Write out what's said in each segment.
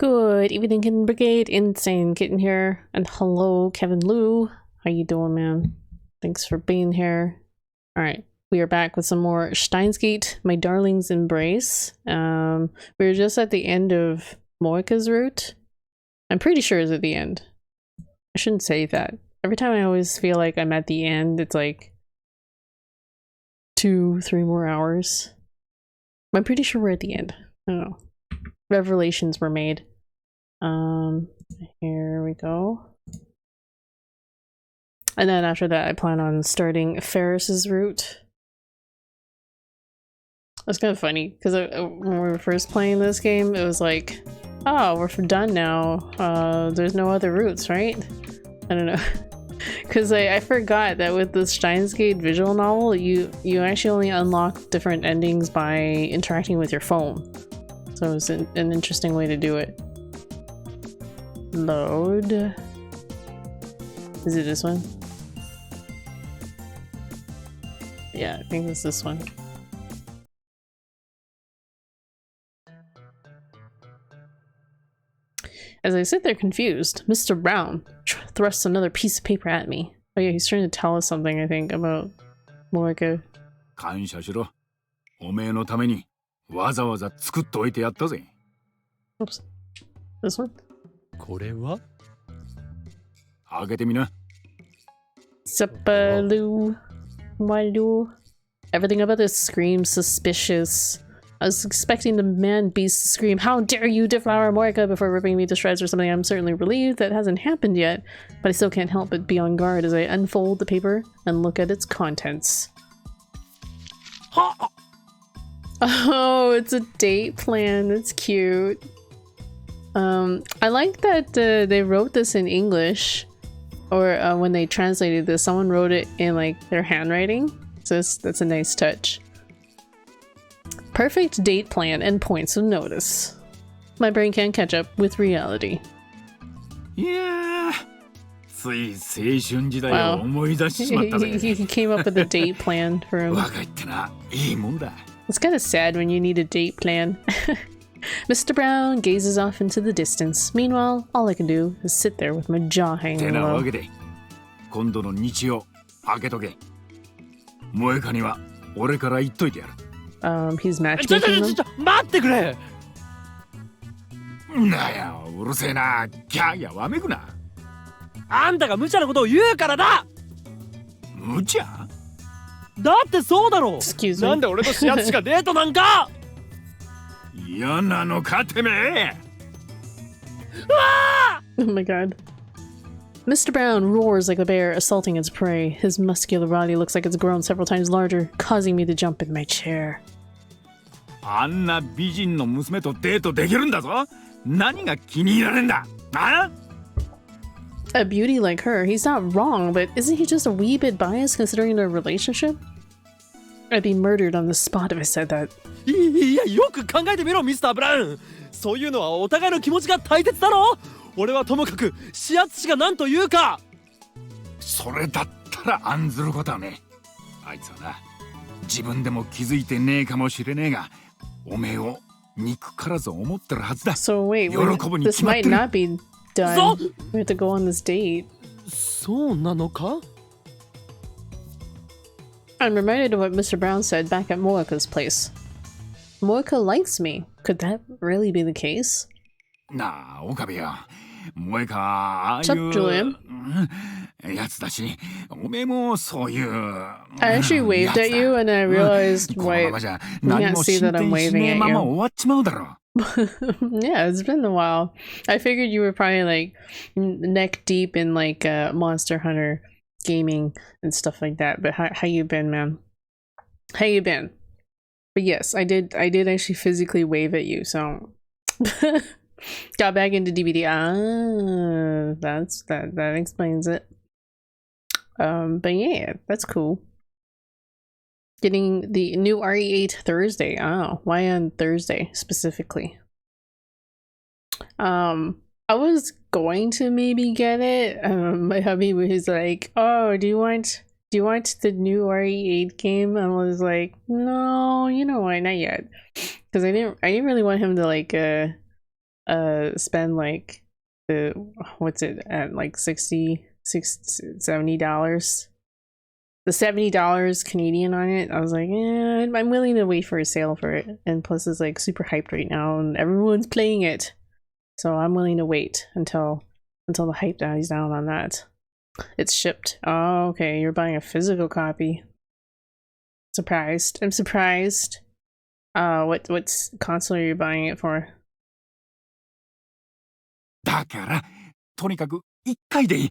Good evening, Brigade. Insane getting here. And hello, Kevin Lou. How you doing, man? Thanks for being here. Alright, we are back with some more Steins Gate, My Darling's Embrace. We were just at the end of Moeka's route. I'm pretty sure it's at the end. I shouldn't say that. Every time I always feel like I'm at the end, it's like 2-3 more hours. I'm pretty sure we're at the end. I don't know. Revelations were made. Here we go. And then after that, I plan on starting Faris's route. It's kind of funny because when we were first playing this game, it was like, oh, we're done now. There's no other routes, right? I don't know. Because I forgot that with the Steins Gate visual novel, you actually only unlock different endings by interacting with your phone. So it's an interesting way to do it. Load. Is it this one? Yeah, I think it's this one. As I sit there confused, Mr. Brown thrusts another piece of paper at me. Oh yeah, he's trying to tell us something, I think, about Moeka. 感謝しろ。おめえのためにわざわざ作っといてやったぜ。 Oops. This one? これは開けてみな。 Sapaloo. Maloo. Everything about this screams suspicious. I was expecting the man-beast to scream, "How dare you deflower Moeka!" before ripping me to shreds or something. I'm certainly relieved that hasn't happened yet, but I still can't help but be on guard as I unfold the paper and look at its contents. Oh, it's a date plan. That's cute. I like that they wrote this in English, or when they translated this, someone wrote it in like their handwriting. So that's a nice touch. Perfect date plan and points of notice. My brain can't catch up with reality. いやー、つい青春時代を思い出しちまったぜ。He came up with a date plan for him. 若いってないいもんだ。 It's kind of sad when you need a date plan. Mr. Brown gazes off into the distance. Meanwhile, all I can do is sit there with my jaw て hanging な low. わけで、今度の日曜開けとけ。萌えかには俺から言っといてやる。He's matchmaking them. 待ってくれ。なや、うるせえな。ギャーやわめくな。あんたが無茶なことを言うからだ。無茶？だってそうだろ。 Excuse me. なんで俺とシアツしかデートなんか。嫌なのかてめえ。 Oh my god. Mr. Brown roars like a bear assaulting its prey. His muscular body looks like it's grown several times larger, causing me to jump in my chair. あんな美人の娘とデートできるんだぞ。何が気に入られんだ。あ？ A beauty like her, he's not wrong, but isn't he just a wee bit biased considering their relationship? I'd be murdered on the spot if I said that. いや、よく考えてみろミスター・ブラウン。そういうのはお互いの気持ちが大切だろ。俺はともかくシアツ氏が何と言うか。それだったら案ずることはね。あいつはな、自分でも気づいてねえかもしれねえが、おめえを憎からず思ってるはずだ。 So wait, 喜ぶに this 決まっ might てる。 not be done. We have to go on this date. そうなのか。 I'm reminded of what Mr. Brown said back at Moeka's place. Moeka likes me. Could that really be the case? なあ、岡部よ。萌えか、ああい What's up, う Julian? やつだし、おめえもそういう。 I actually waved at you and I realized この why ままじゃ you 何 can't も see 進 that I'm 展し waving ねえ at まま you. 終わっちまうだろ。 Yeah, it's been a while. I figured you were probably like neck deep in like Monster Hunter gaming and stuff like that. But how you been, man? How you been? But yes, I did actually physically wave at you, so got back into DVD. Ah, that explains it. But yeah, that's cool. Getting the new RE8 Thursday. Oh, why on Thursday specifically? I was going to maybe get it. My hubby was like, "Oh, do you want the new RE8 game?" I was like, "No, you know what? Not yet," because I didn't really want him to like spend like the what's it at like $70, the $70 Canadian on it. I was like, I'm willing to wait for a sale for it, and plus it's like super hyped right now and everyone's playing it, so I'm willing to wait until the hype dies down on that. It's shipped. Oh, okay, you're buying a physical copy. I'm surprised. What console are you buying it for? だから、とにかく一回でいい。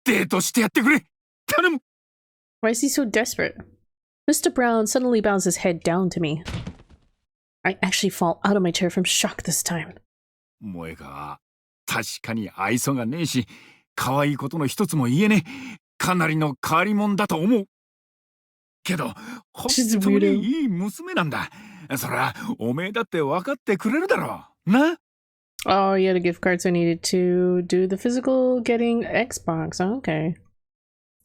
デートしてやってくれ。頼む。Why is he so desperate? Mr. Brown suddenly bows his head down to me. I actually fall out of my chair from shock this time. 萌えか、確かに愛想がねえし、可愛いことの一つも言えねえ。かなりの変わり者だと思う。けど、本当にいい娘なんだ。そら、おめえだって分かってくれるだろう。な？Oh, you had a gift card, so I needed to do the physical getting Xbox. Okay.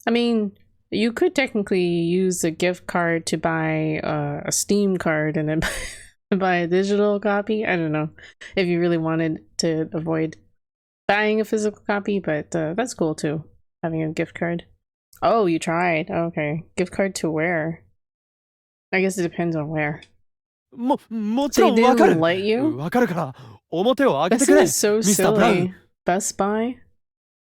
I mean, you could technically use a gift card to buy a Steam card and then buy a digital copy. I don't know if you really wanted to avoid buying a physical copy, but that's cool too, having a gift card. Oh, you tried. Okay. Gift card to where? I guess it depends on where. もちろんわかる。わかるから、表を開けてくれ。That is so silly. Best Buy?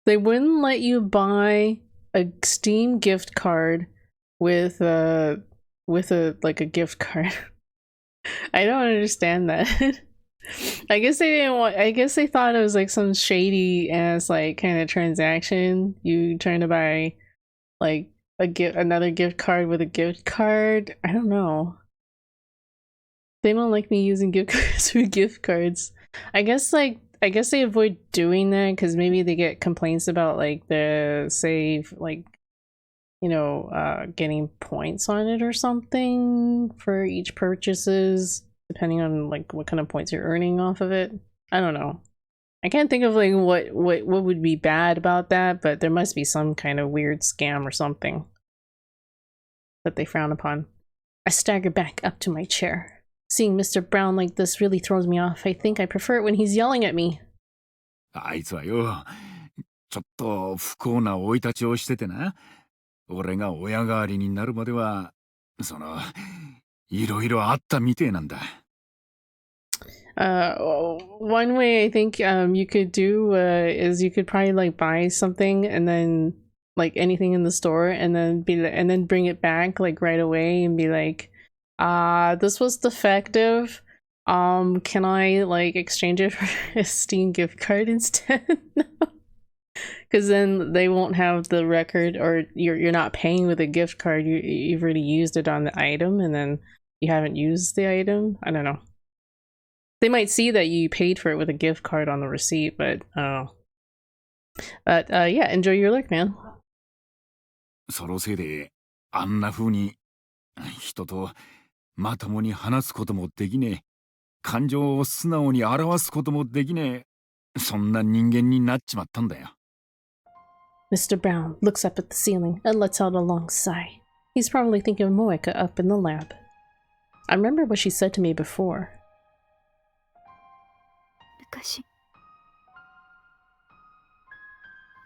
They wouldn't let you buy a Steam gift card with a like a gift card. I don't understand that. I guess they didn't want. I guess they thought it was like some shady ass like kind of transaction. You trying to buy like another gift card with a gift card. I don't know. They don't like me using gift cards for gift cards. I guess they avoid doing that because maybe they get complaints about like the save like, you know, getting points on it or something for each purchases, depending on like what kind of points you're earning off of it. I don't know. I can't think of like what would be bad about that, but there must be some kind of weird scam or something that they frown upon. I stagger back up to my chair. Seeing Mr. Brown like this really throws me off. I think I prefer it when he's yelling at me. あいつはよ、ちょっと不幸な生い立ちをしててな。俺が親代わりになるまでは、いろいろあったみてえなんだ。One way I think you could do is you could probably like buy something and then like anything in the store and then bring it back like right away and be like, this was defective. Can I like exchange it for a Steam gift card instead? Because then they won't have the record, or you're not paying with a gift card. You've already used it on the item, and then you haven't used the item. I don't know. They might see that you paid for it with a gift card on the receipt, but I don't know. But yeah, enjoy your look, man. そのせいであんな風に人とまともに話すこともできねえ、感情を素直に表すこともできねえ、そんな人間になっちまったんだよ。Mr. Brown looks up at the ceiling and lets out a long sigh. He's probably thinking of Moeka up in the lab. I remember what she said to me before. 昔、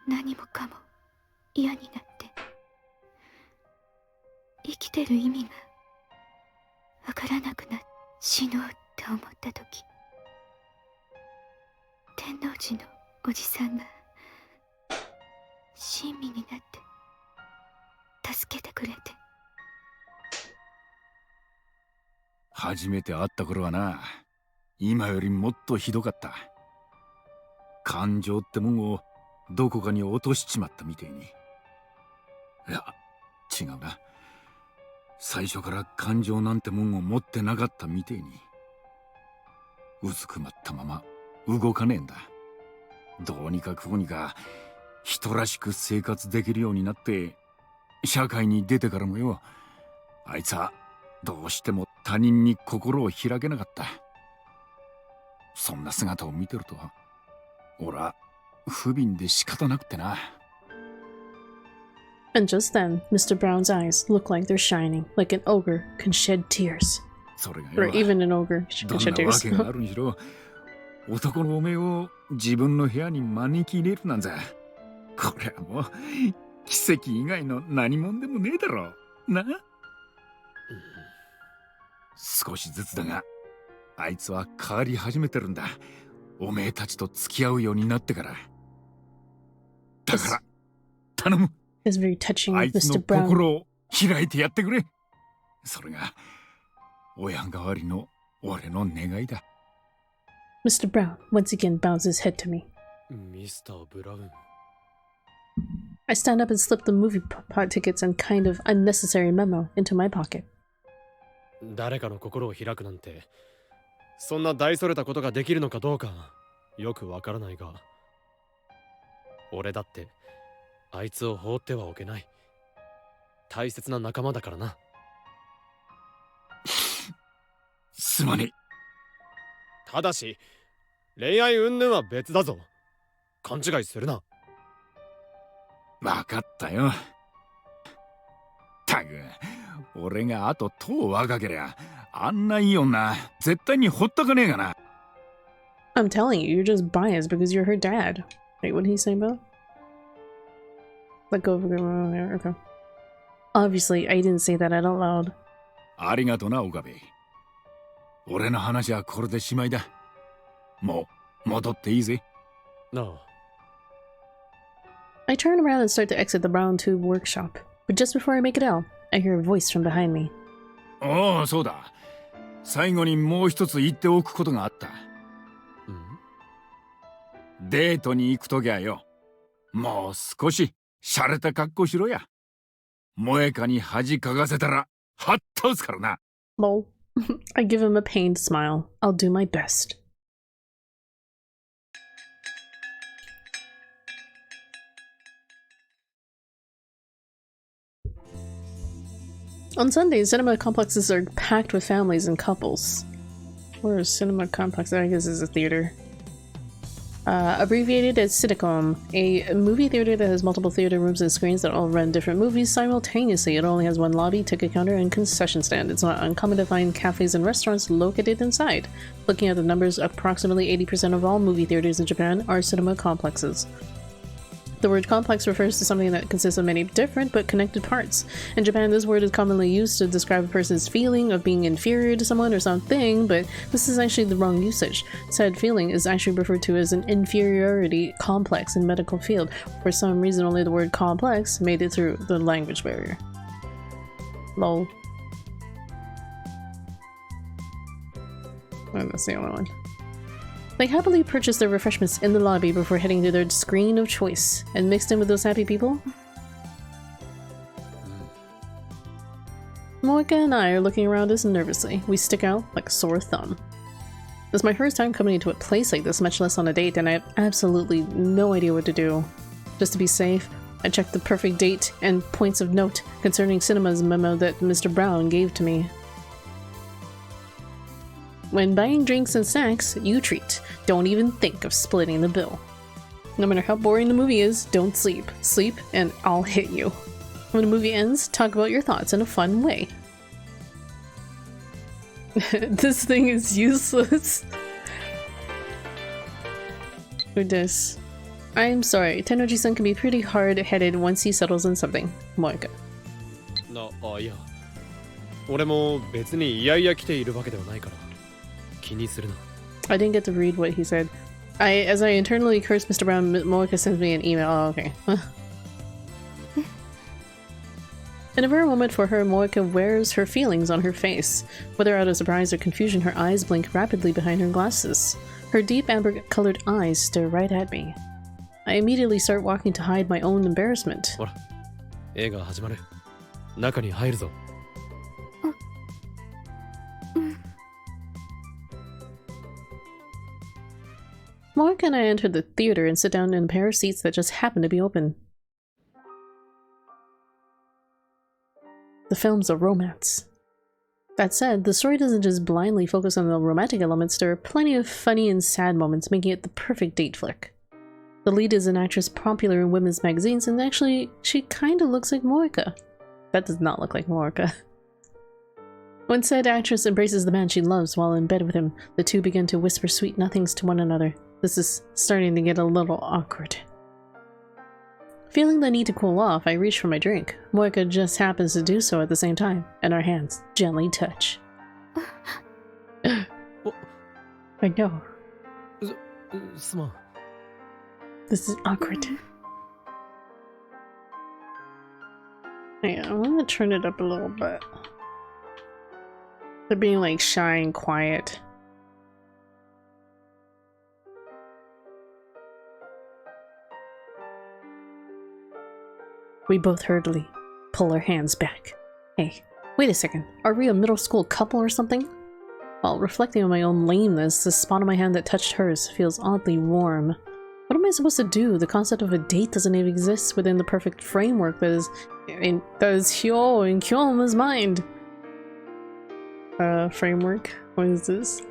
何もかも嫌になって、生きてる意味がわからなくなって死のうって思った時、天王寺のおじさんが親身になって助けてくれて。初めて会った頃はな、今よりもっとひどかった。感情ってもんをどこかに落としちまったみてえに。いや、違うな。最初から感情なんてもんを持ってなかったみてえに。うずくまったまま動かねえんだ。どうにかこうにか人らしく生活できるようになって社会に出てからもよ、あいつはどうしても他人に心を開けなかった。そんな姿を見てると俺は不憫で仕方なくてな。And just then, Mr. Brown's eyes look like they're shining, like an ogre can shed tears. Or even an ogre can shed tears. どんなわけがあるにしろ、男のおめえを自分の部屋に招き入れるなんざ、これはもう奇跡以外の何もんでもねえだろな。少しずつだがあいつは変わり始めてるんだ。おめえたちと付き合うようになってから。だから頼む。 It's very touching, あいつ Mr. の Brown. 心を開いてやってくれ。それが親代わりの俺の願いだ。 Mr. Brown once again bows his head to me. ミスター・ブラウン。 I stand up and slip the movie tickets and kind of unnecessary memo into my pocket. 誰かの心を開くなんて、そんな大それたことができるのかどうかよくわからないが、俺だってあいつを放ってはおけない。大切な仲間だからな。すまねえ。ただし恋愛云々は別だぞ。勘違いするな。わかったよ。たく、俺があと10若けりゃあんないい女絶対にほっとかねえがな。 I'm telling you, you're just biased because you're her dad. Wait, what did he say about? Let go of her. Okay. Obviously, I didn't say that out loud. ありがとな岡部。俺の話はこれでしまいだ。もう戻っていいぜ。なあ。I turn around and start to exit the brown tube workshop, but just before I make it out, I hear a voice from behind me. おお、そうだ。最後にもう一つ言っておくことがあった。デートに行くときはよ、もう少し洒落た格好しろや。萌えかに恥かかせたらはっ倒すからな。Lol. I give him a pained smile. I'll do my best. On Sundays, cinema complexes are packed with families and couples. Where is cinema complex? I guess it's a theater. Abbreviated as Citicom, a movie theater that has multiple theater rooms and screens that all run different movies simultaneously. It only has one lobby, ticket counter, and concession stand. It's not uncommon to find cafes and restaurants located inside. Looking at the numbers, approximately 80% of all movie theaters in Japan are cinema complexes. The word complex refers to something that consists of many different but connected parts. In Japan, this word is commonly used to describe a person's feeling of being inferior to someone or something, but this is actually the wrong usage. Said feeling is actually referred to as an inferiority complex in medical field. For some reason, only the word complex made it through the language barrier. Lol. Oh, that's the only one. They happily purchased their refreshments in the lobby before heading to their screen of choice. And mixed in with those happy people? Moeka and I are looking around us nervously. We stick out like a sore thumb. This is my first time coming into a place like this, much less on a date, and I have absolutely no idea what to do. Just to be safe, I checked the perfect date and points of note concerning cinema's memo that Mr. Brown gave to me. When buying drinks and snacks, you treat. Don't even think of splitting the bill. No matter how boring the movie is, don't sleep. Sleep and I'll hit you. When the movie ends, talk about your thoughts in a fun way. This thing is useless. Who dis? I'm sorry, Tennoji-san can be pretty hard-headed once he settles on something. Moeka. あ、いや。俺も別にいやいや来ているわけではないから。気にするな。I didn't get to read what he said. As I internally cursed Mr. Brown, Moeka sends me an email. Oh, okay. In a rare moment for her, Moeka wears her feelings on her face. Whether out of surprise or confusion, her eyes blink rapidly behind her glasses. Her deep amber-colored eyes stare right at me. I immediately start walking to hide my own embarrassment. ほら、映画始まる。中に入るぞ。Moeka and I enter the theater and sit down in a pair of seats that just happen to be open. The film's a romance. That said, the story doesn't just blindly focus on the romantic elements, there are plenty of funny and sad moments, making it the perfect date flick. The lead is an actress popular in women's magazines, and actually, she kinda looks like Moeka. That does not look like Moeka. When said actress embraces the man she loves while in bed with him, the two begin to whisper sweet nothings to one another. This is starting to get a little awkward. Feeling the need to cool off, I reach for my drink. Moeka just happens to do so at the same time, and our hands gently touch. I know. This is awkward. Yeah, I'm gonna turn it up a little bit. They're being like shy and quiet. We both hurriedly pull our hands back. Hey, wait a second. Are we a middle school couple or something? While reflecting on my own lameness, the spot on my hand that touched hers feels oddly warm. What am I supposed to do? The concept of a date doesn't even exist within the perfect framework that is Hyo and Kyoma's mind. Framework? What is this?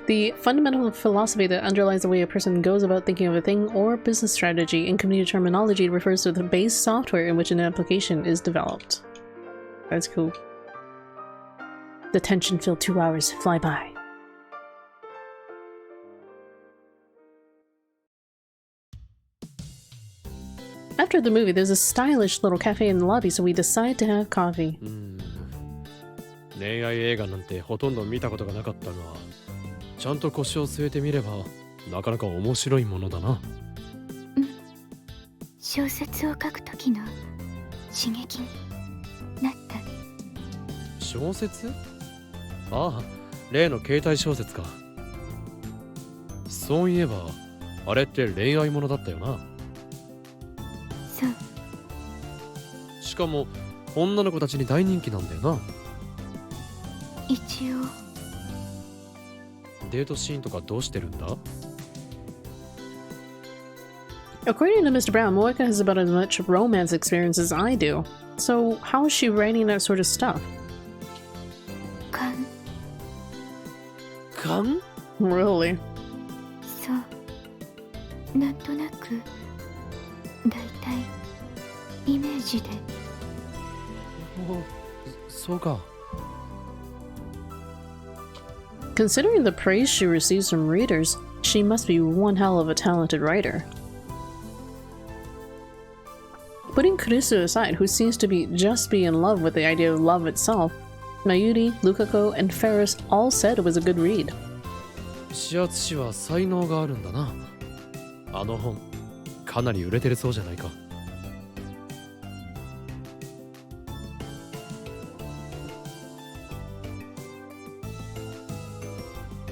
The fundamental philosophy that underlies the way a person goes about thinking of a thing or business strategy. In community terminology, refers to the base software in which an application is developed. That's cool. The tension-filled 2 hours fly by. After the movie, there's a stylish little cafe in the lobby, so we decide to have coffee. 恋愛映画なんてほとんど見たことがなかったが、ちゃんと腰を据えてみればなかなか面白いものだな。小説を書く時の刺激になった。小説？ああ、例の携帯小説か。そういえば、あれって恋愛ものだったよな。そう。しかも女の子たちに大人気なんだよな。一応。デートシーンとかどうしてるんだ？ According to Mr. Brown, Moeka has about as much romance experience as I do. So how is she writing that sort of stuff? 勘？ Really? そう。なんとなく、だいたいイメージで。そうか。Considering the praise she receives from readers, she must be one hell of a talented writer. Putting Kurusu aside, who seems to be in love with the idea of love itself, Mayuri, Lukako, and Faris all said it was a good read. シアツ氏は才能があるんだな。あの本、かなり売れてるそうじゃないか。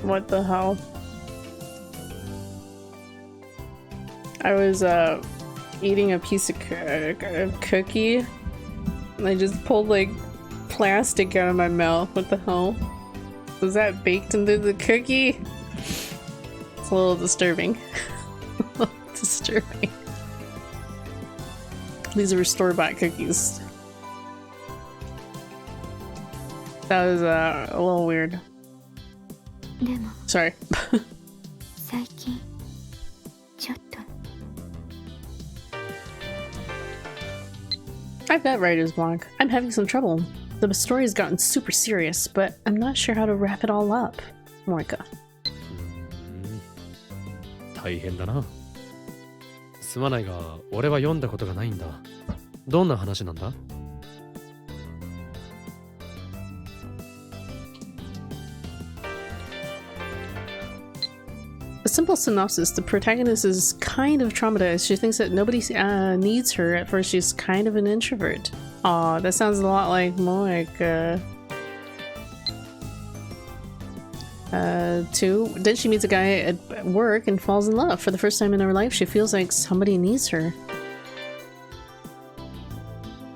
What the hell? I was eating a piece of cookie and I just pulled like plastic out of my mouth. What the hell? Was that baked into the cookie? It's a little disturbing. Disturbing. These are store-bought cookies. That was a little weird. でも Sorry. 最近ちょっと I've got writer's block. I'm having some trouble. The story's gotten super serious, but I'm not sure how to wrap it all up. Moeka. 大変だな。すまないが、俺は読んだことがないんだ。どんな話なんだ？ A simple synopsis: the protagonist is kind of traumatized. She thinks that nobody needs her. At first, she's kind of an introvert. Aw, that sounds a lot like Moeka. 2. Then she meets a guy at work and falls in love. For the first time in her life, she feels like somebody needs her.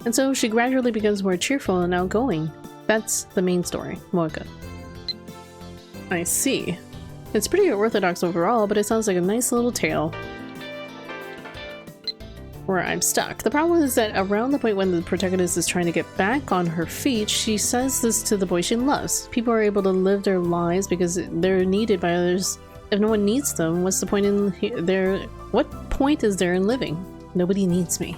And so she gradually becomes more cheerful and outgoing. That's the main story, Moeka. I see. It's pretty orthodox overall, but it sounds like a nice little tale. Where I'm stuck. The problem is that around the point when the protagonist is trying to get back on her feet, she says this to the boy she loves. People are able to live their lives because they're needed by others. If no one needs them, what's the point in what point is there in living? Nobody needs me.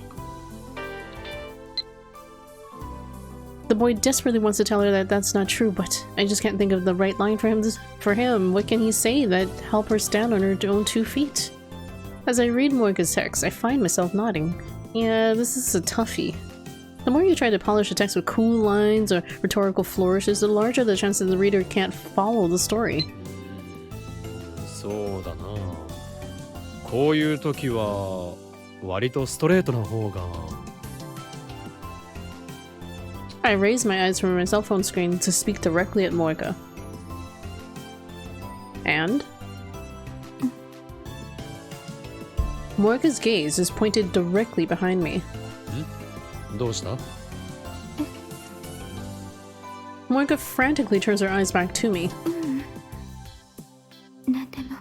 The boy desperately wants to tell her that that's not true, but I just can't think of the right line for him. What can he say that help her stand on her own 2 feet? As I read Moeka's text, I find myself nodding. Yeah, this is a toughie. The more you try to polish a text with cool lines or rhetorical flourishes, the larger the chance that the reader can't follow the story. そうだな。こういう時は割とストレートな方が。I raised my eyes from my cell phone screen to speak directly at Moeka. And? Moeka's gaze is pointed directly behind me. どうした？ Moeka frantically turns her eyes back to me. なんでも。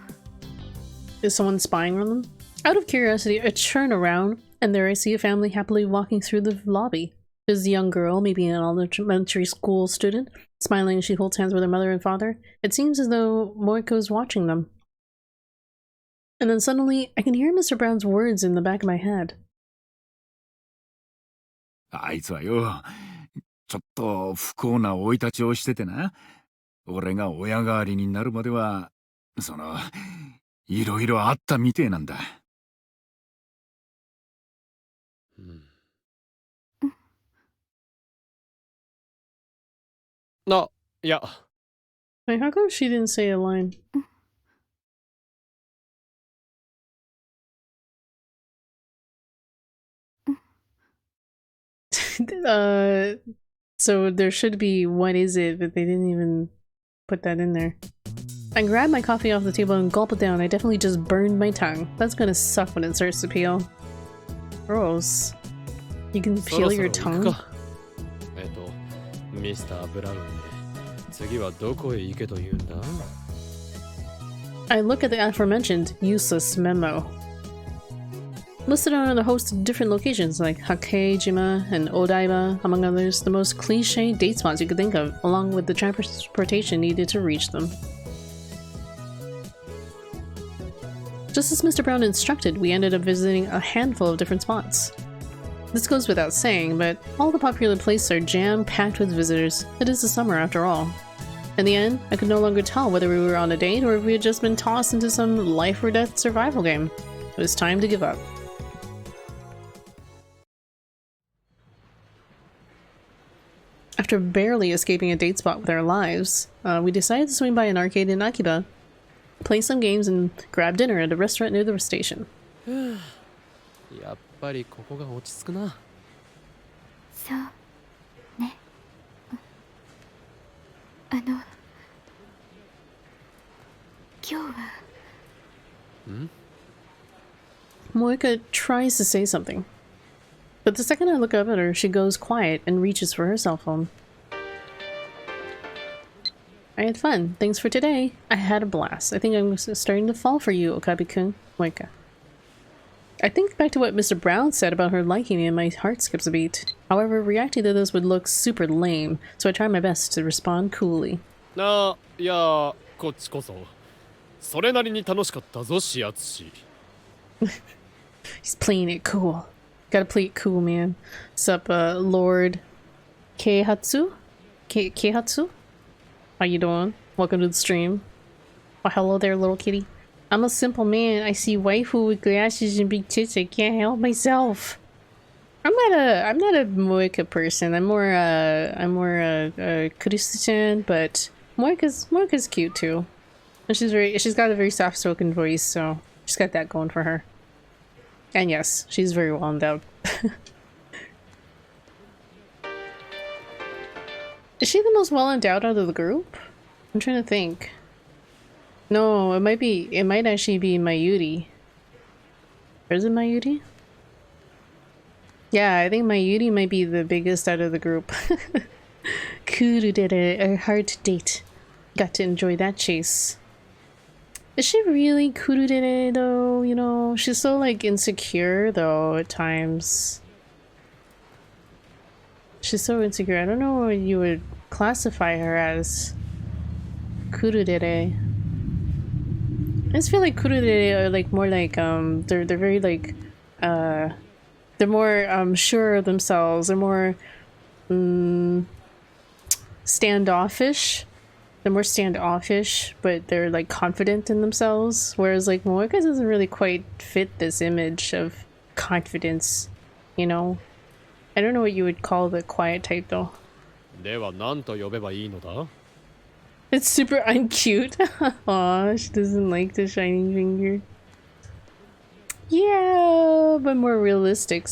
Is someone spying on them? Out of curiosity, I turn around, and there I see a family happily walking through the lobby. There's a young girl, maybe an elementary school student, smiling as she holds hands with her mother and father. It seems as though Moeka is watching them. And then suddenly, I can hear Mr. Brown's words in the back of my head. あいつはよ、ちょっと不幸な生い立ちをしててな。俺が親代わりになるまでは、いろいろあったみてえなんだ。あ、いや。 Wait, how come she didn't say a line? So there should be what is it, but they didn't even put that in there. I grab my coffee off the table and gulp it down. I definitely just burned my tongue. That's gonna suck when it starts to peel. Gross. You can peel your tongue? ミスター・ブラウンね。次はどこへ行けと言うんだ？ I look at the aforementioned useless memo. Listed on a host of different locations like Hakejima and Odaiba, among others, the most cliche date spots you could think of, along with the transportation needed to reach them. Just as Mr. Brown instructed, we ended up visiting a handful of different spots. This goes without saying, but all the popular places are jam-packed with visitors. It is the summer after all. In the end, I could no longer tell whether we were on a date or if we had just been tossed into some life-or-death survival game. It was time to give up. After barely escaping a date spot with our lives, we decided to swing by an arcade in Akiba, play some games, and grab dinner at a restaurant near the station. やっぱりここが落ち着くな。そうね。今日は。Moeka tries to say something, but the second I look up at her, she goes quiet and reaches for her cell phone. I had fun. Thanks for today. I had a blast. I think I'm starting to fall for you, Okabe-kun. Moeka. I think back to what Mr. Brown said about her liking me and my heart skips a beat. However, reacting to this would look super lame, so I try my best to respond coolly. あ、いや、こっちこそ。それなりに楽しかったぞ、しあつし。He's playing it cool. Gotta play it cool, man. What's up, Lord Keihatsu? Keihatsu? How you doing? Welcome to the stream. Oh, hello there, little kitty. I'm a simple man. I see waifu with glasses and big tits. I can't help myself. I'm not a Moeka person. I'm more Kurisu-chan, but Moeka's cute too. And she's got a very soft-spoken voice, so she's got that going for her. And yes, she's very well endowed. Is she the most well endowed out of the group? I'm trying to think. No, it might actually be Mayuri. Or is it Mayuri? Yeah, I think Mayuri might be the biggest out of the group. Kuru did a hard date. Got to enjoy that chase. Is she really Kurudere though? You know, she's so like insecure though at times. She's so insecure. I don't know what you would classify her as. Kurudere. I just feel like Kurudere are like more like they're very like they're more sure of themselves. They're more standoffish. They're more standoffish, but they're like confident in themselves. Whereas like Moeka doesn't really quite fit this image of confidence, you know? I don't know what you would call the quiet type though. では何と呼べばいいのだ？ It's super uncute. Aw, she doesn't like the shining finger. Yeah, but more realistic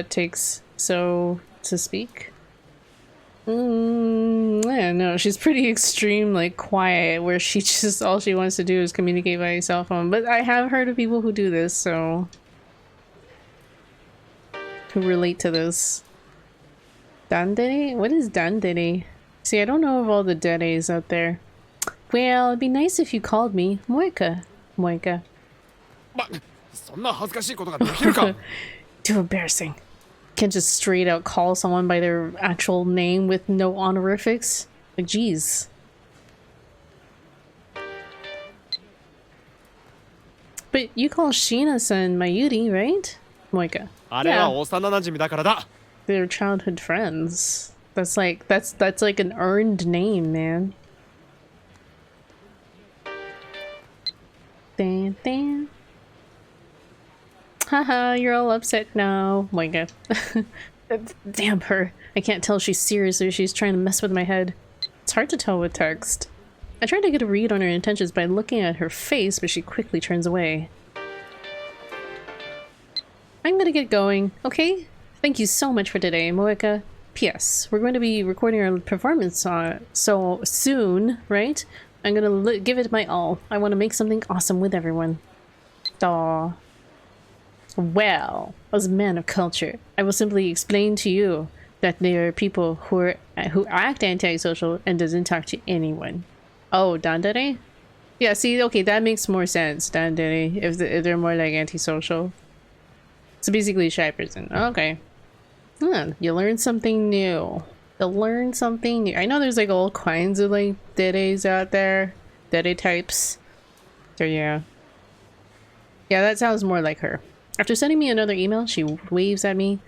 takes, so to speak. I don't know. She's pretty extreme, like quiet, where she just all she wants to do is communicate by cell phone. But I have heard of people who do this, so who relate to this. Dandere? What is dandere? See, I don't know of all the deres out there. Well, it'd be nice if you called me Moeka. Moeka. そんな恥ずかしいことができるか？ Too embarrassing. Can't just straight out call someone by their actual name with no honorifics. Like, geez. But you call Sheena-san Mayuri, right? Moeka. あれは幼馴染だからだ。 They're childhood friends. That's like an earned name, man. Dan dan. Haha, you're all upset now. Oh my god. Damn her. I can't tell if she's serious or she's trying to mess with my head. It's hard to tell with text. I tried to get a read on her intentions by looking at her face, but she quickly turns away. I'm gonna get going, okay? Thank you so much for today, Moeka. P.S. We're going to be recording our performance so soon, right? I'm gonna give it my all. I want to make something awesome with everyone. Aww. Well, as a man of culture, I will simply explain to you that there are people who act antisocial and doesn't talk to anyone. Oh, dandere? Yeah, see, okay, that makes more sense, dandere, if they're more like antisocial. So basically a shy person. Okay. You learn something new. You'll learn something new. I know there's like all kinds of like deres out there. Dere types. So yeah. Yeah, that sounds more like her. After sending me another email, she waves at me.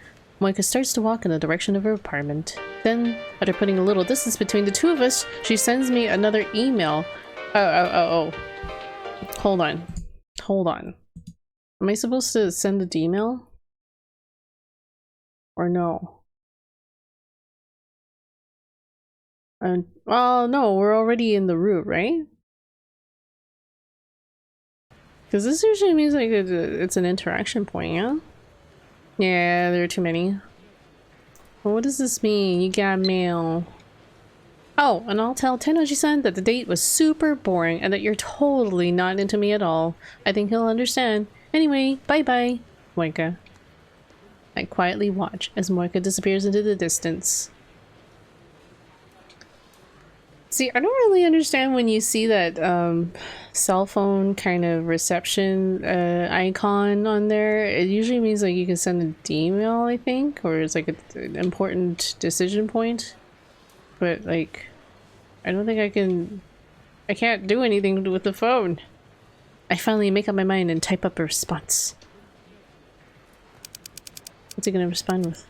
Moeka starts to walk in the direction of her apartment. Then, after putting a little distance between the two of us, she sends me another email. Oh. Hold on. Hold on. Am I supposed to send the email? Or no? Well, no, we're already in the route, right? Because this usually means like it's an interaction point, yeah? Yeah, there are too many. Well, what does this mean? You got mail. Oh, and I'll tell Tennoji-san that the date was super boring and that you're totally not into me at all. I think he'll understand. Anyway, bye-bye, Moeka. I quietly watch as Moeka disappears into the distance. See, I don't really understand when you see that cell phone kind of reception icon on there. It usually means like you can send an email, I think, or it's like an important decision point. But like, I don't think I can't do anything with the phone. I finally make up my mind and type up a response. What's he gonna respond with?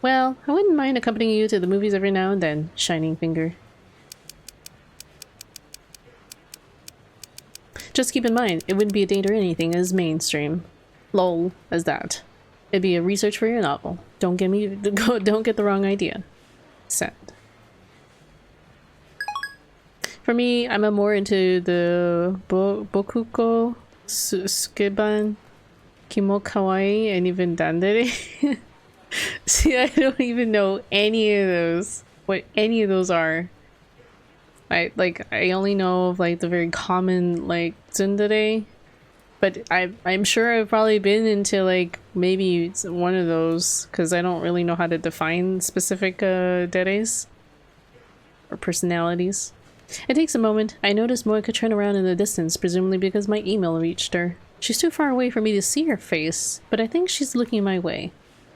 Well, I wouldn't mind accompanying you to the movies every now and then, shining finger. Just keep in mind, it wouldn't be a date or anything as mainstream. Lol, as that. It'd be a research for your novel. Don't get the wrong idea. Send. For me, I'm more into the Bokuko, Sukeban, Kimo Kawaii, and even Dandere. See, I don't even know any of those. What any of those are. I only know of like the very common like tsundere, but I'm sure I've probably been into like maybe one of those because I don't really know how to define specific deres or personalities. It takes a moment. I notice Moeka turn around in the distance, presumably because my email reached her. She's too far away for me to see her face, but I think she's looking my way.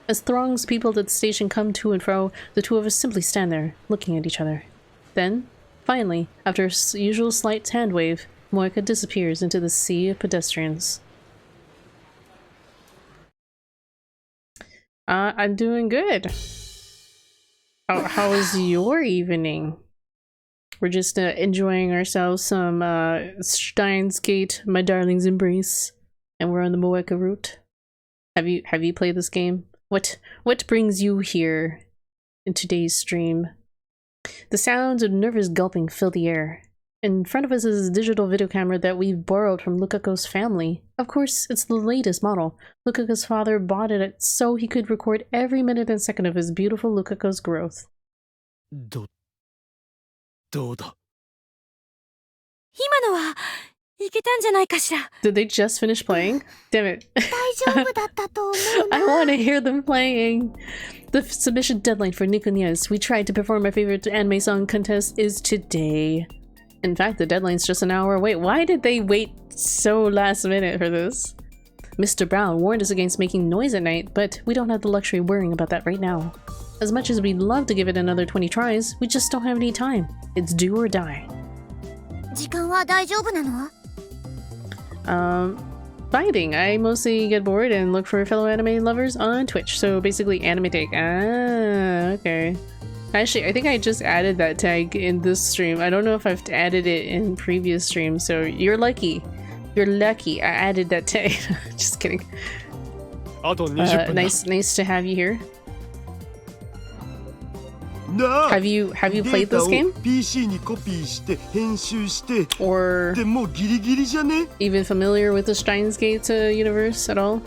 As throngs of people at the station come to and fro, the two of us simply stand there, looking at each other. Then, finally, after a usual slight hand wave, Moeka disappears into the sea of pedestrians. I'm doing good. How was your evening? We're just enjoying ourselves some Steins Gate, My Darling's Embrace, and we're on the Moeka route. Have you played this game? What brings you here in today's stream? The sounds of nervous gulping fill the air. In front of us is a digital video camera that we've borrowed from Lukaku's family. Of course, it's the latest model. Lukaku's father bought it so he could record every minute and second of his beautiful Lukaku's growth. どうだ今のはいけたんじゃないかしら。 Did they just finish playing? Damn it. 大丈夫だったと思うな。 I want to hear them playing. The submission deadline for Nikonias, we tried to perform our favorite anime song contest, is today. In fact, the deadline's just an hour away. Why did they wait so last minute for this? Mr. Brown warned us against making noise at night, but we don't have the luxury of worrying about that right now. As much as we'd love to give it another 20 tries, we just don't have any time. It's do or die. 時間は大丈夫なの？ Fighting. I mostly get bored and look for fellow anime lovers on Twitch. So basically anime take. Ah, okay. Actually, I think I just added that tag in this stream. I don't know if I've added it in previous streams, so you're lucky. You're lucky. I added that tag. Just kidding. あと20分だ Nice to have you here. なあ Have you played this game? データを PC にコピーして編集して Or でもうギリギリじゃね even familiar with the Steins Gate universe at all?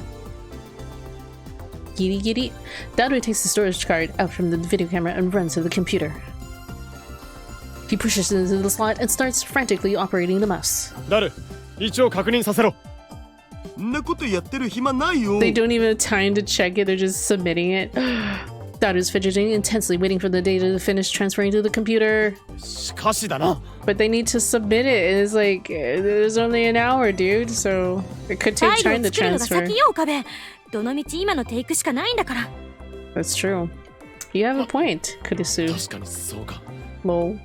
Giri giri. Daru takes the storage card out from the video camera and runs to the computer. He pushes it into the slot and starts frantically operating the mouse. ダル一応確認させろんなことやってる暇ないよ They don't even have time to check it, they're just submitting it. Daru's fidgeting intensely, waiting for the data to finish transferring to the computer. しかしだな But they need to submit it. It's like, there's only an hour, dude, so it could フ take ァイル time を to 作るのが transfer. 先よ岡部。どのみち今のテイクしかないんだから。 That's true. You have a point, Kurisu. 確かにそうか Lol.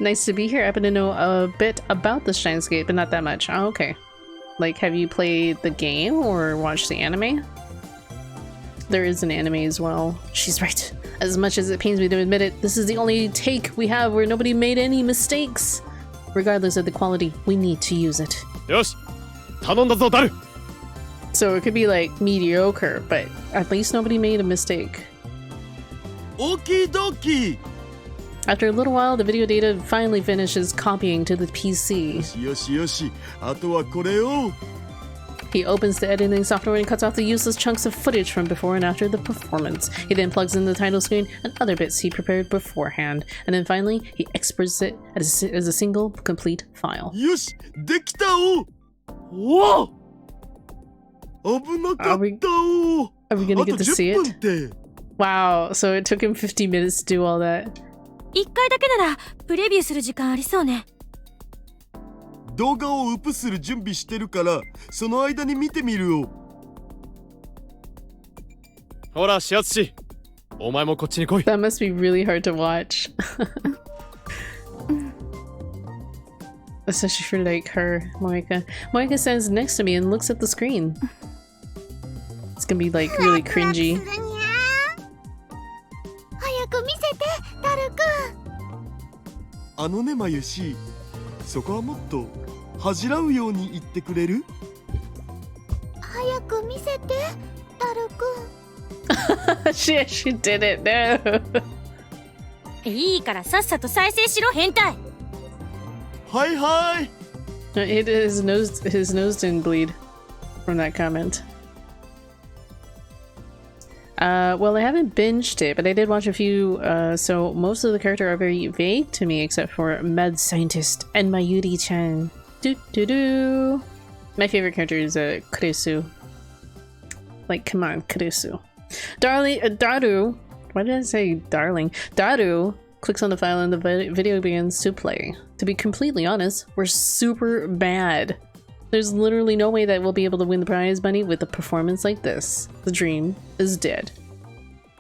Nice to be here. I happen to know a bit about the Steins Gate, but not that much. Oh, okay. Like, have you played the game or watched the anime? There is an anime as well. She's right. As much as it pains me to admit it, this is the only take we have where nobody made any mistakes. Regardless of the quality, we need to use it. よし頼んだぞダル So it could be like mediocre, but at least nobody made a mistake. オーキードーキー After a little while, the video data finally finishes copying to the PC. よしよしあとはこれを He opens the editing software and cuts off the useless chunks of footage from before and after the performance. He then plugs in the title screen and other bits he prepared beforehand. And then finally, he exports it as a single, complete file. よしできたおおお危なかったお Are we gonna あと get to see 10分 it? って Wow, so it took him 50 minutes to do all that. 一回だけならプレビューする時間ありそうね。動画をウプする準備してるからその間に見てみるよほら視圧師お前もこっちに来い That must be really hard to watch. Especially for like her, Moeka. Moeka stands next to me and looks at the screen. It's gonna be like really cringy. 早く見せて、ダルくん。あのねまゆしそこはもっと恥じらうように言ってくれる早く見せて、ダルくん。she did it. No. いいからさっさと再生しろ変態。はいはい His nose didn't bleed from that comment. Well, I haven't binged it, but I did watch a few, so most of the characters are very vague to me, except for Mad Scientist and Mayuri-chan. Do. My favorite character is Kurisu. Like, come on, Kurisu. Daru. Why did I say darling? Daru clicks on the file and the video begins to play. To be completely honest, we're super bad. There's literally no way that we'll be able to win the prize money with a performance like this. The dream is dead.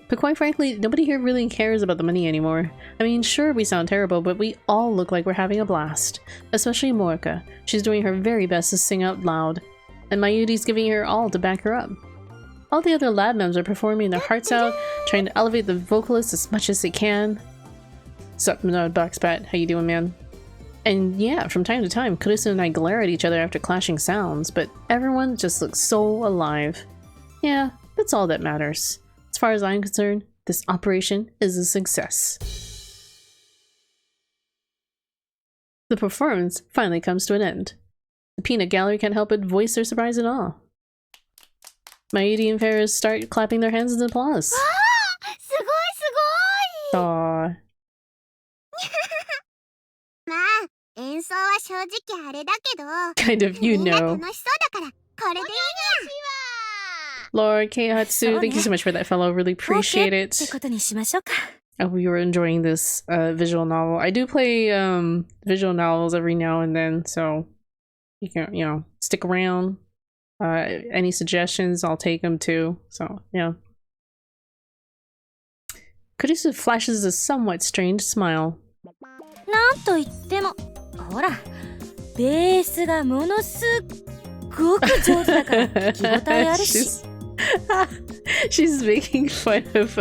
But quite frankly, nobody here really cares about the money anymore. I mean, sure, we sound terrible, but we all look like we're having a blast. Especially Moeka. She's doing her very best to sing out loud. And Mayuri's giving her all to back her up. All the other lab members are performing their hearts out, trying to elevate the vocalists as much as they can. Sup, Boxbat, how you doing, man? And yeah, from time to time, Kurisu and I glare at each other after clashing sounds, but everyone just looks so alive. Yeah, that's all that matters. As far as I'm concerned, this operation is a success. The performance finally comes to an end. The peanut gallery can't help but voice their surprise and awe. Maidi and Faris start clapping their hands in applause. Aww. Kind of, you know. Lord Keihatsu, thank you so much for that, fellow. Really appreciate it. I hope you were enjoying this visual novel. I do play visual novels every now and then, so you can, you know, stick around. Any suggestions, I'll take them too. So, yeah. Kurisu flashes a somewhat strange smile. She's making fun of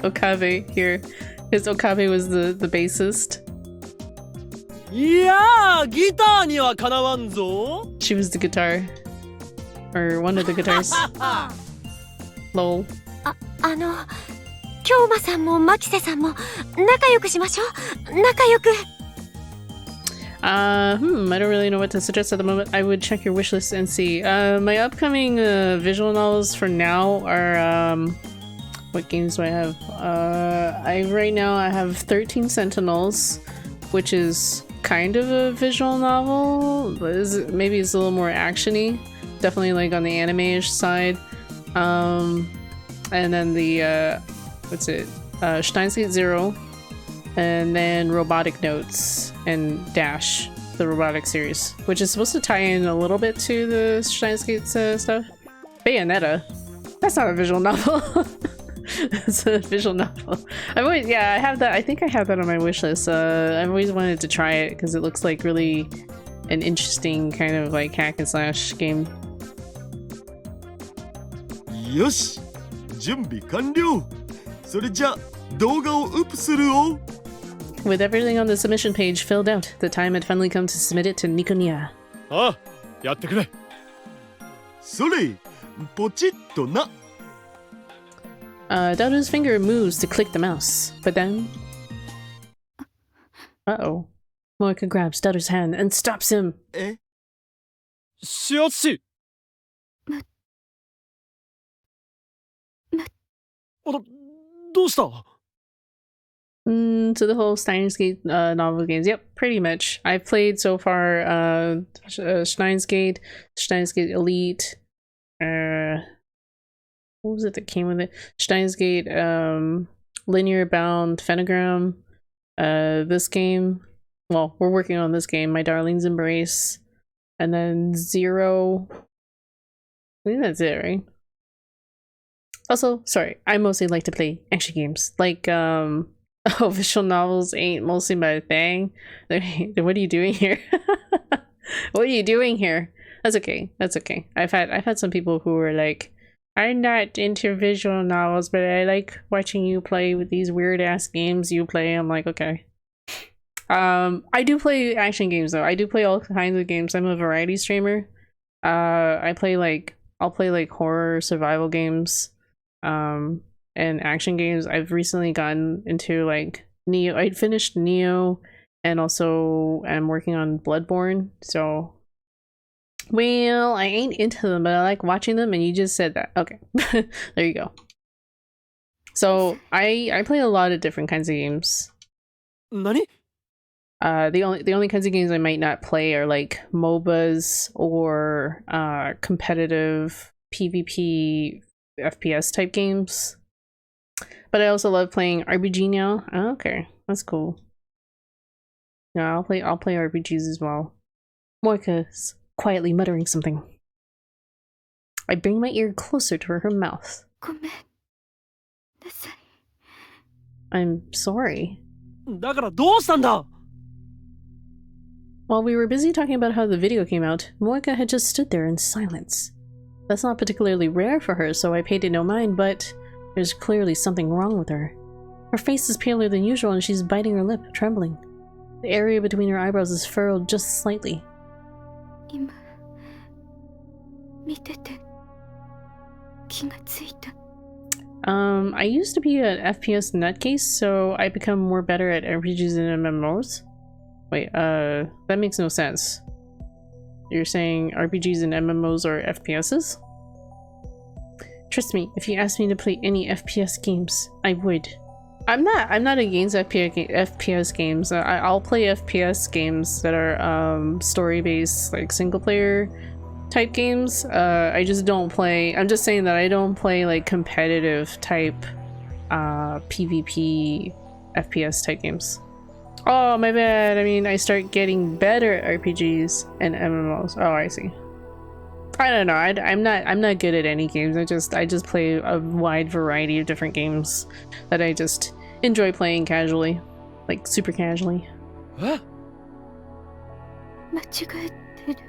Okabe here, because Okabe was the bassist. She was the guitar, or one of the guitars. Lol. 京馬さんもマキセさんも仲良くしましょう。仲良く。I don't really know what to suggest at the moment. I would check your wish list and see. My upcoming visual novels for now are what games do I have? Right now I have 13 Sentinels, which is kind of a visual novel, but maybe it's a little more actiony. Definitely like on the anime-ish side. And then the what's it? Steins 0, and then Robotic Notes and Dash, the robotic series, which is supposed to tie in a little bit to the Steins stuff. Bayonetta, that's not a visual novel. It's a visual novel. I have that. I think I have that on my wish list. I've always wanted to try it because it looks like really an interesting kind of like hack and slash game. Yoshi, 準備完了。それじゃ動画をウップするよ。With everything on the submission page filled out, the time had finally come to submit it to Nikonia. ああ、やってくれ。それ、ポチッとな。Daru's finger moves to click the mouse, but then... Uh-oh. Moeka grabs Daru's hand and stops him. え？しおし。どうした？ To the whole Steins Gate novel games. Yep, pretty much. I've played so far Steins Gate, Steins Gate Elite, what was it that came with it? Steins Gate, Linear Bound Phenogram, this game. Well, we're working on this game, My Darling's Embrace, and then Zero. I think that's it, right? Also, sorry, I mostly like to play action games. Like, visual novels ain't mostly my thing. What are you doing here? What are you doing here? That's okay. That's okay. I've had some people who were like, I'm not into visual novels, but I like watching you play with these weird ass games you play. I'm like, okay. I do play action games though. I do play all kinds of games. I'm a variety streamer. I'll play like horror survival games. And action games. I've recently gotten into like Neo. I finished Neo, and also I'm working on Bloodborne. So, well, I ain't into them, but I like watching them. And you just said that. Okay, there you go. So I play a lot of different kinds of games. Nani? The only kinds of games I might not play are like MOBAs or competitive PvP FPS type games. But I also love playing RPG now. Oh, okay, that's cool. Yeah, I'll play RPGs as well. Moeka's quietly muttering something. I bring my ear closer to her mouth. ごめんなさい。 I'm sorry. だからどうしたんだ? While we were busy talking about how the video came out, Moeka had just stood there in silence. That's not particularly rare for her, so I paid it no mind, but there's clearly something wrong with her. Her face is paler than usual and she's biting her lip, trembling. The area between her eyebrows is furrowed just slightly. 今見てて気がついた。 I used to be an FPS nutcase, so I become more better at RPGs and MMOs. Wait, that makes no sense. You're saying RPGs and MMOs are FPSs? Trust me, if you asked me to play any FPS games, I would. I'm not against FPS games. I'll play FPS games that are story-based, like single-player type games. I just don't play. I'm just saying that I don't play like competitive type PvP FPS type games. Oh, my bad. I mean, I start getting better at RPGs and MMOs. Oh, I see. I don't know. I'm not good at any games. I just play a wide variety of different games that I just enjoy playing casually, like super casually. What? 間違えてる。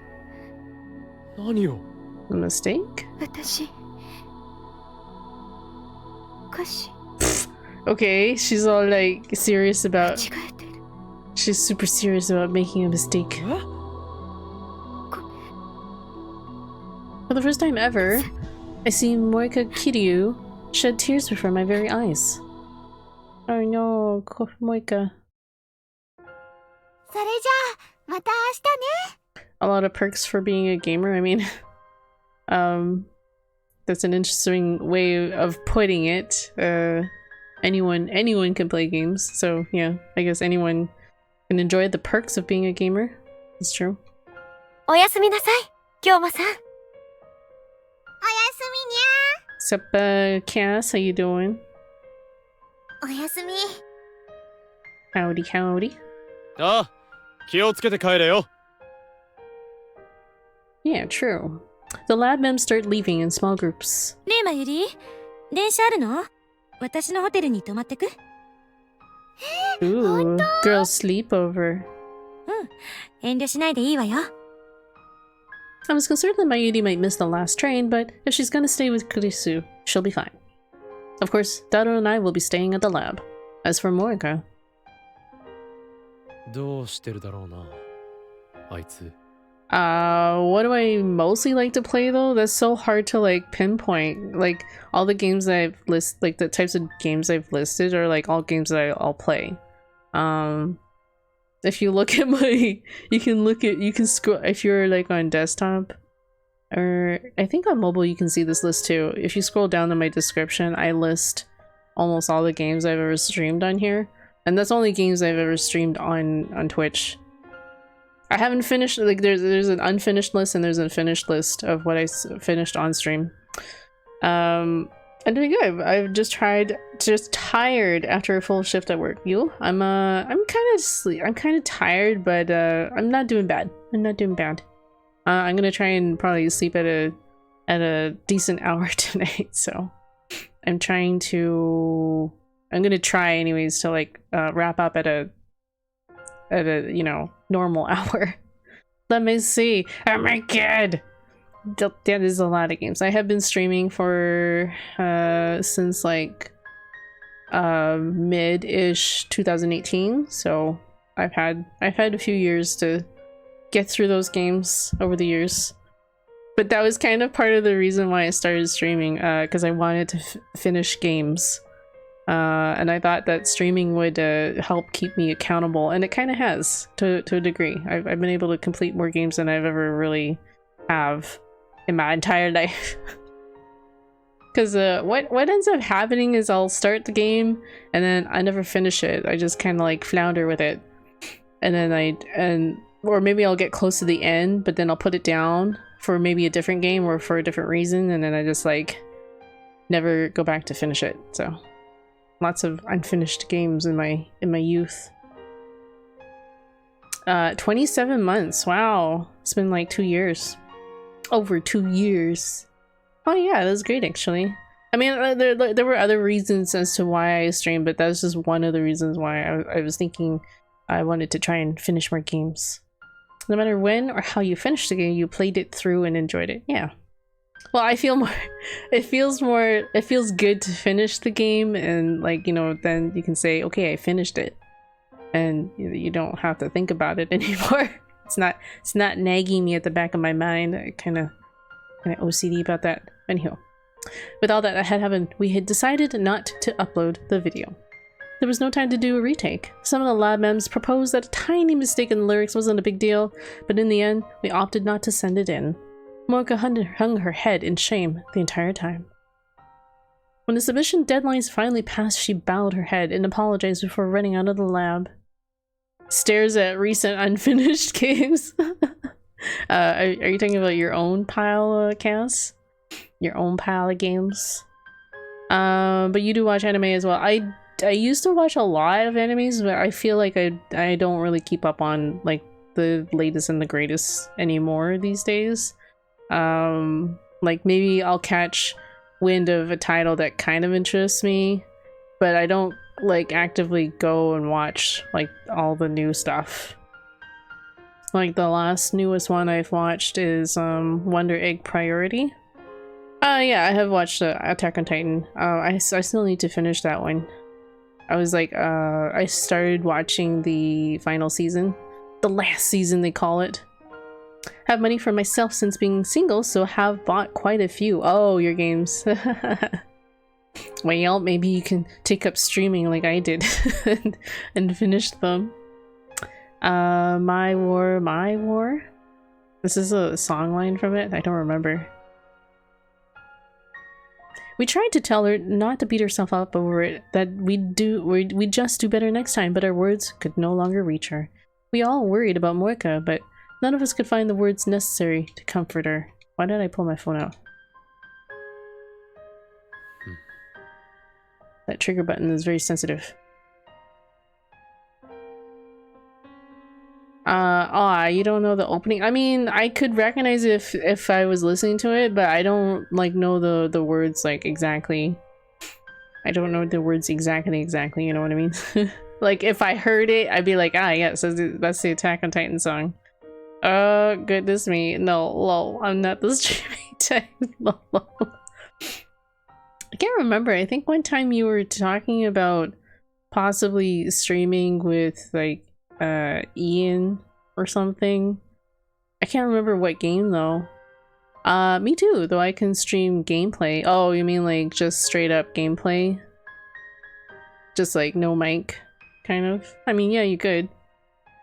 何よ A mistake? 私おかしい。 Okay, she's all like serious 間 about. 違えてる。 She's super serious about making a mistake. え For the first time ever, I see Moeka Kiryu shed tears before my very eyes. Oh no, Moeka. それじゃあまた明日ね。 A lot of perks for being a gamer. I mean, that's an interesting way of putting it. Anyone can play games, so yeah, I guess anyone can enjoy the perks of being a gamer. That's true. おやすみなさい、京馬さん。おやす What's up, Cass? How you doing? みにゃ。おやすみ。 Howdy, howdy. ああ、気をつけて帰れよ。 Yeah, true. The lab members start leaving in small groups. ねえまゆり、電車あるの？私のホテルに泊まってく？ Ooh, girl sleepover. 遠慮しないでいいわよ。 I was concerned that Mayuri might miss the last train, but if she's gonna stay with Kurisu, she'll be fine. Of course, Daro and I will be staying at the lab. As for Moeka, どうしてるだろうな、あいつ。 what do I mostly like to play though? That's so hard to like pinpoint. Like all the games that I've listed, like the types of games I've listed are like all games that I'll play. If you look at my, you can scroll, if you're like on desktop, or I think on mobile you can see this list too. If you scroll down to my description, I list almost all the games I've ever streamed on here. And that's only games I've ever streamed on Twitch. I haven't finished, like there's an unfinished list and there's a finished list of what I finished on stream. I'm doing good. I've just tired after a full shift at work. You? I'm kind of tired, but I'm not doing bad. I'm gonna try and probably sleep at a decent hour tonight. So I'm gonna try anyways to like wrap up at a normal hour. Let me see. Oh my god. That is a lot of games. I have been streaming for since like mid-ish 2018, so I've had a few years to get through those games over the years. But that was kind of part of the reason why I started streaming, because I wanted to finish games. And I thought that streaming would help keep me accountable, and it kind of has to a degree. I've been able to complete more games than I've ever really have in my entire life. Because what ends up happening is I'll start the game and then I never finish it. I just kind of like flounder with it, and then or maybe I'll get close to the end, but then I'll put it down for maybe a different game or for a different reason, and then I just like never go back to finish it. So lots of unfinished games in my youth. 27 months. Wow, it's been like 2 years. Over 2 years. Oh yeah, that was great actually. I mean, there were other reasons as to why I streamed, but that was just one of the reasons why I was thinking I wanted to try and finish more games. No matter when or how you finished the game, you played it through and enjoyed it. Yeah. Well, I feel more. It feels more. It feels good to finish the game, and like, you know, then you can say, okay, I finished it, and you don't have to think about it anymore. It's not nagging me at the back of my mind. I kind of OCD about that. Anyhow, with all that had happened, we had decided not to upload the video. There was no time to do a retake. Some of the lab mems proposed that a tiny mistake in the lyrics wasn't a big deal, but in the end, we opted not to send it in. Moeka hung her head in shame the entire time. When the submission deadlines finally passed, she bowed her head and apologized before running out of the lab. Stares at recent unfinished games. Are you talking about your own pile, Cass? Your own pile of games? But you do watch anime as well. I used to watch a lot of animes, but I feel like I don't really keep up on like the latest and the greatest anymore these days. Like maybe I'll catch wind of a title that kind of interests me, but I don't like actively go and watch like all the new stuff. Like the last newest one I've watched is Wonder Egg Priority. Yeah, I have watched Attack on Titan. I still need to finish that one. I was like, I started watching the final season. The last season, they call it. Have money for myself since being single, so have bought quite a few. Oh, your games. Well, maybe you can take up streaming like I did and finish them. My War. This is a song line from it. I don't remember. We tried to tell her not to beat herself up over it, that we'd just do better next time, but our words could no longer reach her. We all worried about Moeka, but none of us could find the words necessary to comfort her. Why did I pull my phone out? That trigger button is very sensitive. You don't know the opening? I mean, I could recognize it if I was listening to it, but I don't like know the words like exactly. I don't know the words exactly, you know what I mean? Like if I heard it, I'd be like, ah, yes, that's the Attack on Titan song. Oh, goodness me. No, lol, I'm not the streaming type. Lol. I can't remember. I think one time you were talking about possibly streaming with like Ian or something. I can't remember what game though. Me too, though I can stream gameplay. Oh, you mean like just straight up gameplay? Just like no mic, kind of? I mean, yeah, you could.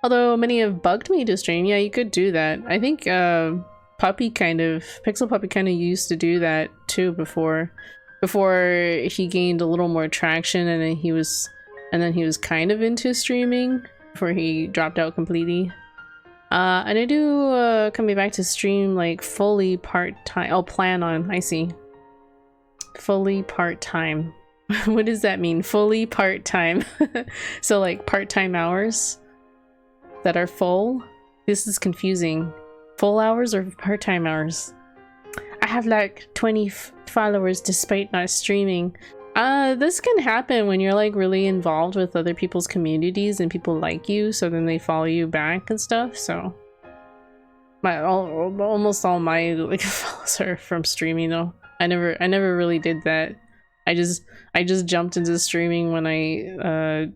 Although many have bugged me to stream, yeah, you could do that. I think Pixel Puppy kind of used to do that too before he gained a little more traction, and then he was kind of into streaming before he dropped out completely. And I do coming back to stream like fully part-time. Oh, plan on, I see. Fully part-time. What does that mean? Fully part-time. So like part-time hours that are full? This is confusing. Full hours or part-time hours? I have like 20 followers despite not streaming. This can happen when you're like really involved with other people's communities and people like you, so then they follow you back and stuff. So almost all my like follows are from streaming though. I never really did that. I just jumped into streaming when I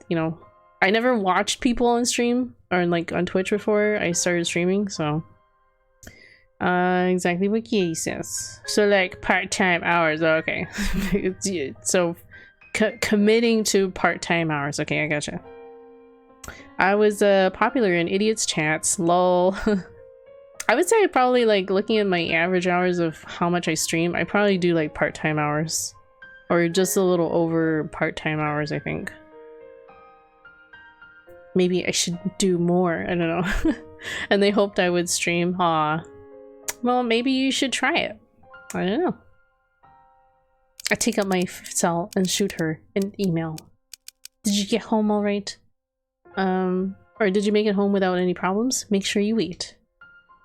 you know, I never watched people on stream or like on Twitch before I started streaming, so exactly what Kiei says. So like part-time hours. Oh, okay. So committing to part-time hours. Okay, I gotcha. I was popular in idiots chats. Lol. I would say probably like looking at my average hours of how much I stream, I probably do like part-time hours or just a little over part-time hours, I think. Maybe I should do more. I don't know. And they hoped I would stream. Aw. Well, maybe you should try it. I don't know. I take out my cell and shoot her an email. Did you get home all right? Or did you make it home without any problems? Make sure you eat.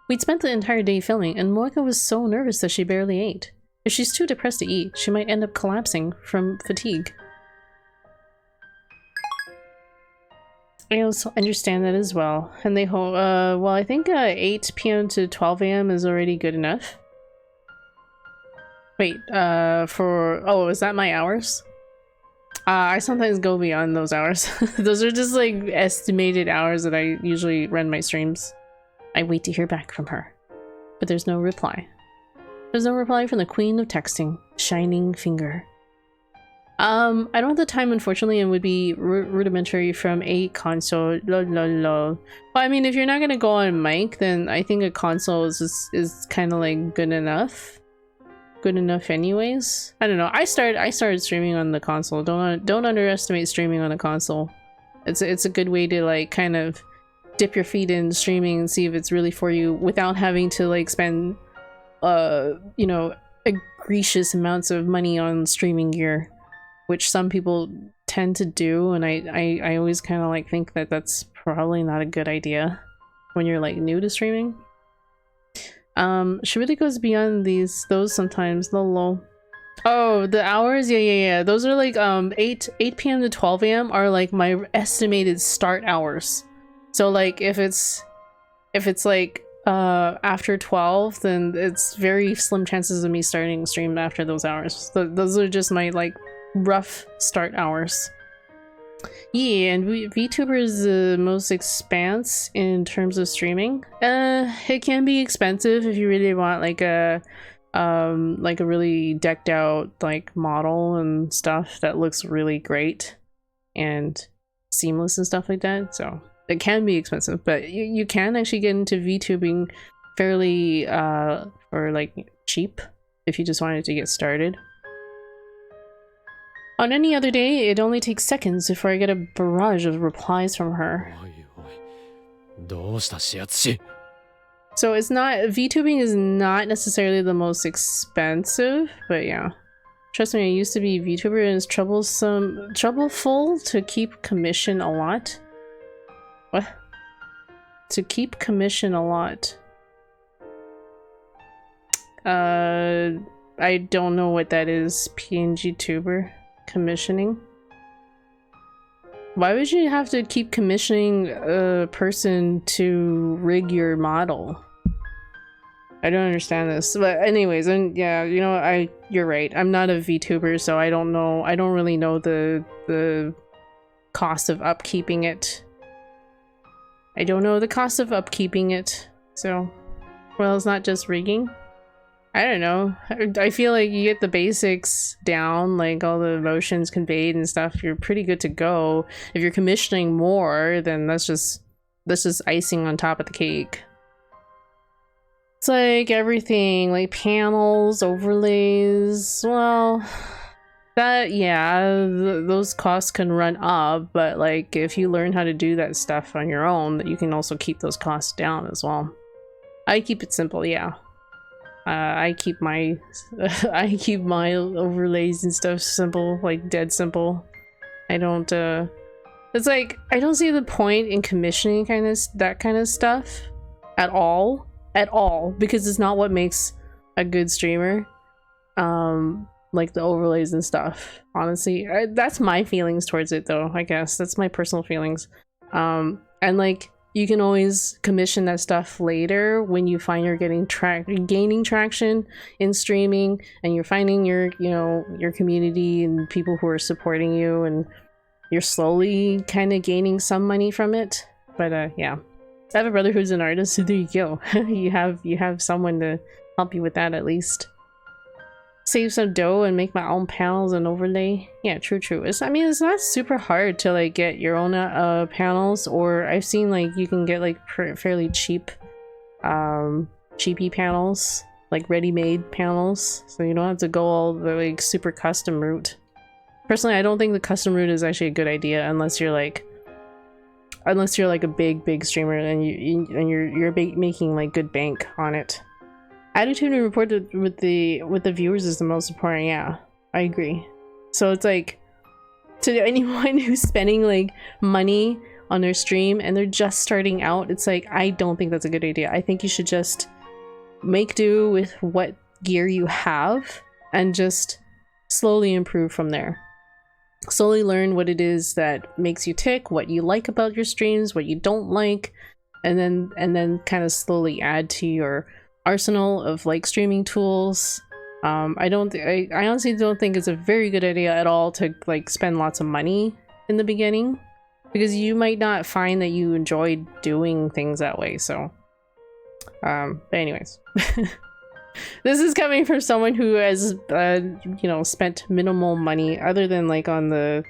We'd spent the entire day filming, and Moeka was so nervous that she barely ate. If she's too depressed to eat, she might end up collapsing from fatigue. I also understand that as well. And they hope, well, I think 8 p.m. to 12 a.m. is already good enough. Wait, is that my hours? I sometimes go beyond those hours. Those are just like estimated hours that I usually run my streams. I wait to hear back from her. But there's no reply. There's no reply from the queen of texting, Shining Finger. I don't have the time, unfortunately, and would be rudimentary from a console. Lol, lol, lol. Well, I mean, if you're not gonna go on mic, then I think a console is kind of like good enough. Good enough, anyways. I don't know. I started streaming on the console. Don't underestimate streaming on a console. It's a good way to like kind of dip your feet in streaming and see if it's really for you without having to like spend you know, egregious amounts of money on streaming gear, which some people tend to do, and I always kind of like think that that's probably not a good idea when you're like new to streaming. She really goes beyond those sometimes. Lol. Oh, the hours? Yeah. Those are like 8 p.m. to 12 a.m. are like my estimated start hours. So like if it's like after 12, then it's very slim chances of me starting stream after those hours. Those are just my like rough start hours. Yeah, and VTuber is the most expanse in terms of streaming. It can be expensive if you really want like a really decked out like model and stuff that looks really great and seamless and stuff like that. So it can be expensive, but you can actually get into VTubing fairly for like cheap if you just wanted to get started. On any other day, it only takes seconds before I get a barrage of replies from her. So it's not, VTubing is not necessarily the most expensive, but yeah. Trust me, I used to be a VTuber and it's troubleful to keep commission a lot. What? To keep commission a lot. I don't know what that is, PNG tuber. Commissioning? Why would you have to keep commissioning a person to rig your model? I don't understand this. But anyways, and yeah, you know, you're right. I'm not a VTuber, so I don't know. I don't really know the cost of upkeeping it. I don't know the cost of upkeeping it. So, well, it's not just rigging. I don't know. I feel like you get the basics down, like all the motions conveyed and stuff, you're pretty good to go. If you're commissioning more, then that's just icing on top of the cake. It's like everything, like panels, overlays, well, that, yeah, those costs can run up, but like if you learn how to do that stuff on your own, you can also keep those costs down as well. I keep it simple, yeah. I keep my overlays and stuff simple, like dead simple. I don't it's like I don't see the point in commissioning that kind of stuff at all, because it's not what makes a good streamer. Like the overlays and stuff, honestly. That's my feelings towards it though, I guess. That's my personal feelings. And like you can always commission that stuff later when you find you're gaining traction in streaming and you're finding your community and people who are supporting you, and you're slowly kind of gaining some money from it. But yeah, I have a brother who's an artist, so there you go. you have someone to help you with that at least. Save some dough and make my own panels and overlay. Yeah, true. I mean, it's not super hard to like get your own panels, or I've seen like you can get like fairly cheap cheapy panels, like ready-made panels, so you don't have to go all the like super custom route. Personally, I don't think the custom route is actually a good idea unless you're like a big streamer and you're making like good bank on it. Attitude and rapport with the viewers is the most important. Yeah, I agree. So it's like, to anyone who's spending like money on their stream and they're just starting out, it's like, I don't think that's a good idea. I think you should just make do with what gear you have and just slowly improve from there. Slowly learn what it is that makes you tick, what you like about your streams, what you don't like, and then kind of slowly add to your arsenal of like streaming tools I honestly don't think it's a very good idea at all to like spend lots of money in the beginning, because you might not find that you enjoy doing things that way. So but anyways, this is coming from someone who has you know, spent minimal money other than like on the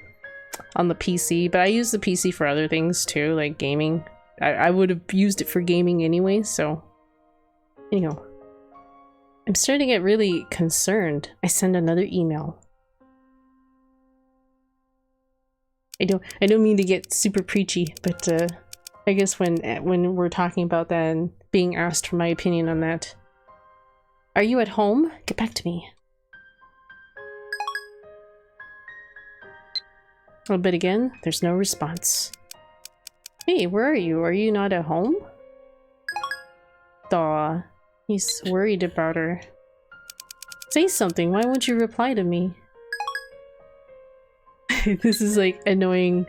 PC, but I use the PC for other things too, like gaming. I would have used it for gaming anyway. So anyhow, I'm starting to get really concerned. I send another email. I don't mean to get super preachy, but I guess when we're talking about that and being asked for my opinion on that. Are you at home? Get back to me. A bit again, there's no response. Hey, where are you? Are you not at home? Daw, he's worried about her. Say something, why won't you reply to me? This is like annoying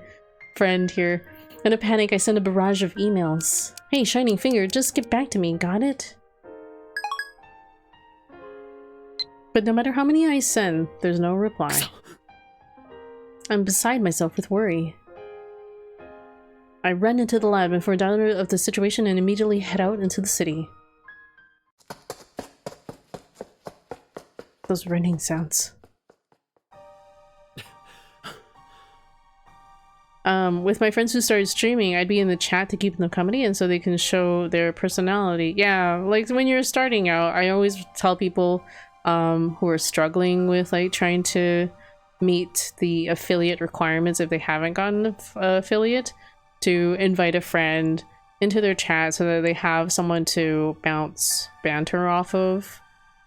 friend here. In a panic, I send a barrage of emails. Hey, Shining Finger, just get back to me, got it? But no matter how many I send, there's no reply. I'm beside myself with worry. I run into the lab and inform Downer of the situation and immediately head out into the city. Those running sounds. With my friends who started streaming, I'd be in the chat to keep them company and so they can show their personality. Yeah, like when you're starting out, I always tell people who are struggling with like trying to meet the affiliate requirements if they haven't gotten an affiliate, to invite a friend into their chat so that they have someone to bounce banter off of,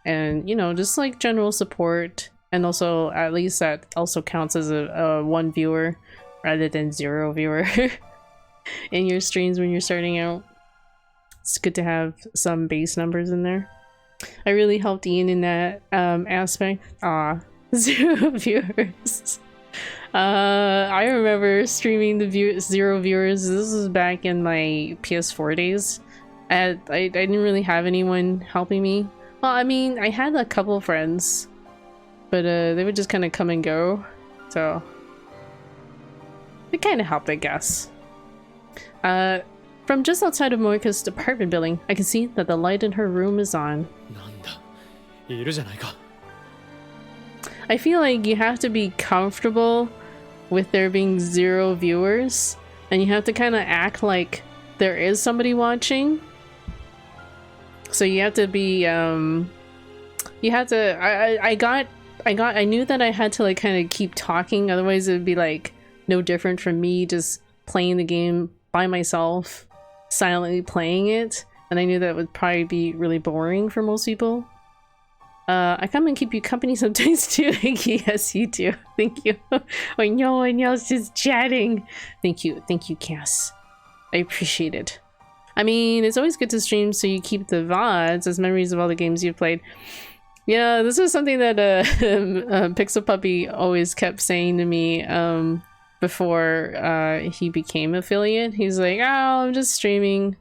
and you know, just like general support. And also at least that also counts as a 1 viewer rather than 0 viewer in your streams when you're starting out. It's good to have some base numbers in there. I really helped Ian in that aspect. 0 viewers. I remember streaming the 0 viewers. This was back in my PS4 days. I didn't really have anyone helping me. Well, I mean, I had a couple friends, but they would just kind of come and go. So it kind of helped, I guess. From just outside of Moeka's apartment building, I can see that the light in her room is on. I feel like you have to be comfortable with there being 0 viewers, and you have to kind of act like there is somebody watching. So you have to be, you have to, I knew that I had to like kind of keep talking, otherwise it would be like no different from me just playing the game by myself, silently playing it, and I knew that would probably be really boring for most people. I come and keep you company sometimes too. Yes, you do. Thank you. When no one else is chatting. Thank you, Cass. I appreciate it. I mean, it's always good to stream so you keep the VODs as memories of all the games you've played. Yeah, this was something that Pixel Puppy always kept saying to me before he became affiliate. He's like, oh, I'm just streaming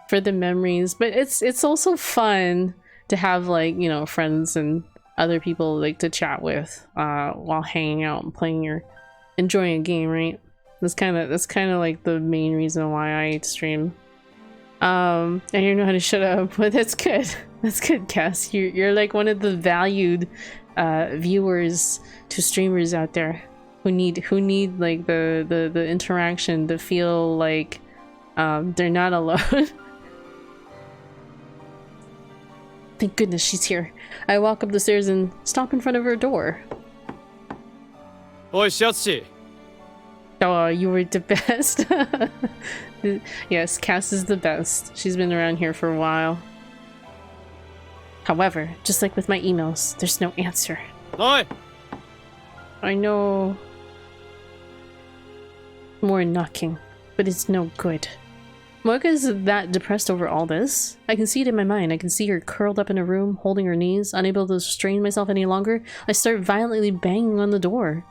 for the memories. But it's also fun to have, like, you know, friends and other people like to chat with while hanging out and playing or enjoying a game, right? That's kind of like the main reason why I stream. I don't know how to shut up, but that's good. That's good, Cass. You're like one of the valued viewers to streamers out there who need like the interaction to feel like they're not alone. Thank goodness she's here. I walk up the stairs and stop in front of her door. Oi, Shiatsushi! Oh, you were the best. Yes, Cass is the best. She's been around here for a while. However, just like with my emails, there's no answer. Oi! I know. More knocking, but it's no good. Moeka is that depressed over all this. I can see it in my mind. I can see her curled up in a room, holding her knees, unable to restrain myself any longer. I start violently banging on the door.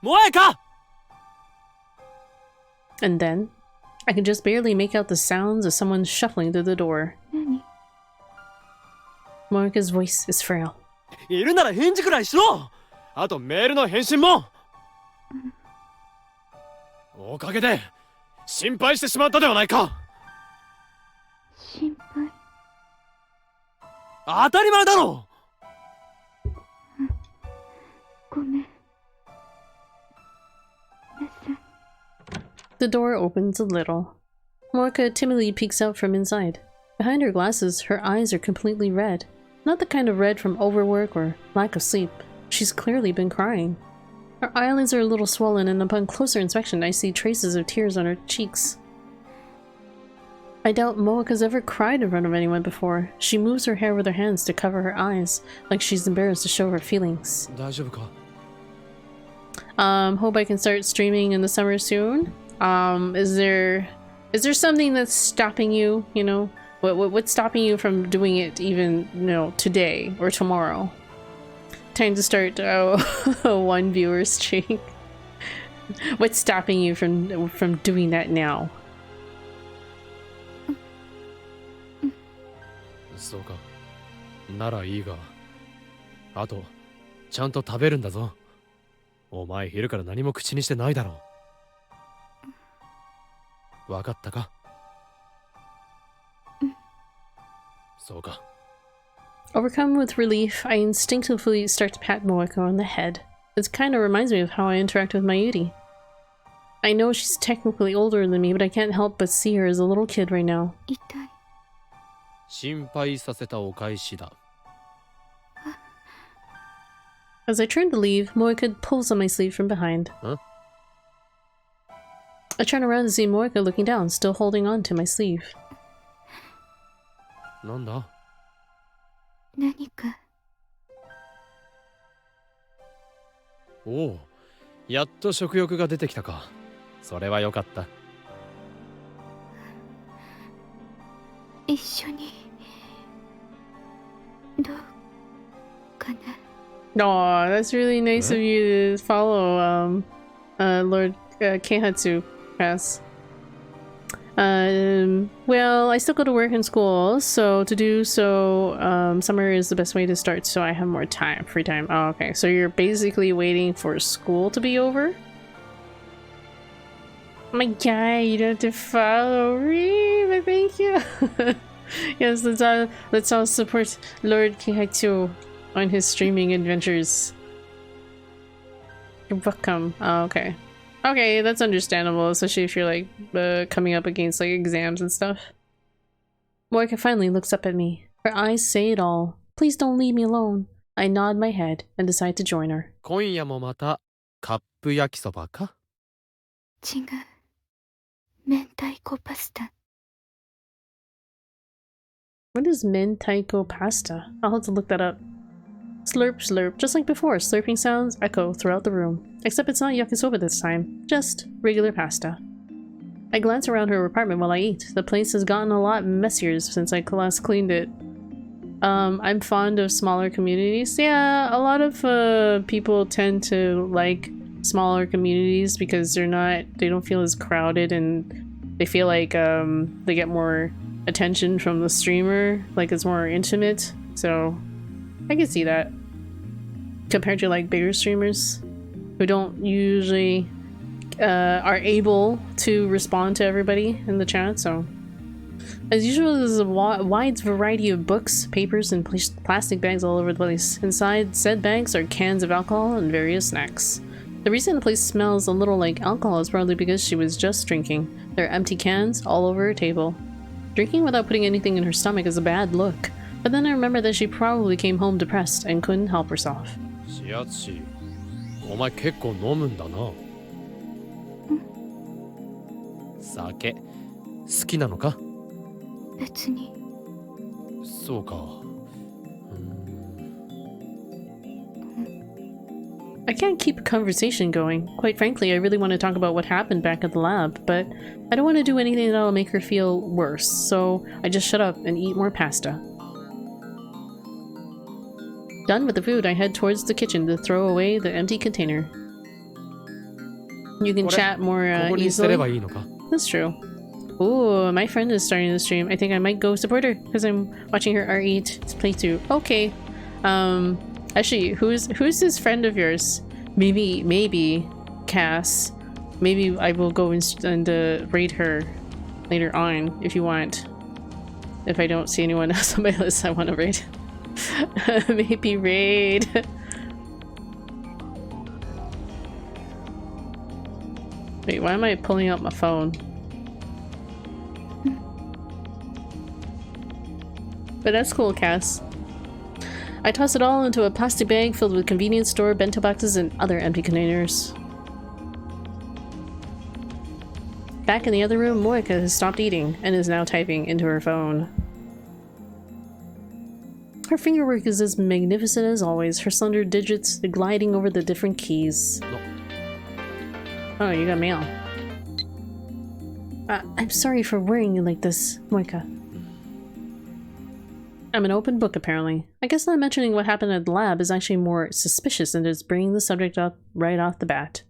Moeka! And then, I can just barely make out the sounds of someone shuffling through the door. Moeka's voice is frail. いるなら返事くらいしろ。あとメールの返信も。おかげで心配してしまったではないか。心配。当たり前だろ。ごめんなさい。 The door opens a little. Moeka timidly peeks out from inside. Behind her glasses, her eyes are completely red. Not the kind of red from overwork or lack of sleep. She's clearly been crying. Her eyelids are a little swollen, and upon closer inspection, I see traces of tears on her cheeks. I doubt Moeka's ever cried in front of anyone before. She moves her hair with her hands to cover her eyes, like she's embarrassed to show her feelings. 大丈夫か。Hope I can start streaming in the summer soon. Is there something that's stopping you? You know, what's stopping you from doing it even, you know, today or tomorrow? Time to start one viewer streak. What's stopping you from doing that now? そうか。ならいいが。あと、ちゃんと食べるんだぞ。お前昼から何も口にしてないだろう。わかったか？そうか。Overcome with relief, I instinctively start to pat Moeka on the head. This kind of reminds me of how I interact with Mayuri. I know she's technically older than me, but I can't help but see her as a little kid right now. 痛い。心配させたお返しだ。As I turn to leave, Moeka pulls on my sleeve from behind. Huh? I turn around to see Moeka looking down, still holding on to my sleeve. なんだ？何か。おお、やっと食欲が出てきたか。それはよかった。一緒にどうかな。 Aw, that's really nice of you to follow, Lord Keihatsu Pass. Well, I still go to work and school, so to do so, summer is the best way to start so I have more time, free time. Oh, okay. So you're basically waiting for school to be over? Oh my god, you don't have to follow me, but thank you. Yes, let's all support Lord Keihatsu on his streaming adventures. You're welcome. Oh, okay. Okay, that's understandable, especially if you're like coming up against like exams and stuff. Moeka finally looks up at me. Her eyes say it all. Please don't leave me alone. I nod my head and decide to join her. 今夜もまたカップ焼きそばか？違う。明太子パスタ。 What is mentaiko pasta? I'll have to look that up. Slurp, slurp. Just like before, slurping sounds echo throughout the room. Except it's not yakisoba this time. Just regular pasta. I glance around her apartment while I eat. The place has gotten a lot messier since I last cleaned it. I'm fond of smaller communities. Yeah, a lot of people tend to like smaller communities because they don't feel as crowded and they feel like they get more attention from the streamer, like it's more intimate. So I can see that compared to like bigger streamers who don't usually are able to respond to everybody in the chat. So as usual, there's a wide variety of books, papers, and plastic bags all over the place. Inside said bags are cans of alcohol and various snacks. The reason the place smells a little like alcohol is probably because she was just drinking. There are empty cans all over her table. Drinking without putting anything in her stomach is a bad look. But then I remember that she probably came home depressed and couldn't help herself. しやつし、お前結構飲むんだな。酒、好きなのか？別に。そうか。I can't keep a conversation going. Quite frankly, I really want to talk about what happened back at the lab, but I don't want to do anything that'll make her feel worse, so I just shut up and eat more pasta. Done with the food, I head towards the kitchen to throw away the empty container. You can chat more easily. That's true. Ooh, my friend is starting to stream. I think I might go support her because I'm watching her R8 playthrough. Okay. Actually, who's this friend of yours? Maybe Cass. Maybe I will go and raid her later on if you want. If I don't see anyone else on my list I want to raid. Maybe raid. Wait, why am I pulling out my phone? But that's cool, Cass. I toss it all into a plastic bag filled with convenience store bento boxes and other empty containers. Back in the other room, Moeka has stopped eating and is now typing into her phone. Her fingerwork is as magnificent as always, her slender digits gliding over the different keys. Oh, you got mail. I'm sorry for worrying you like this, Moeka. I'm an open book, apparently. I guess not mentioning what happened at the lab is actually more suspicious than just bringing the subject up right off the bat.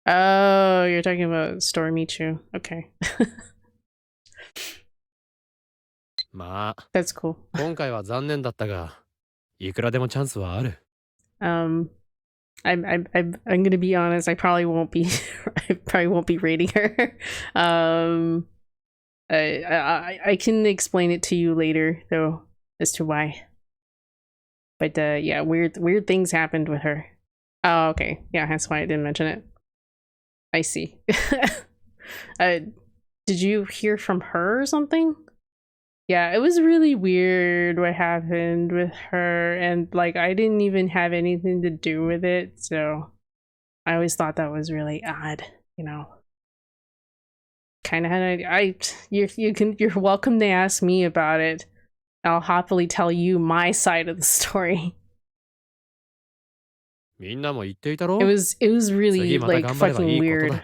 Oh, you're talking about Stormichu. Okay. まあ、 That's cool. 今回は残念だったが、いくらでもチャンスはある。I'm gonna be honest. I probably won't be. I probably won't be rating her. I can explain it to you later though as to why. But yeah, weird things happened with her. Oh, okay. Yeah, that's why I didn't mention it. I see. Did you hear from her or something? Yeah, it was really weird what happened with her, and like I didn't even have anything to do with it, so I always thought that was really odd, you know. Kind of had you're welcome to ask me about it. I'll happily tell you my side of the story. みんなも言っていたろ? It was really 次また like 頑張ればい fucking いこと weird. だ。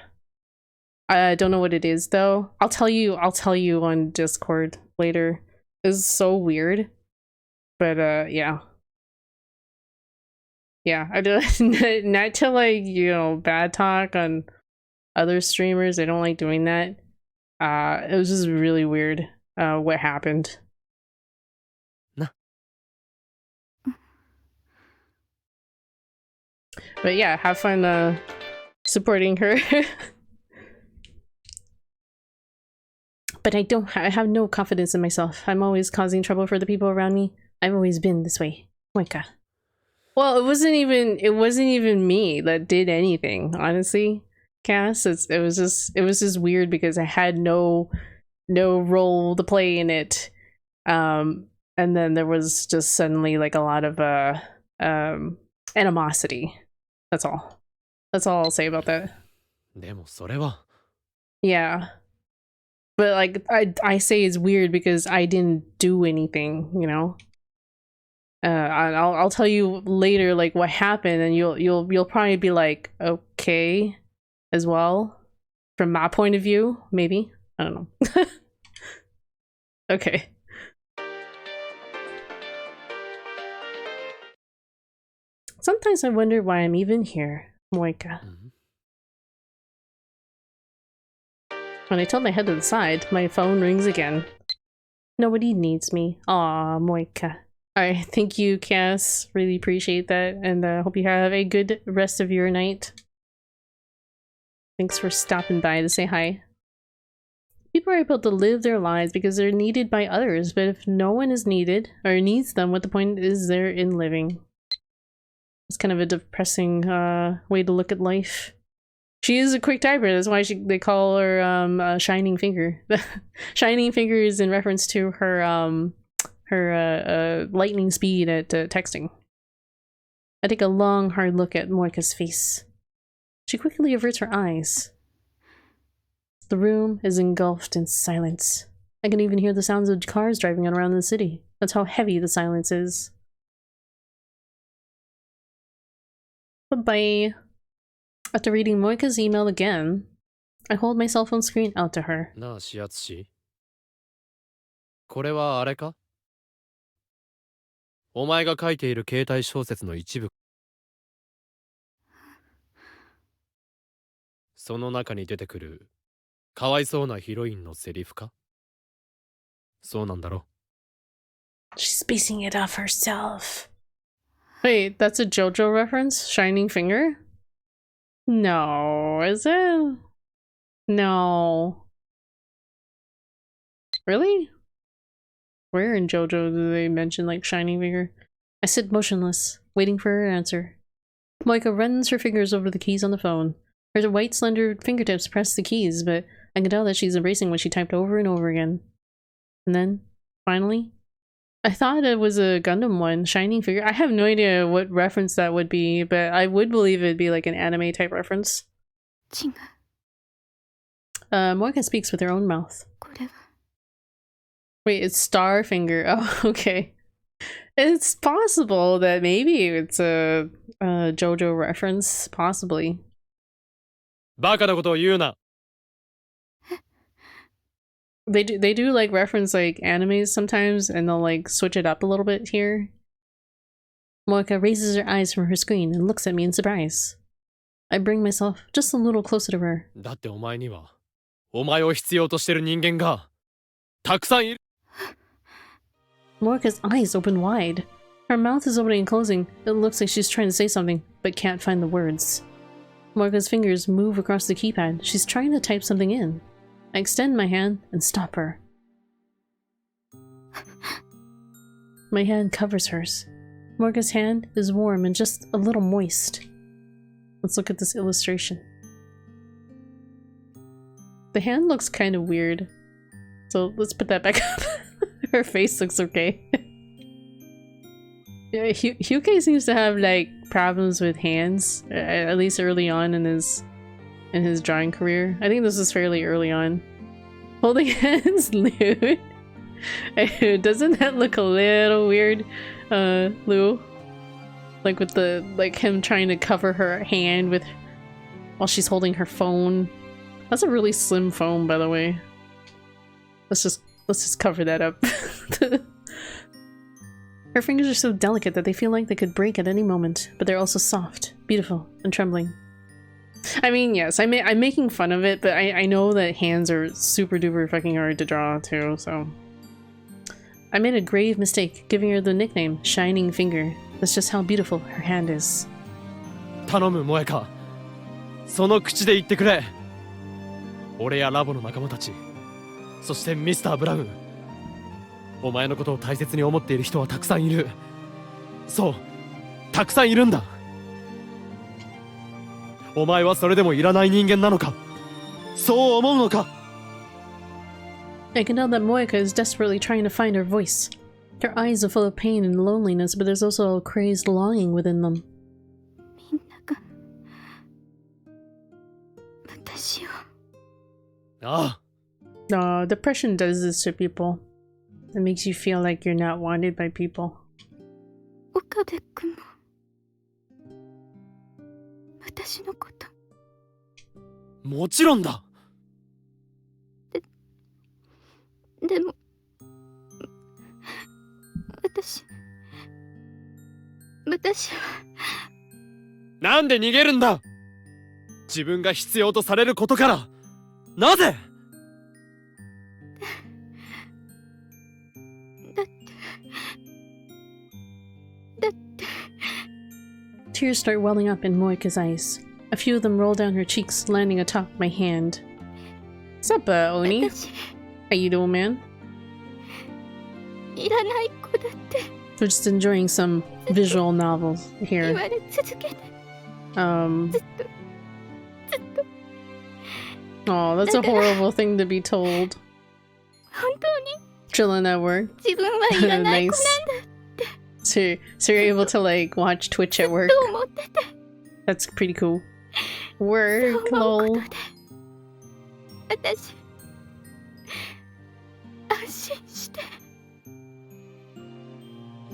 I don't know what it is though. I'll tell you on Discord later. It was so weird. But yeah. Yeah, I do not to like, you know, bad talk on other streamers. I don't like doing that. It was just really weird what happened. Nah. But yeah, have fun supporting her. But I have no confidence in myself. I'm always causing trouble for the people around me. I've always been this way. Moeka. Well, it wasn't even me that did anything, honestly. Cass, it was just weird because I had no role to play in it. And then there was just suddenly like a lot of animosity. That's all. That's all I'll say about that. でもそれは。 Yeah. But like I say it's weird because I didn't do anything, you know. I'll tell you later like what happened, and you'll probably be like okay, as well, from my point of view, maybe. I don't know. Okay. Sometimes I wonder why I'm even here, Moeka. When I tilt my head to the side, my phone rings again. Nobody needs me. Aw, Moeka. Alright, thank you, Cass. Really appreciate that, and hope you have a good rest of your night. Thanks for stopping by to say hi. People are able to live their lives because they're needed by others, but if no one is needed, or needs them, what the point is there in living? It's kind of a depressing way to look at life. She is a quick typer, that's why they call her Shining Finger. Shining Finger is in reference to her lightning speed at texting. I take a long, hard look at Moeka's face. She quickly averts her eyes. The room is engulfed in silence. I can even hear the sounds of cars driving around the city. That's how heavy the silence is. Bye-bye. After reading Moeka's email again, I hold my cell phone screen out to her. なあ、視圧師。これはあれか？お前が書いている携帯小説の一部。その中に出てくるかわいそうなヒロインのセリフか？そうなんだろ？ She's basing it off herself. Wait, that's a JoJo reference? Shining Finger? No, is it? No. Really? Where in JoJo do they mention like Shining Finger? I sit motionless, waiting for her answer. Moeka runs her fingers over the keys on the phone. Her white slender fingertips press the keys, but I can tell that she's erasing what she typed over and over again. And then, finally, I thought it was a Gundam one, Shining Figure. I have no idea what reference that would be, but I would believe it'd be like an anime type reference. 違う。 Moeka speaks with her own mouth. これは Wait, it's Star Finger. Oh, okay. It's possible that maybe it's a JoJo reference, possibly. バカなことを言うな。 They do like reference like animes sometimes, and they'll like switch it up a little bit here. Moeka raises her eyes from her screen and looks at me in surprise. I bring myself just a little closer to her. だってお前には、お前を必要としてる人間が、たくさんいる。 Moeka's eyes open wide. Her mouth is opening and closing. It looks like she's trying to say something, but can't find the words. Moeka's fingers move across the keypad. She's trying to type something in. I extend my hand and stop her. My hand covers hers. Moeka's hand is warm and just a little moist. Let's look at this illustration. The hand looks kind of weird, so let's put that back up. Her face looks okay. Yeah, Hyuke seems to have like problems with hands, at least early on in his drawing career. I think this is fairly early on. Holding hands, Lou. Doesn't that look a little weird, Lou? Like with the him trying to cover her hand with while she's holding her phone. That's a really slim phone, by the way. Let's just cover that up. Her fingers are so delicate that they feel like they could break at any moment, but they're also soft, beautiful, and trembling. I mean, yes, I'm making fun of it, but I know that hands are super duper fucking hard to draw too, so... I made a grave mistake giving her the nickname Shining Finger. That's just how beautiful her hand is. 頼む、モエカ。その口で言ってくれ。俺やラボの仲間たち、そしてミスター・ブラウン。お前のことを大切に思っている人はたくさんいる。そう、たくさんいるんだ。お前はそれでもいらない人間なのか？そう思うのか？ I can tell that Moeka is desperately trying to find her voice. Her eyes are full of pain and loneliness, but there's also a crazed longing within them. みんなが私を。ああ。 No, depression does this to people. It makes you feel like you're not wanted by people. 岡部君も私のこと。もちろんだ。でも私は。なんで逃げるんだ？自分が必要とされることから。なぜ？だって。 Tears start welling up in Moeka's eyes. A few of them roll down her cheeks, landing atop my hand. What's up, Oni? How you doing, man? いらない子だって。 We're just enjoying some visual novels 言 here. われ続けて。 Oh, that's a horrible thing to be told. 本当に Chilling at work. 自分はいらない子なんだ。 So you're able to like watch Twitch at work. と思ってて。 That's pretty cool. そう Work, 思うこ lol. とで。私安心して。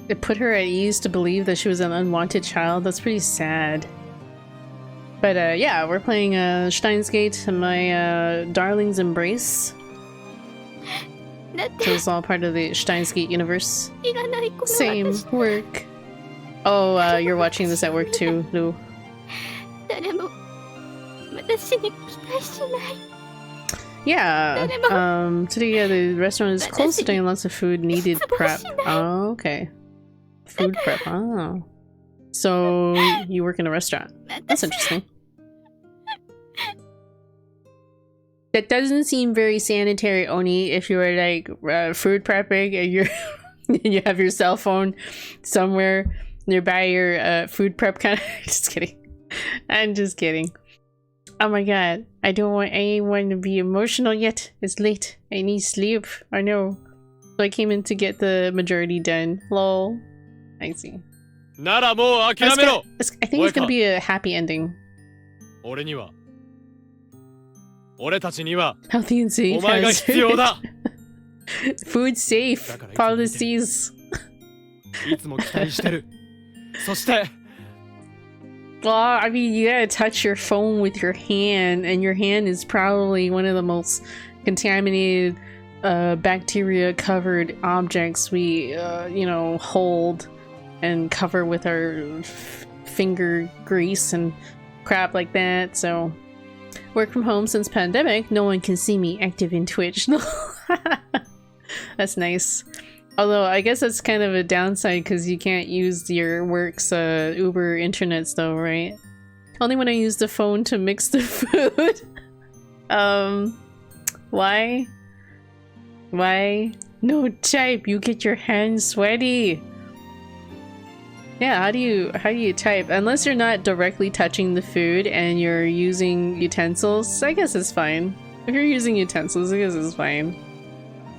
It put her at ease to believe that she was an unwanted child. That's pretty sad. But yeah, we're playing Steins Gate, my darling's embrace. だって So it's all part of the Steins Gate universe. いらない子の Same 私。 work. Oh, you're watching this at work too, Lou. 誰も私に期待しない。Yeah. Today, yeah, the restaurant is closed today and lots of food needed prep. Oh, okay. Food prep. Oh. So you work in a restaurant. That's interesting. That doesn't seem very sanitary, Oni, if you were like food prepping and you're you have your cell phone somewhere nearby your food prep kind of. Just kidding. I'm just kidding. Oh my god. I don't want anyone to be emotional yet. It's late. I need sleep. I know. So I came in to get the majority done. Lol. I see. ならもう諦めろ。 I think it's gonna be a happy ending. 俺には、俺たちには、 Healthy and safe. お前が必要だ。 Food safe policies. いつも期待してる。そして。 Well, I mean, you gotta touch your phone with your hand, and your hand is probably one of the most contaminated, bacteria-covered objects we, you know, hold and cover with our finger grease and crap like that. So, work from home since pandemic. No one can see me active in Twitch. That's nice. Although I guess that's kind of a downside because you can't use your work's Uber internets though, right? Only when I use the phone to mix the food. Why? Why? No type, you get your hands sweaty. Yeah, how do you type? Unless you're not directly touching the food and you're using utensils, I guess it's fine. If you're using utensils, I guess it's fine.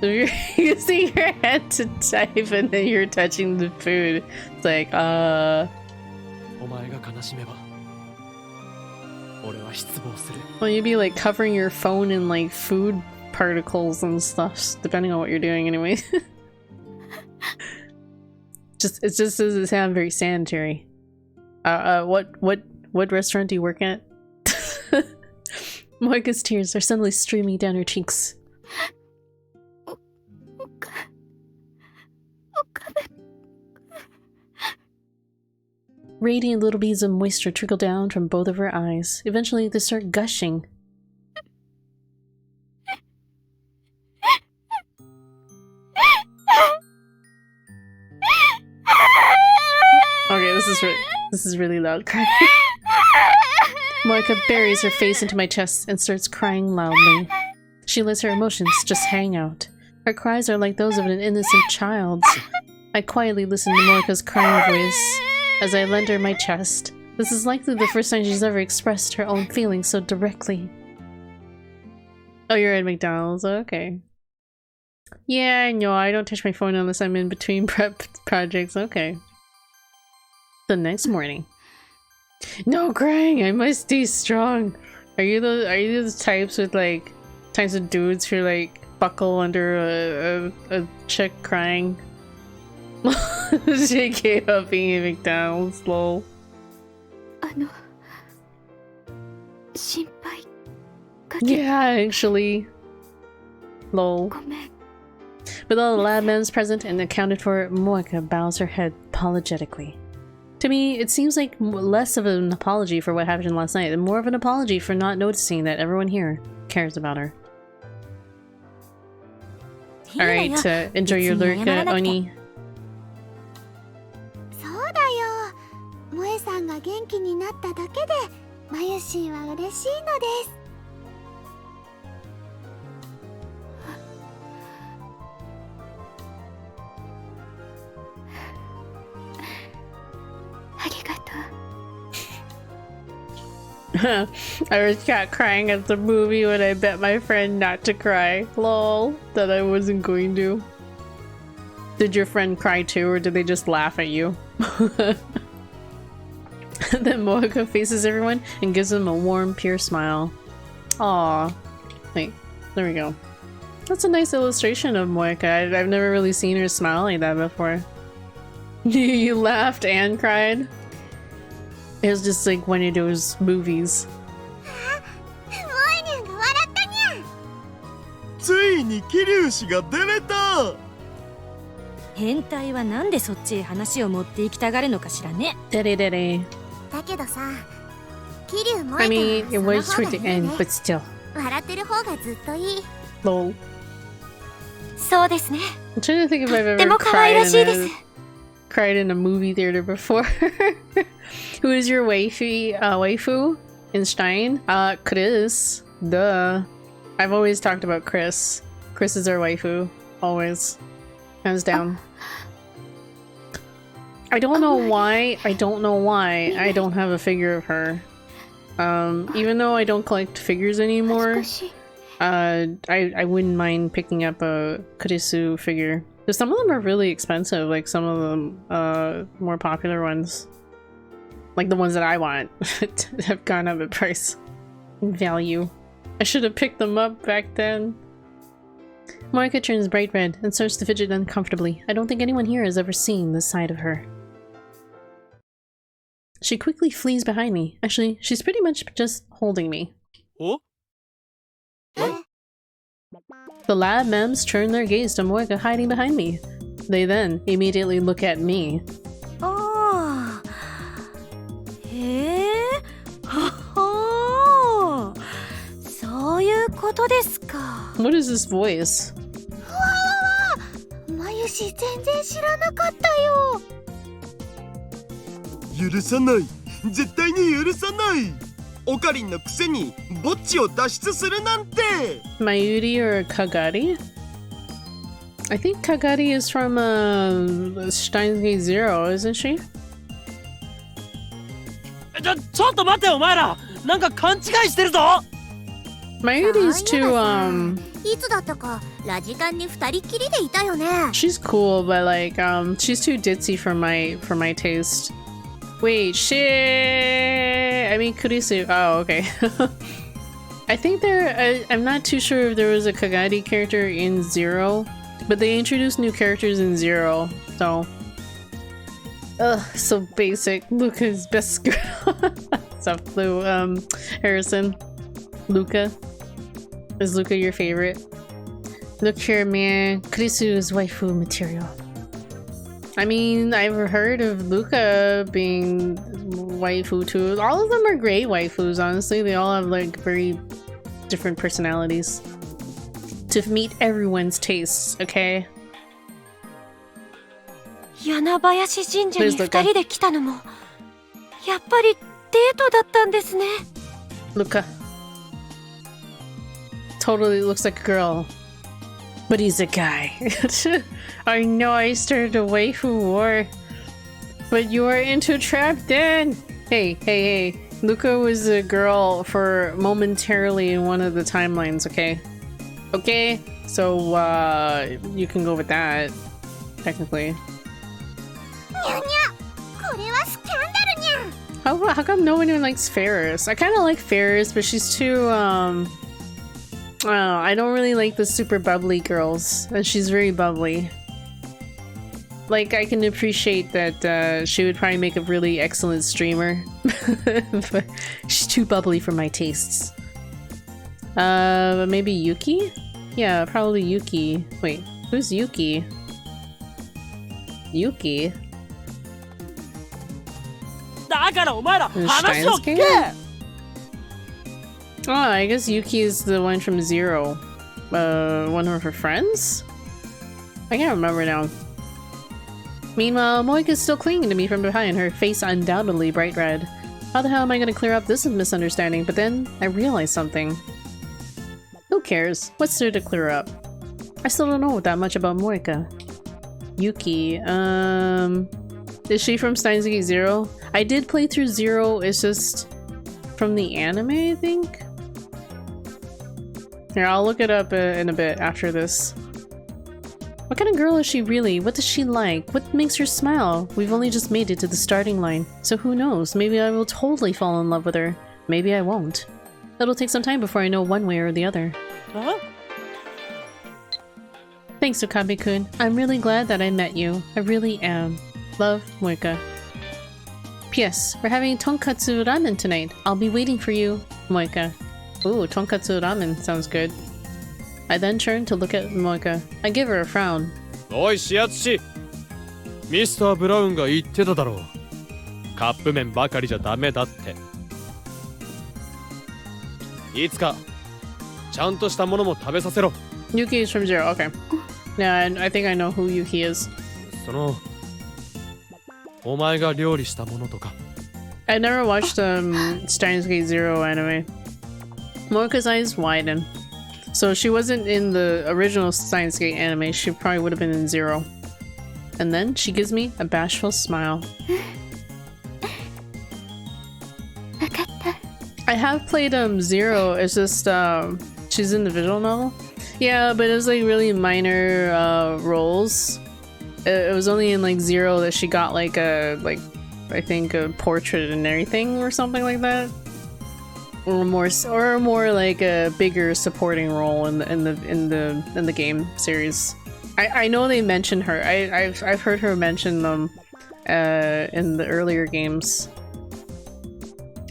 If you're using your hand to type and then you're touching the food, it's like, well, you'd be like covering your phone in like food particles and stuff, depending on what you're doing anyway. It just doesn't sound very sanitary. What restaurant do you work at? Moeka's tears are suddenly streaming down her cheeks. Radiant little beads of moisture trickle down from both of her eyes. Eventually, they start gushing. Okay, this is really loud crying. Moeka buries her face into my chest and starts crying loudly. She lets her emotions just hang out. Her cries are like those of an innocent child. I quietly listen to Moeka's crying voice as I lend her my chest. This is likely the first time she's ever expressed her own feelings so directly. Oh, you're at McDonald's? Okay. Yeah, I know. I don't touch my phone unless I'm in between prep projects. Okay. The next morning. No crying! I must stay strong! Are you those types with like types of dudes who like buckle under a chick crying? She gave up being at McDonald's, lol. Yeah, actually. Lol. With all the lab men's present and accounted for, Moeka bows her head apologetically. To me, it seems like less of an apology for what happened last night and more of an apology for not noticing that everyone here cares about her. Alright, enjoy your lurk, Oni. そうだよ。萌えさんが元気になっただけで、まゆしんは嬉しいのです。I was cat crying at the movie when I bet my friend not to cry. Lol, that I wasn't going to. Did your friend cry too, or did they just laugh at you? Then Moeka faces everyone and gives them a warm, pure smile. Aww. Wait, there we go. That's a nice illustration of Moeka. I've never really seen her smile like that before. You laughed and cried? It was just like one of those movies. ついに桐生氏が出れた。変態はなんでそっちへ話を持っていきたがるのかしらね。だけどさ、桐生萌え I mean, it was toward the end, but still. 笑ってる方がずっといい。 Lol. そうですね。I'm trying to think if I've とって ever も可愛らしいです cried in a movie theater before. Who is your waifu in Stein? Chris. Duh. I've always talked about Chris. Chris is our waifu. Always. Hands down. I don't know why. I don't don't have a figure of her. Even though I don't collect figures anymore, I wouldn't mind picking up a Kurisu figure. Because some of them are really expensive, like some of them more popular ones. Like the ones that I want have gone up in price and value. I should have picked them up back then. Moeka turns bright red and starts to fidget uncomfortably. I don't think anyone here has ever seen this side of her. She quickly flees behind me. Actually, she's pretty much just holding me. Oh? The lab mems turn their gaze to Moeka hiding behind me. They then immediately look at me. ああ。へえ。はは。そういうことですか。What is this voice? わわわ、まゆし全然知らなかったよ。許さない、絶対に許さない。オカリンのくせにぼっちを脱出するなんて。 Mayuri or Kagari? I think Kagari is from Steins Gate Zero, isn't she? ちょっと待ってお前ら、なんか勘違いしてるぞ。Mayuri's too いつだったかラジカンに二人きりでいたよね。 she's cool, but like she's too ditzy for my taste. Wait, shit! I mean Kurisu. Oh, okay. I think I'm not too sure if there was a Kagari character in Zero, but they introduced new characters in Zero, so. Ugh, so basic. Luca's best girl. Stuff, Lou. Harrison. Luca. Is Luca your favorite? Look here, man. Kurisu is waifu material. I mean, I've heard of Luca being waifu too. All of them are great waifus, honestly. They all have like very different personalities. To meet everyone's tastes, okay? 柳林神社に二人で来たのもやっぱりデートだったんですね。 Luca. Totally looks like a girl. But he's a guy. I know I started a waifu war. But you are into trap then. Hey. Luca was a girl for momentarily in one of the timelines, okay? Okay? So, you can go with that. Technically. にゃにゃ、これはスキャンダルにゃ。 How come no one even likes Faris? I kind of like Faris, but she's too, I don't really like the super bubbly girls, and she's very bubbly. Like, I can appreciate that she would probably make a really excellent streamer, but she's too bubbly for my tastes. But maybe Yuki? Yeah, probably Yuki. Wait, who's Yuki? Yuki? だからお前ら In 話を Steins 聞 game? け。 Oh, I guess Yuki is the one from Zero. One of her friends? I can't remember now. Meanwhile, Moeka is still clinging to me from behind, her face undoubtedly bright red. How the hell am I gonna clear up this misunderstanding? But then, I realized something. Who cares? What's there to clear up? I still don't know that much about Moeka. Yuki, is she from Steins Gate Zero? I did play through Zero, it's just from the anime, I think? Here, I'll look it up in a bit after this. What kind of girl is she really? What does she like? What makes her smile? We've only just made it to the starting line, so who knows? Maybe I will totally fall in love with her. Maybe I won't. It'll take some time before I know one way or the other. Huh? Thanks, Okabe-kun. I'm really glad that I met you. I really am. Love, Moeka. P.S. We're having tonkatsu ramen tonight. I'll be waiting for you, Moeka. Ooh, tonkatsu ramen sounds good. I then turn to look at Moeka. I give her a frown. おいシアツシ、ミスター・ブラウンが言ってただろう。カップ麺ばかりじゃダメだって。いつかちゃんとしたものも食べさせろ。 Yuki is from Zero. Okay. Yeah, I think I know who Yuki is. そのお前が料理したものとか。 I never watched Steins Gate Zero anime. Moeka's eyes widen. So she wasn't in the original Steins Gate anime. She probably would have been in Zero. And then she gives me a bashful smile. I have played Zero. It's just she's in the visual novel. Yeah, but it was like really minor roles. It was only in like Zero that she got like a I think a portrait and everything or something like that, or more like a bigger supporting role in the game series. I know they mentioned her. I've heard her mention them in the earlier games.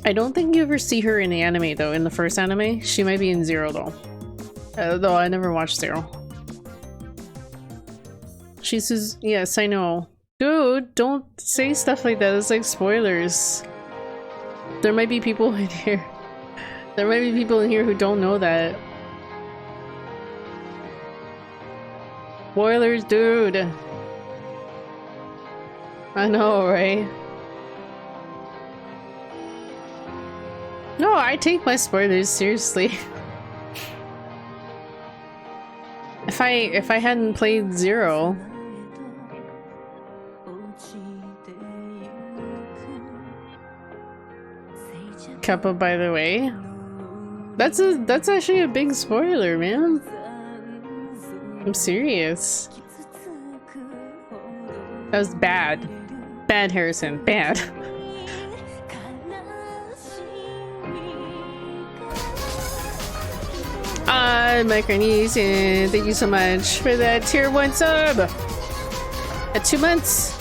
I don't think you ever see her in the anime though. In the first anime, she might be in Zero though. Though I never watched Zero. She says, "Yes, I know." Dude, don't say stuff like that. It's like spoilers. There might be people in here. There might be people in here who don't know that. Spoilers, dude. I know, right? No, I take my spoilers seriously. If I hadn't played Zero, Kappa, by the way, that's actually a big spoiler, man. I'm serious. That was bad. Bad, Harrison. Bad. Micronesian, thank you so much for that tier 1 sub at 2 months.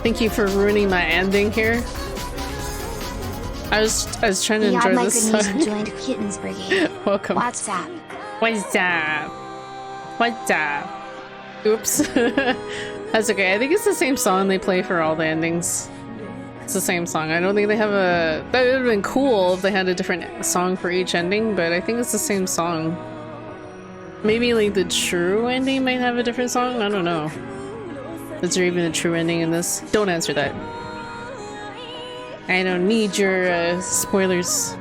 Thank you for ruining my ending here. I was trying to enjoy this song. Joined Kittens Brigade. Welcome. What's up? What's up? What's up? Oops. That's okay. I think it's the same song they play for all the endings. It's the same song. I don't think they have a... That would have been cool if they had a different song for each ending, but I think it's the same song. Maybe like the true ending might have a different song? I don't know. Is there even a true ending in this? Don't answer that. I don't need your spoilers.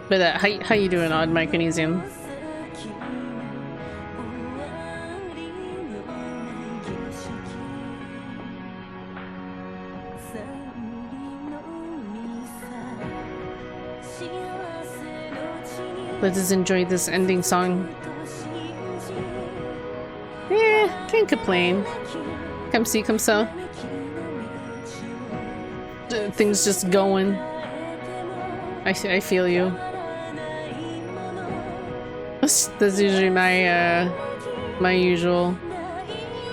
But how you doing, Odd Micronesian? Let us enjoy this ending song. Yeah, can't complain. Come see, come so. Things just going. I feel you. That's usually my my usual.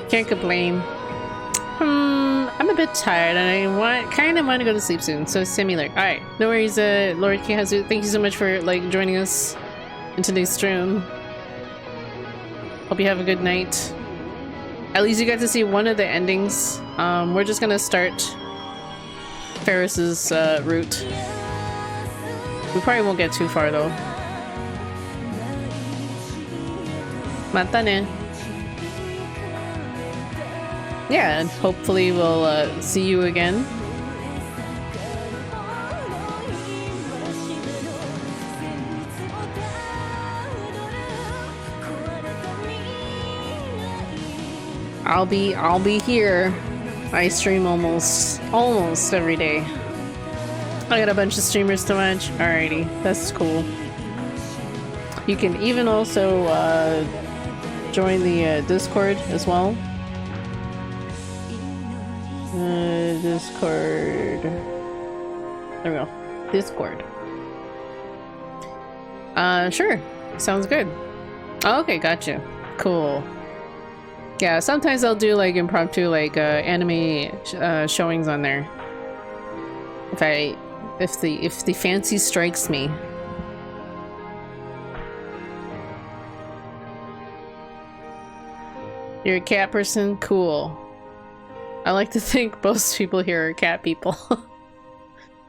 Can't complain. I'm a bit tired and I kind of want to go to sleep soon, so similar. All right, no worries. Lord Kihazu, thank you so much for like joining us in today's stream. Hope you have a good night. At least you got to see one of the endings. We're just gonna start Faris's route. We probably won't get too far though. Mata ne. Yeah, and hopefully we'll see you again. I'll be here. I stream almost every day. I got a bunch of streamers to watch. Alrighty, that's cool. You can even also join the Discord as well. Discord. There we go. Discord. Sure. Sounds good. Oh, okay, gotcha. Cool. Yeah, sometimes I'll do like impromptu like anime showings on there. If the fancy strikes me. You're a cat person? Cool. I like to think most people here are cat people.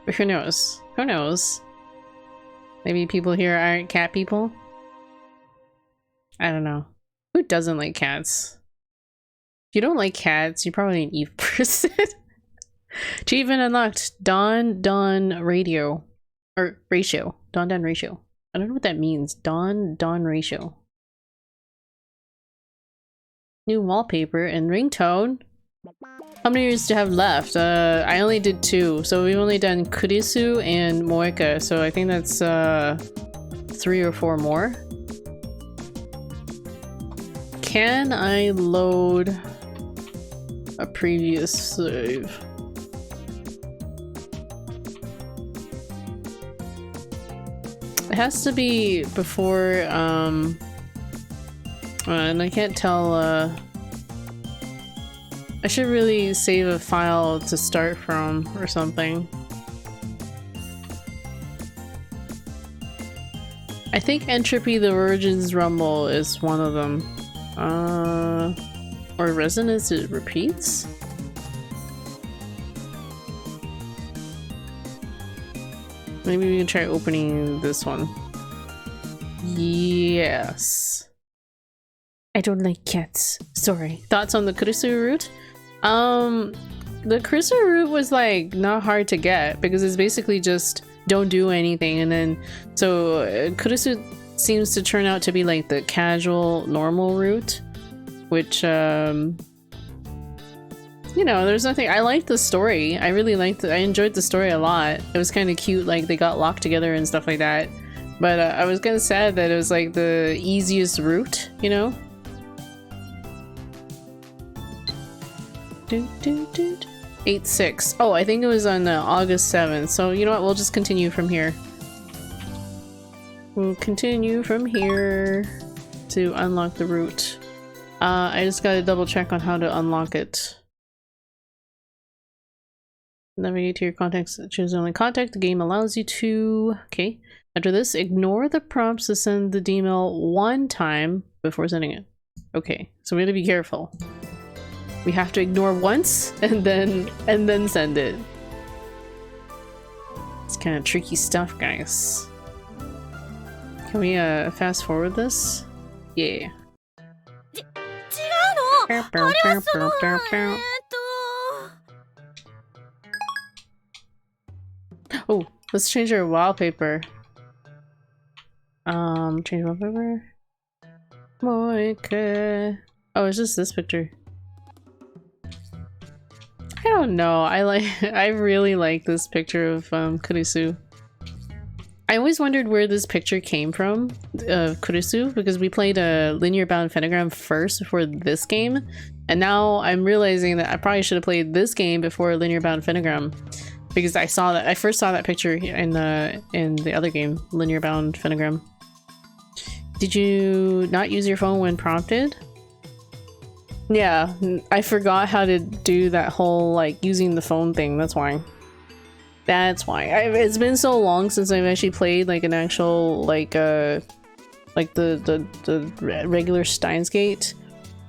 But who knows? Who knows? Maybe people here aren't cat people? I don't know. Who doesn't like cats? If you don't like cats, you're probably an evil person. Achievement unlocked. Dawn radio. Or ratio. Dawn ratio. I don't know what that means. Dawn ratio. New wallpaper and ringtone. How many years do you have left? I only did 2, so we've only done Kurisu and Moeka, so I think that's 3 or 4 more. Can I load a previous save? It has to be before, and I can't tell, I should really save a file to start from or something. I think Entropy the Virgin's Rumble is one of them. Or Resonance it repeats? Maybe we can try opening this one. Yes. I don't like cats. Sorry. Thoughts on the Kurisu route? The Kurisu route was like not hard to get because it's basically just don't do anything, and then so Kurisu seems to turn out to be like the casual normal route, which you know, there's nothing. I liked the story. I really liked it. I enjoyed the story a lot. It was kind of cute, like they got locked together and stuff like that. But I was kind of sad that it was like the easiest route, you know. 8-6. Oh, I think it was on August 7th. So you know what? We'll just continue from here. We'll continue from here to unlock the route. I just gotta double check on how to unlock it. Navigate to your contacts. Choose only contact. The game allows you to. Okay. After this, ignore the prompts to send the email one time before sending it. Okay. So we have to be careful. We have to ignore once and then send it. It's kind of tricky stuff, guys. Can we fast forward this? Yeah. Oh, let's change our wallpaper. Change wallpaper. Moeka. Oh, it's just this picture. I don't know. I really like this picture of Kurisu. I always wondered where this picture came from of Kurisu because we played a linear bound pentagram first before this game, and now I'm realizing that I probably should have played this game before linear bound pentagram because I first saw that picture in the other game, linear bound pentagram. Did you not use your phone when prompted? Yeah, I forgot how to do that whole like using the phone thing. That's why. That's why. It's been so long since I've actually played like an actual like the regular Steins Gate.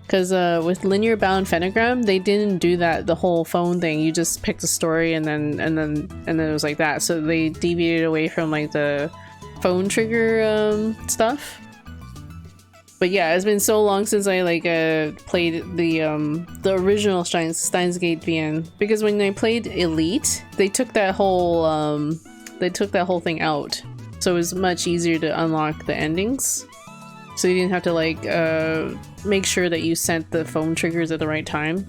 Because with linear bound pentagram, they didn't do that the whole phone thing. You just picked a story and then it was like that. So they deviated away from like the phone trigger stuff. But yeah, it's been so long since I like played the original Steins Gate VN, because when I played Elite, they took that whole thing out, so it was much easier to unlock the endings. So you didn't have to like make sure that you sent the phone triggers at the right time.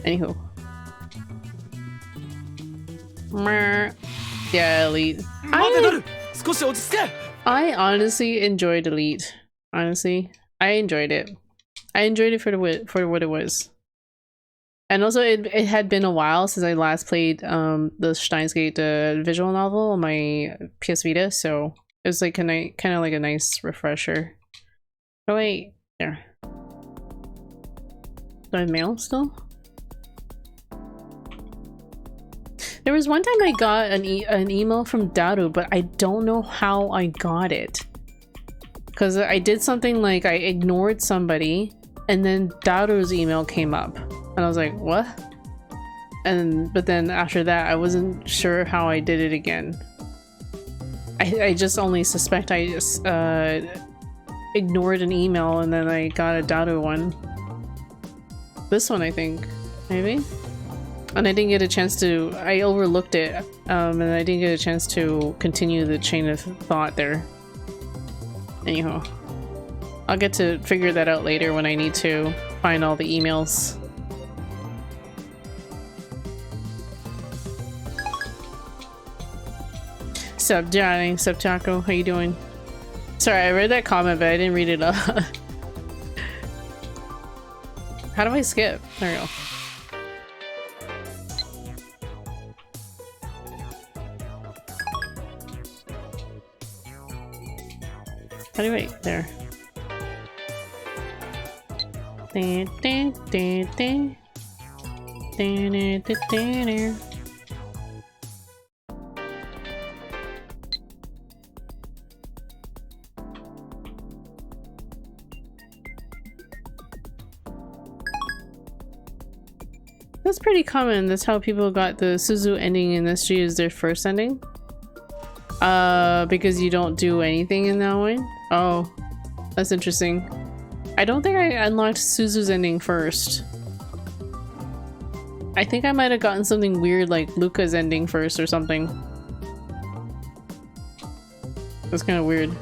Anywho, yeah, Elite. I honestly enjoyed Elite. Honestly, I enjoyed it. I enjoyed it for what it was. And also, it had been a while since I last played the Steins Gate visual novel on my PS Vita, so it was like kind of like a nice refresher. Oh wait, there. Do I have mail still? There was one time I got an email from Daru, but I don't know how I got it. Because I did something like I ignored somebody and then Daru's email came up, and I was like, what? But then after that, I wasn't sure how I did it again. I just only suspect I just ignored an email and then I got a Daru one. This one, I think, maybe? And I didn't get a chance to, I overlooked it, and I didn't get a chance to continue the chain of thought there. Anyhow, I'll get to figure that out later when I need to find all the emails. Sup, Johnny? Sup, Taco? How you doing? Sorry, I read that comment, but I didn't read it up. How do I skip? There we go. How do you wait? There. Dun, dun, dun, dun. Dun, dun, dun, dun, dun. That's pretty common. That's how people got the Suzu ending in SG as their first ending. Because you don't do anything in that one. Oh, that's interesting. I don't think I unlocked Suzu's ending first. I think I might have gotten something weird like Luca's ending first or something. That's kind of weird.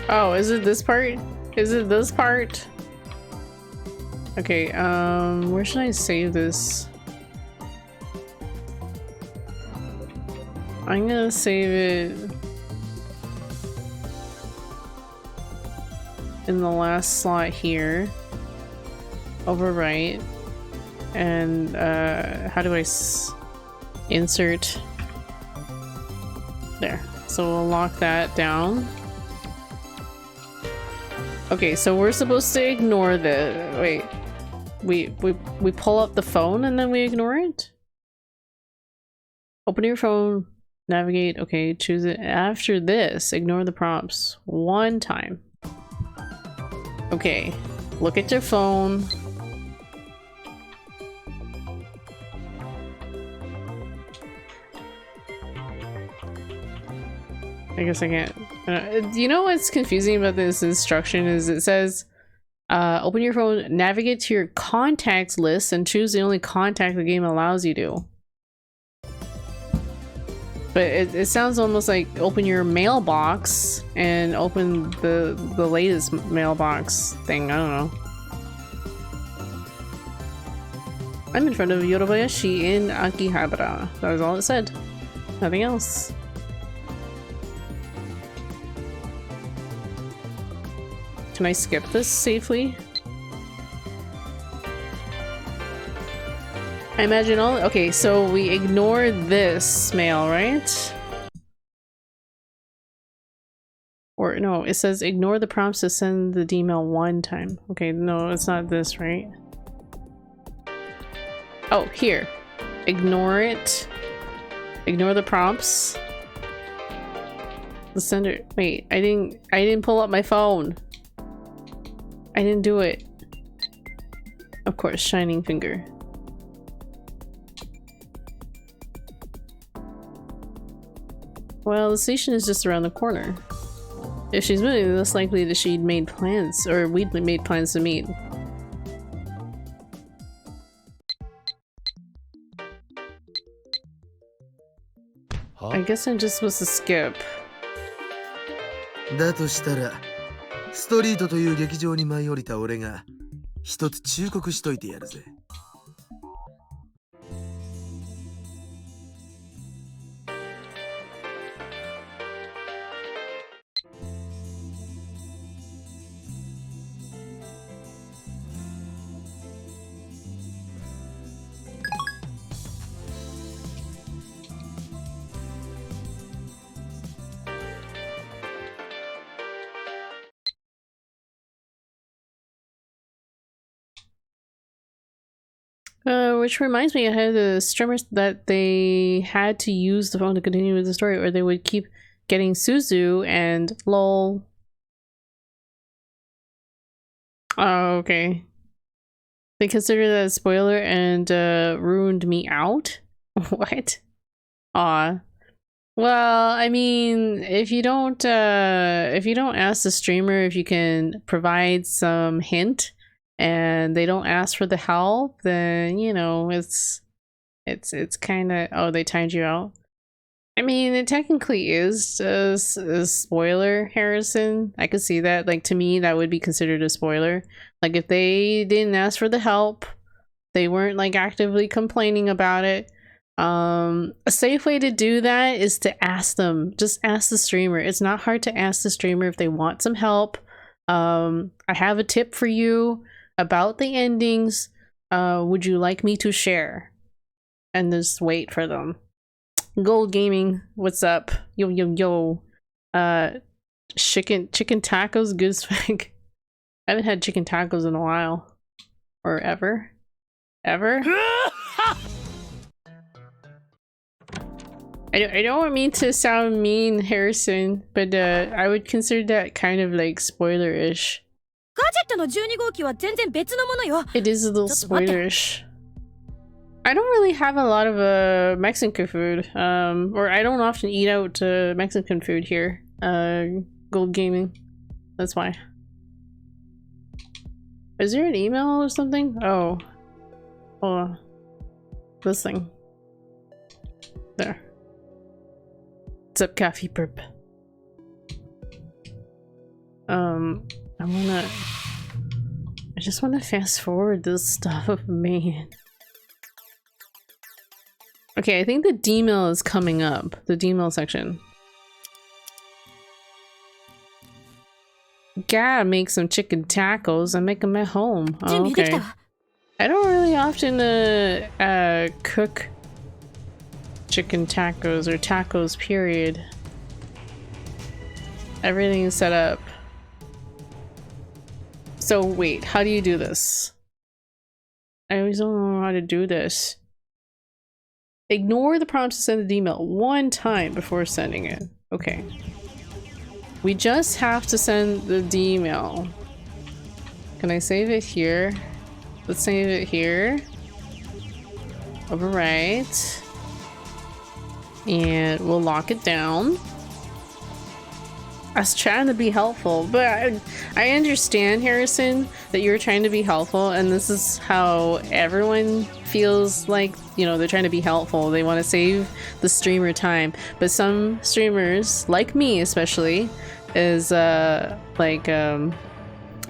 Oh, is it this part? Is it this part? Okay, where should I save this? I'm gonna save it in the last slot here. Overwrite. And, how do I insert? There. So we'll lock that down. Okay, so we're supposed to ignore the... Wait. We pull up the phone and then we ignore it? Open your phone, navigate, okay, choose it. After this, ignore the prompts one time. Okay, look at your phone. I guess I can't. You know what's confusing about this instruction is it says open your phone, navigate to your contacts list and choose the only contact the game allows you to. But it sounds almost like open your mailbox and open the latest mailbox thing. I don't know. I'm in front of Yorobayashi in Akihabara. That was all it said. Nothing else. Can I skip this safely? I imagine all- okay, so we ignore this mail, right? Or no, it says ignore the prompts to send the email one time. Okay, no, it's not this, right? Oh, here. Ignore it. Ignore the prompts. The sender- wait, I didn't pull up my phone. I didn't do it. Of course, shining finger. Well, the station is just around the corner. If she's moving, less likely that she'd made plans, or we'd made plans to meet. I guess I'm just supposed to skip. だとしたらストリートという劇場に舞い降りた俺が一つ忠告しといてやるぜ。Which reminds me, I had the streamers that they had to use the phone to continue with the story, or they would keep getting Suzu and lol. Oh, okay. They consider that a spoiler and ruined me out? What? Aw. Well, I mean, if you don't ask the streamer if you can provide some hint and they don't ask for the help, then you know it's kind of, oh, they timed you out. I mean, it technically is a spoiler, Harrison. I could see that. Like, to me, that would be considered a spoiler. Like, if they didn't ask for the help, they weren't like actively complaining about it. A safe way to do that is to ask them. Just ask the streamer. It's not hard to ask the streamer if they want some help. I have a tip for you about the endings. Would you like me to share? And just wait for them. Gold Gaming, what's up? Yo yo yo. Chicken tacos, good as fuck. I haven't had chicken tacos in a while. Or ever. Ever? I don't mean to sound mean, Harrison, but I would consider that kind of like spoiler-ish. It is a little spoilerish. I don't really have a lot of Mexican food, or I don't often eat out Mexican food here. Gold Gaming, that's why. Is there an email or something? Oh, hold on. This thing. There. What's up, Coffee Burp? I just wanna fast forward this stuff, man. Okay, I think the D-mail is coming up. The D-mail section. Gotta make some chicken tacos and make them at home. Oh, okay. I don't really often cook chicken tacos or tacos, period. Everything is set up. So wait, how do you do this? I always don't know how to do this. Ignore the prompt to send the email one time before sending it. Okay. We just have to send the email. Can I save it here? Let's save it here. Overwrite. And we'll lock it down. I was trying to be helpful, but I understand, Harrison, that you're trying to be helpful, and this is how everyone feels like, you know, they're trying to be helpful. They want to save the streamer time, but some streamers, like me especially, is I don't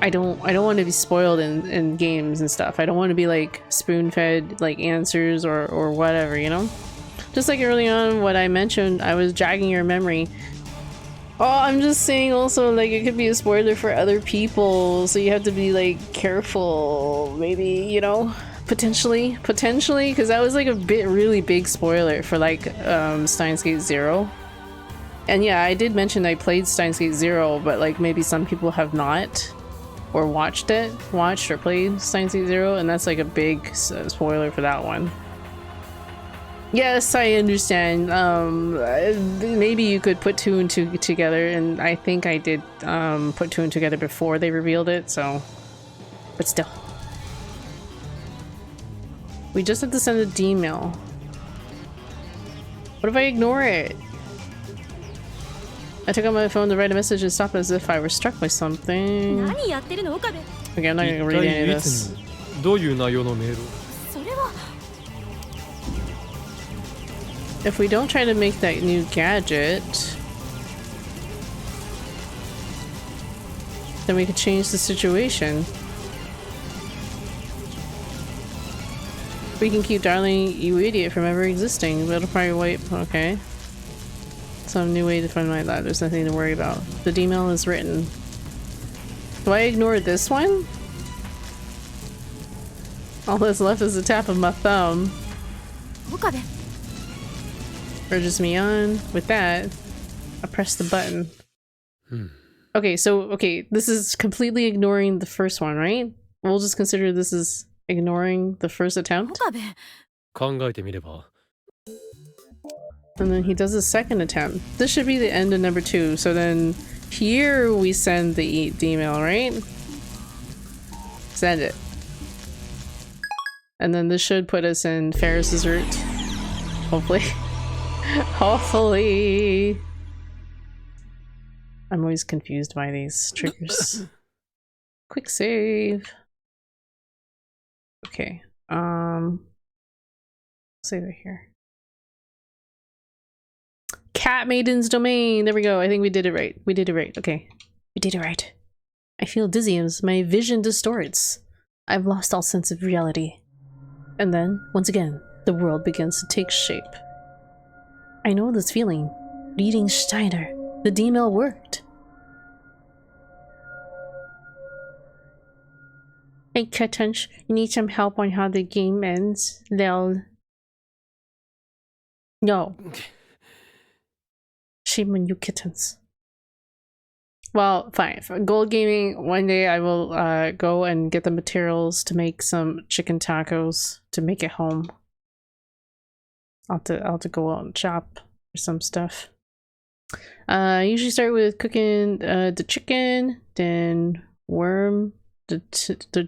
want to be spoiled in games and stuff. I don't want to be like spoon-fed like answers or whatever, you know? Just like early on what I mentioned, I was jogging your memory. Oh, I'm just saying also, like, it could be a spoiler for other people, so you have to be, like, careful, maybe, you know? Potentially, because that was, like, a really big spoiler for, like, Steins Gate 0. And yeah, I did mention I played Steins Gate 0, but, like, maybe some people have not, or watched or played Steins Gate 0, and that's, like, a big spoiler for that one. Yes, I understand. Maybe you could put two and two together, and I think I did put two and together before they revealed it, so... But still. We just have to send a D-mail. What if I ignore it? I took out my phone to write a message and stop as if I were struck by something. Okay, I'm not gonna read any of this. If we don't try to make that new gadget, then we could change the situation. We can keep Darling You Idiot from ever existing, but it'll probably wipe. Okay. Some new way to find my lab. There's nothing to worry about. The D-mail is written. Do I ignore this one? All that's left is a tap of my thumb. Urges me on. With that, I press the button. Okay, so, this is completely ignoring the first one, right? We'll just consider this is ignoring the first attempt. And then he does a second attempt. This should be the end of number 2. So then here we send the D-mail, right? Send it. And then this should put us in Faris's route. Hopefully. Hopefully. I'm always confused by these triggers. Quick save. Okay. Save it here. Cat Maiden's Domain. There we go. I think we did it right. We did it right. Okay. We did it right. I feel dizzy as my vision distorts. I've lost all sense of reality. And then, once again, the world begins to take shape. I know this feeling. Reading Steiner. The D-mail worked. Hey, Katunch, you need some help on how the game ends? They'll... No. Shame on you, kittens. Well, fine. For Gold Gaming, one day I will go and get the materials to make some chicken tacos to make it home. I'll have to go out and shop for some stuff. I usually start with cooking the chicken, then warm the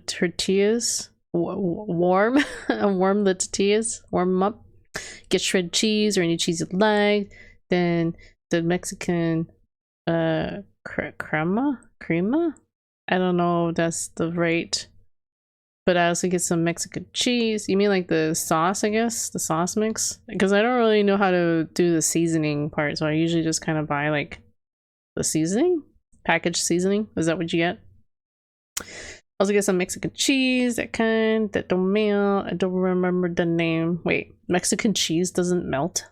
tortillas. Warm the tortillas. Warm them up. Get shredded cheese or any cheese you like. Then the Mexican crema? I don't know if that's the right, but I also get some Mexican cheese. You mean like the sauce, I guess? The sauce mix? Because I don't really know how to do the seasoning part, so I usually just kind of buy like the seasoning? Packaged seasoning? Is that what you get? Also get some Mexican cheese, that kind, that don't melt. I don't remember the name. Wait, Mexican cheese doesn't melt?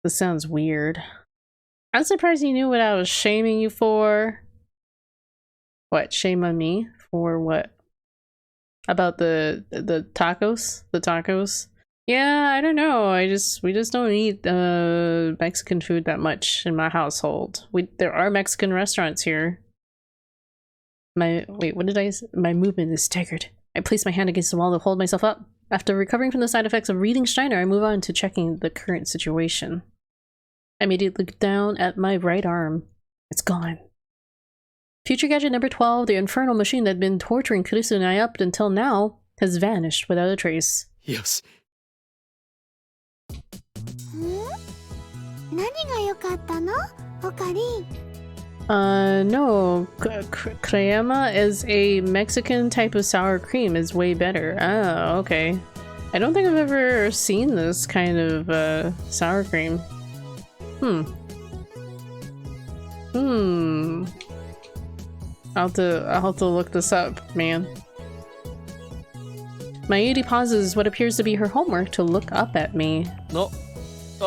This sounds weird. I'm surprised you knew what I was shaming you for. What? Shame on me? For what? About the tacos? The tacos? Yeah, I don't know. We just don't eat Mexican food that much in my household. There are Mexican restaurants here. Wait, what did I say? My movement is staggered. I place my hand against the wall to hold myself up. After recovering from the side effects of reading Steiner, I move on to checking the current situation. I immediately look down at my right arm. It's gone. Future gadget number 12, the infernal machine that had been torturing Kurisu and I up until now, has vanished without a trace. Yes. 何が良かったの？オカリン。No. Crema is a Mexican type of sour cream. Is way better. Oh, okay. I don't think I've ever seen this kind of sour cream. I'll have to look this up, man. Mayuri pauses what appears to be her homework to look up at me. No.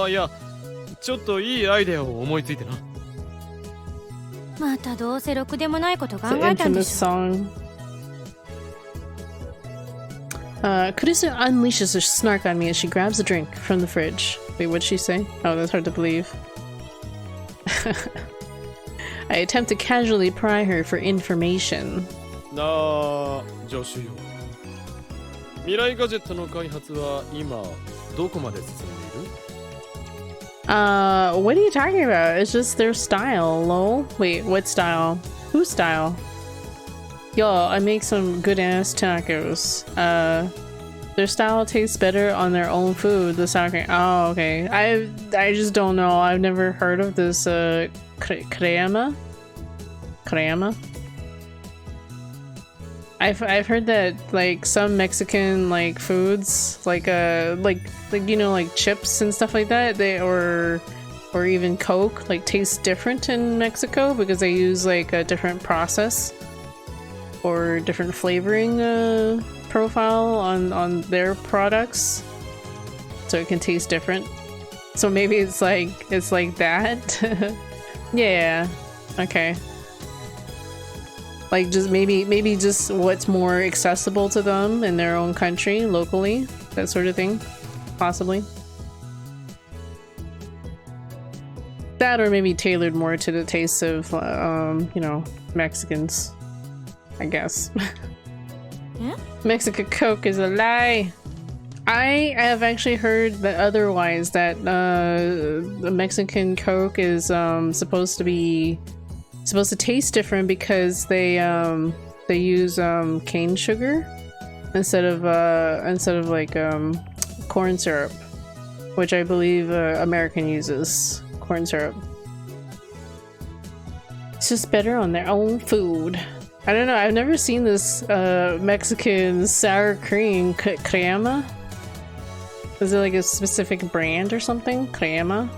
いや、ちょっといいアイデアを思いついてな。またどうせろくでもないこと考 The えたんで infamous しょ。 song. Kurisu unleashes a snark on me as she grabs a drink from the fridge. Wait, what'd she say? Oh, that's hard to believe. I attempt to casually pry her for information. なあ、助手よ。未来ガジェットの開発は今どこまで進んでいる？ What are you talking about? It's just their style, lol. Wait, what style? Whose style? Yo, I make some good ass tacos. Their style tastes better on their own food, the sour cream. Oh, okay. I just don't know. I've never heard of this crema. I've heard that like some Mexican like foods like you know like chips and stuff like that or even Coke like taste different in Mexico because they use like a different process or different flavoring profile on their products so it can taste different. So maybe it's like that. Yeah. Okay. Like just maybe just what's more accessible to them in their own country, locally, that sort of thing, possibly. That or maybe tailored more to the tastes of, you know, Mexicans, I guess. Yeah? Mexican Coke is a lie. I have actually heard that otherwise, that the Mexican Coke is supposed to taste different because they they use cane sugar instead of like corn syrup, which I believe American uses corn syrup. It's just better on their own food. I don't know, I've never seen this Mexican sour cream crema. Is it like a specific brand or something? Crema?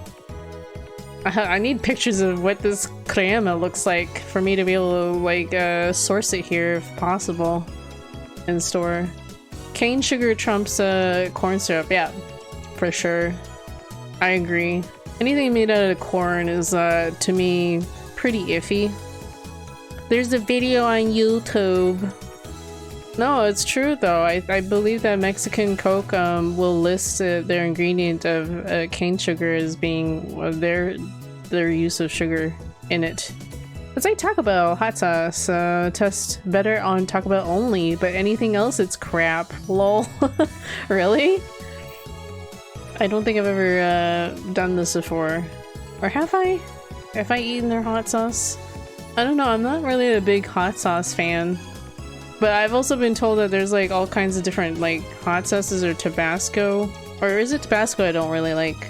I need pictures of what this crema looks like for me to be able to like source it here if possible in store. Cane sugar trumps corn syrup, yeah, for sure. I agree. Anything made out of corn is to me pretty iffy. There's a video on YouTube. No, it's true though. I believe that Mexican Coke will list their ingredient of cane sugar as being their use of sugar in it. It's like Taco Bell hot sauce. Tests better on Taco Bell only, but anything else it's crap. Lol. Really? I don't think I've ever done this before. Or have I? Have I eaten their hot sauce? I don't know, I'm not really a big hot sauce fan. But I've also been told that there's like all kinds of different like hot sauces or Tabasco. Or is it Tabasco I don't really like?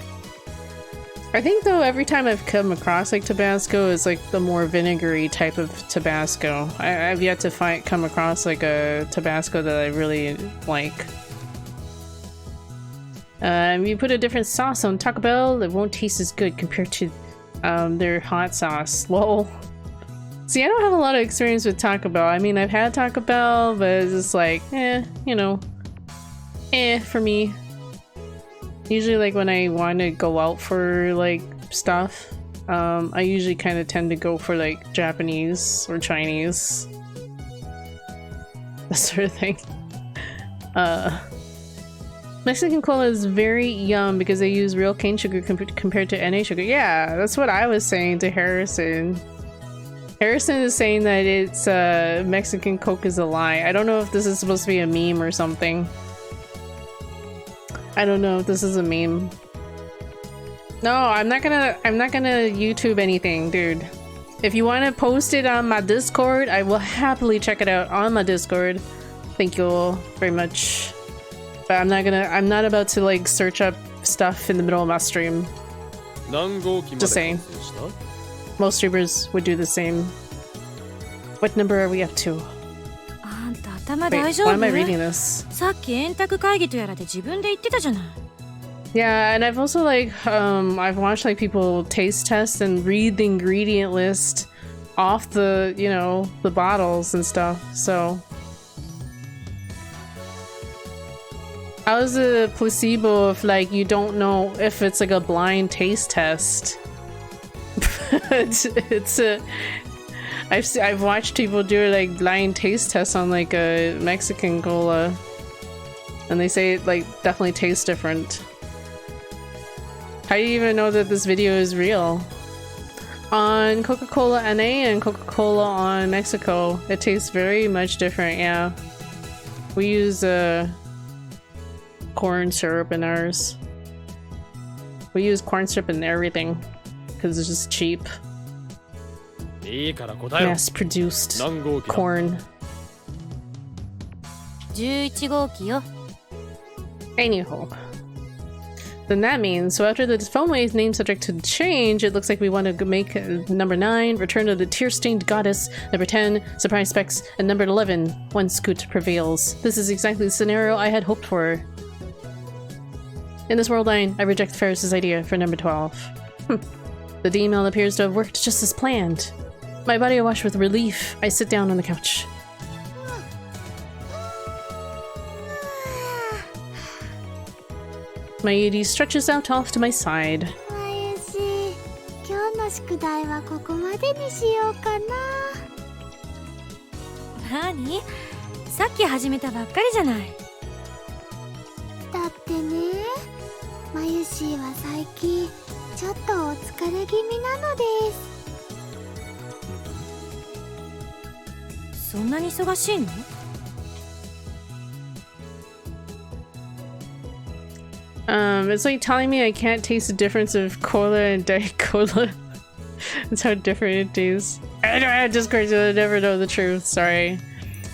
I think though every time I've come across like Tabasco is like the more vinegary type of Tabasco. I've yet to come across like a Tabasco that I really like. You put a different sauce on Taco Bell, it won't taste as good compared to their hot sauce. Lol. See, I don't have a lot of experience with Taco Bell. I mean, I've had Taco Bell, but it's just like, you know, for me. Usually, like, when I want to go out for, like, stuff, I usually kind of tend to go for, like, Japanese or Chinese. That sort of thing. Mexican cola is very yum because they use real cane sugar compared to NA sugar. Yeah, that's what I was saying to Harrison. Harrison is saying that it's Mexican Coke is a lie. I don't know if this is supposed to be a meme or something. I don't know if this is a meme. No, I'm not gonna YouTube anything, dude. If you want to post it on my Discord, I will happily check it out on my Discord. Thank you all very much. But I'm not about to like search up stuff in the middle of my stream. Just saying. Most streamers would do the same. What number are we up to? Wait, why am I reading this? Yeah, and I've also like I've watched like people taste test and read the ingredient list off the, you know, the bottles and stuff. So how is it a placebo if like you don't know if it's like a blind taste test? I've watched people do like blind taste tests on like a Mexican cola, and they say it like definitely tastes different. How do you even know that this video is real? On Coca-Cola NA and Coca-Cola on Mexico, it tastes very much different. Yeah, we use corn syrup in ours. We use corn syrup in everything because it's just cheap. Mass produced corn. Anyhow. Then that means, so after the phone is named subject to change, it looks like we want to make number 9, Return of the Tear-Stained Goddess, number 10, Surprise Specs, and number 11, One Scoot Prevails. This is exactly the scenario I had hoped for. In this world line, I reject Faris' idea for number 12. The email appears to have worked just as planned. My body awash with relief, I sit down on the couch. My ED stretches out off to my side. It's like telling me I can't taste the difference of cola and Diet Cola. That's how different it tastes. I don't have Discord, so I never know the truth, sorry.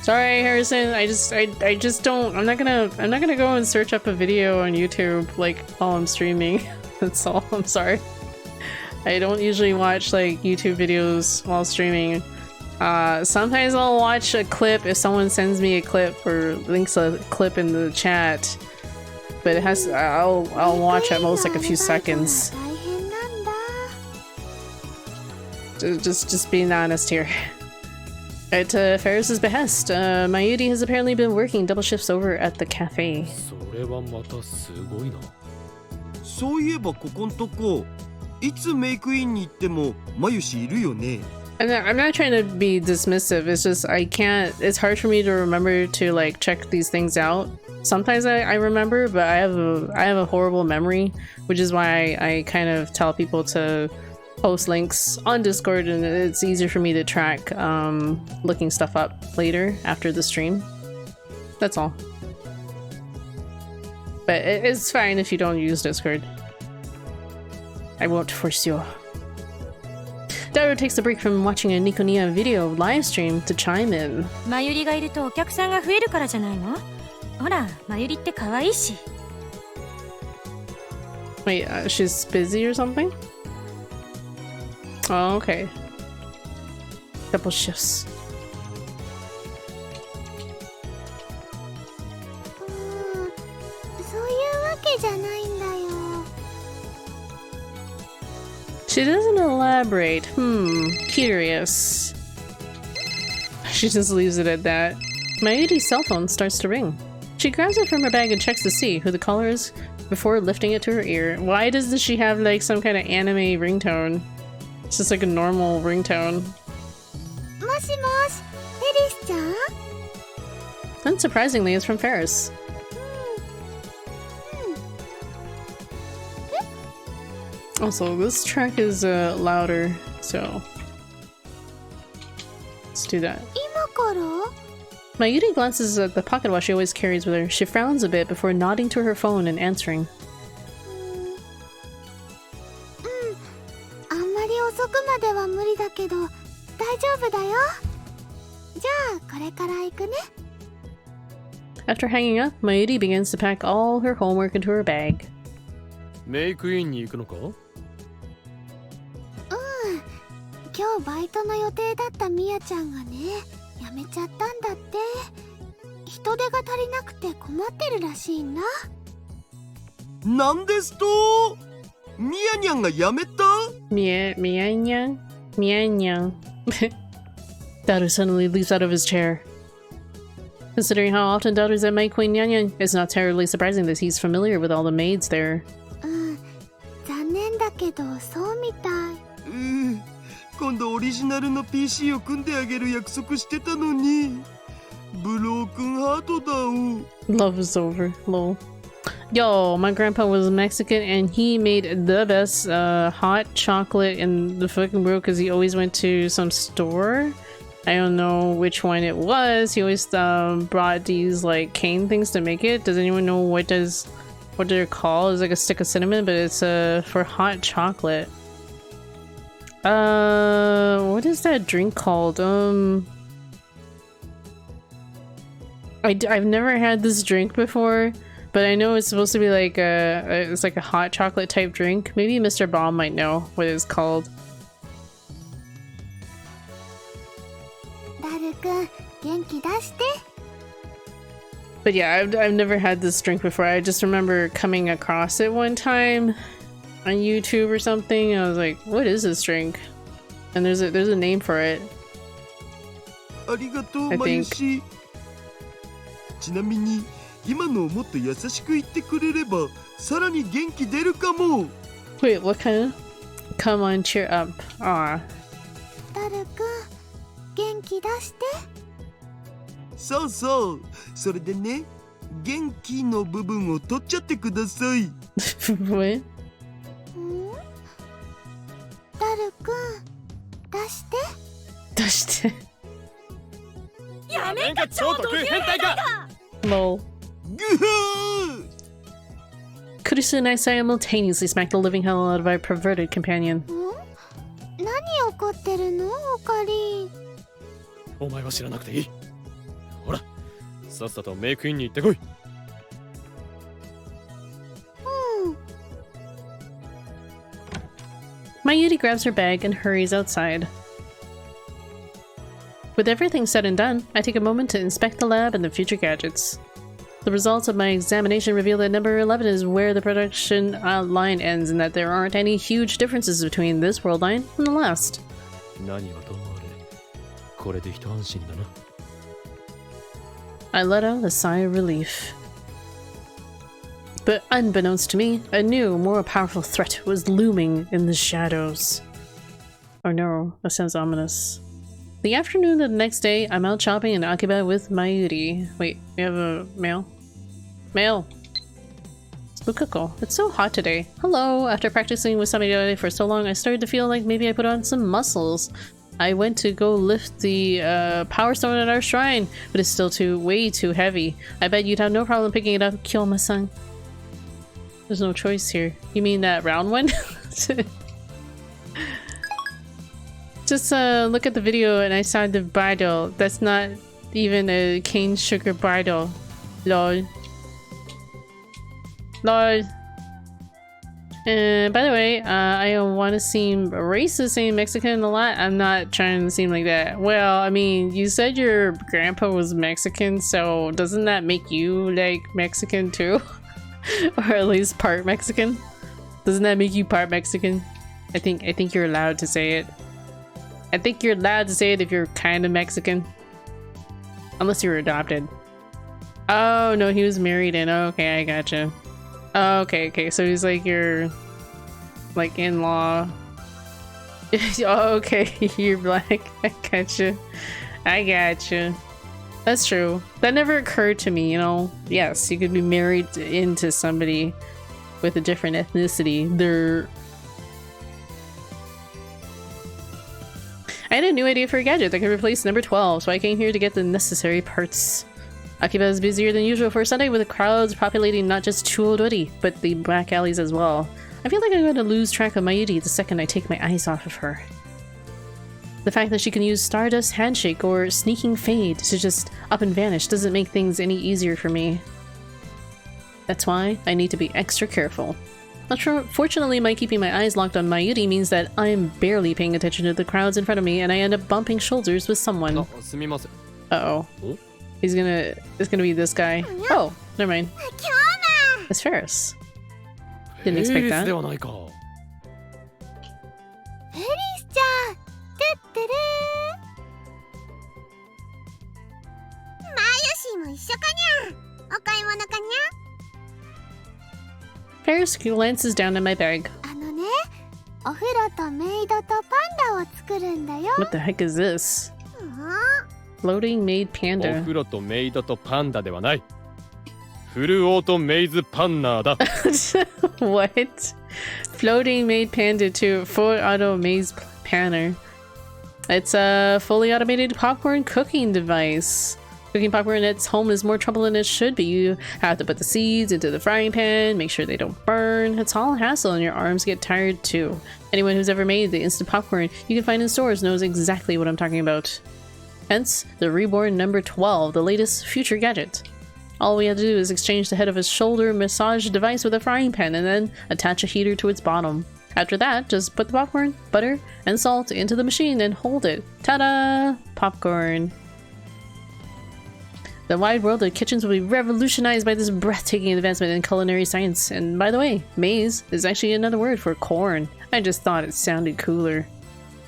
Sorry, Harrison. I just don't. I'm not gonna go and search up a video on YouTube like while I'm streaming. That's all. I'm sorry. I don't usually watch like YouTube videos while streaming. Sometimes I'll watch a clip if someone sends me a clip or links a clip in the chat. But it has. I'll watch at most like a few seconds. Just being honest here. At Faris's behest, Mayuri has apparently been working double shifts over at the cafe. それはまたすごいな。そういえばここんとこいつメイクインに行ってもマユシいるよね。 And I'm not trying to be dismissive, it's just I can't, it's hard for me to remember to like check these things out. Sometimes I remember, but I have a horrible memory, which is why I kind of tell people to post links on Discord, and it's easier for me to track looking stuff up later after the stream. That's all. But it's fine if you don't use Discord. I won't force you. Daru takes a break from watching a Nikoniya video live stream to chime in. マユリがいるとお客さんが増えるからじゃないの？ほら、マユリって可愛いし。 Wait, she's busy or something? Oh, okay. Double shifts. そういうわけじゃないんだよ。 She doesn't elaborate. Curious. She just leaves it at that. Mayuri's cell phone starts to ring. She grabs it from her bag and checks to see who the caller is before lifting it to her ear. Why does she have like some kind of anime ringtone? It's just like a normal ringtone. もしもし、ペリスちゃん？ Unsurprisingly, it's from Faris. Also, this track is louder, so let's do that. 今から？ Mayuri glances at the pocket watch she always carries with her. She frowns a bit before nodding to her phone and answering. あんまり遅くまでは無理だけど大丈夫だよ。じゃあこれから行くね。 After hanging up, Mayuri begins to pack all her homework into her bag. メイクインに行くのか？今日バイトの予定だったミヤちゃんがね、辞めちゃったんだって。人手が足りなくて困ってるらしいんだ。なんですと？ミヤニャンが辞めた？ Mianyang? Mianyang. Daru suddenly leaps out of his chair. Considering how often Daru's at Mai Queen Nyanyan, it's not terribly surprising that he's familiar with all the maids there. 残念だけどそうみたい。今度オリジナルの PC を組んであげる約束してたのに。ブロークンハートだお。 Love is over. Lol. Yo, my grandpa was Mexican and he made the best hot chocolate in the fucking world because he always went to some store. I don't know which one it was. He always brought these like cane things to make it. Does anyone know what they're called? It's like a stick of cinnamon, but it's for hot chocolate. What is that drink called? I've never had this drink before, but I know it's supposed to be like it's like a hot chocolate type drink. Maybe Mr. Baum might know what it's called. ダルくん、元気出して。 But yeah, I've never had this drink before. I just remember coming across it one time on YouTube or something. And I was like, what is this drink? And there's a name for it. ありがとう、 I マユ think. シ。ちなみに今のをもっと優しく言ってくれればさらに元気出るかも。 Wait, what kind of? Come on, cheer up. Aw. ダルくん、元気出して。そうそう。それでね、元気の部分を取っちゃってください。 What? ダルくん、出して。出して。やめんか超特変態か。 Lol. ぐはー。 Kurisu and I simultaneously smacked the living hell out of our perverted companion. 何怒ってるの、オカリン。お前は知らなくていい。さっさとメイクインに行ってこい。Mayuri grabs her bag and hurries outside. With everything said and done, I take a moment to inspect the lab and the future gadgets. The results of my examination reveal that number 11 is where the production line ends and that there aren't any huge differences between this world line and the last. 何はともあれ、これで一安心だな。I let out a sigh of relief. But unbeknownst to me, a new, more powerful threat was looming in the shadows. Oh no, that sounds ominous. The afternoon of the next day, I'm out shopping in Akiba with Mayuri. Wait, we have a mail? Mail! Spukako, it's so hot today. Hello! After practicing with somebody for so long, I started to feel like maybe I put on some muscles. I went to go lift the power stone at our shrine, but it's still way too heavy. I bet you'd have no problem picking it up, Kyoma-san. There's no choice here. You mean that round one? Just look at the video and I saw the bridle. That's not even a cane sugar bridle. Lol. Lol. And by the way, I don't want to seem racist saying Mexican a lot. I'm not trying to seem like that. Well, I mean, you said your grandpa was Mexican, so doesn't that make you like Mexican too? Or at least part Mexican? Doesn't that make you part Mexican? I think you're allowed to say it. I think you're allowed to say it if you're kind of Mexican. Unless you were adopted. Oh, no, he was married in. Okay, I gotcha. Oh, okay, so he's like your, like, in-law. Oh, okay, you're black. I gotcha. I gotcha. That's true. That never occurred to me, you know? Yes, you could be married into somebody with a different ethnicity. I had a new idea for a gadget that could replace number 12, so I came here to get the necessary parts. Akiba is busier than usual for Sunday, with the crowds populating not just Chuodori, but the back alleys as well. I feel like I'm going to lose track of Mayuri the second I take my eyes off of her. The fact that she can use Stardust Handshake or Sneaking Fade to just up and vanish doesn't make things any easier for me. That's why I need to be extra careful. Fortunately, my keeping my eyes locked on Mayuri means that I'm barely paying attention to the crowds in front of me and I end up bumping shoulders with someone. Uh-oh. It's gonna be this guy. Oh, never mind. It's Faris. Didn't expect that. Faris glances down at my bag. What the heck is this? Floating maid panda. What? Floating maid panda to full auto maze panner. It's a fully automated popcorn cooking device. Cooking popcorn at its home is more trouble than it should be. You have to put the seeds into the frying pan, make sure they don't burn. It's all a hassle and your arms get tired too. Anyone who's ever made the instant popcorn you can find in stores knows exactly what I'm talking about. Hence, the reborn number 12, the latest future gadget. All we have to do is exchange the head of a shoulder massage device with a frying pan and then attach a heater to its bottom. After that, just put the popcorn, butter, and salt into the machine and hold it. Ta-da! Popcorn. The wide world of kitchens will be revolutionized by this breathtaking advancement in culinary science. And by the way, maize is actually another word for corn. I just thought it sounded cooler.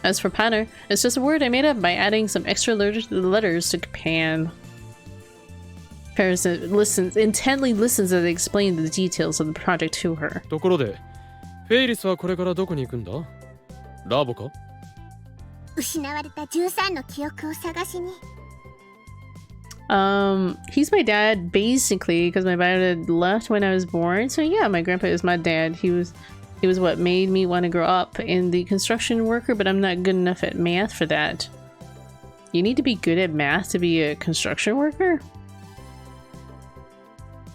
As for panner, it's just a word I made up by adding some extra letters to pan. Faris intently listens as I explain the details of the project to her. He's my dad basically because my dad left when I was born. So yeah, my grandpa is my dad. He was what made me want to grow up in the construction worker, but I'm not good enough at math for that. You need to be good at math to be a construction worker?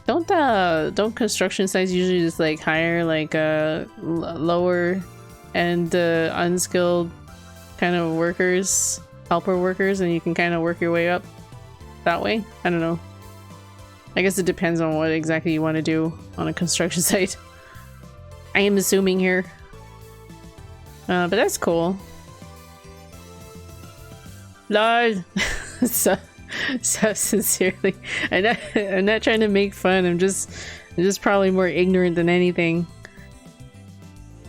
Don't construction sites usually just like hire like lower and unskilled kind of workers, helper workers, and you can kind of work your way up that way? I don't know. I guess it depends on what exactly you want to do on a construction site. I am assuming here. But that's cool. Lord! so sincerely. I'm not trying to make fun. I'm just probably more ignorant than anything.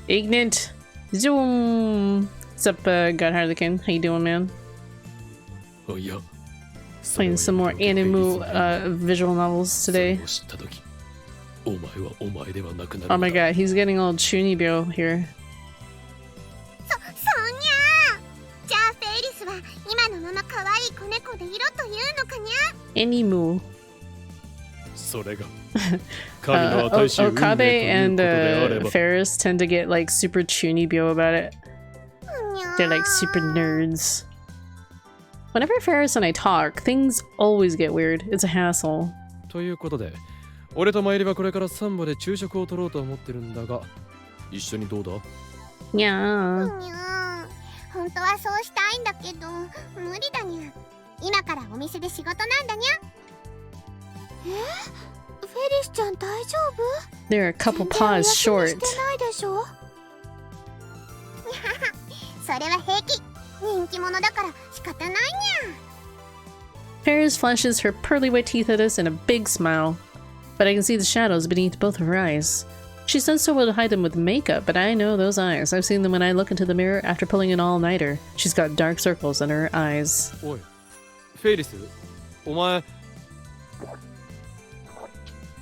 Ignorant. Zoom. What's up, God Harlequin? How you doing, man? Oh yeah. Playing some more anime visual novels today. Oh my god, he's getting all Chunibyo here. そんにゃー。じゃあフェイリスは今のまま可愛い子猫でいろというのかにゃ。Animu. それが神の与えし運命ということ Okabe で and あれば Faris tend to get like super Chunibyo about it. They're like super nerds. Whenever Faris and I talk, things always get weird. It's a hassle. ということで俺とマイリはこれからサンバで昼食を取ろうと思ってるんだが一緒にどうだ Yeah. にゃー。本当はそうしたいんだけど無理だにゃ。今からお店で仕事なんだにゃ。フェリスちゃん大丈夫？ They're a couple paws short. してないでしょ？それは平気。人気者だから仕方ないにゃ。Faris flashes her pearly white teeth at us in a big smile, but I can see the shadows beneath both of her eyes. She's done so well to hide them with makeup, but I know those eyes. I've seen them when I look into the mirror after pulling an all-nighter. She's got dark circles under her eyes. おいフェイリスお前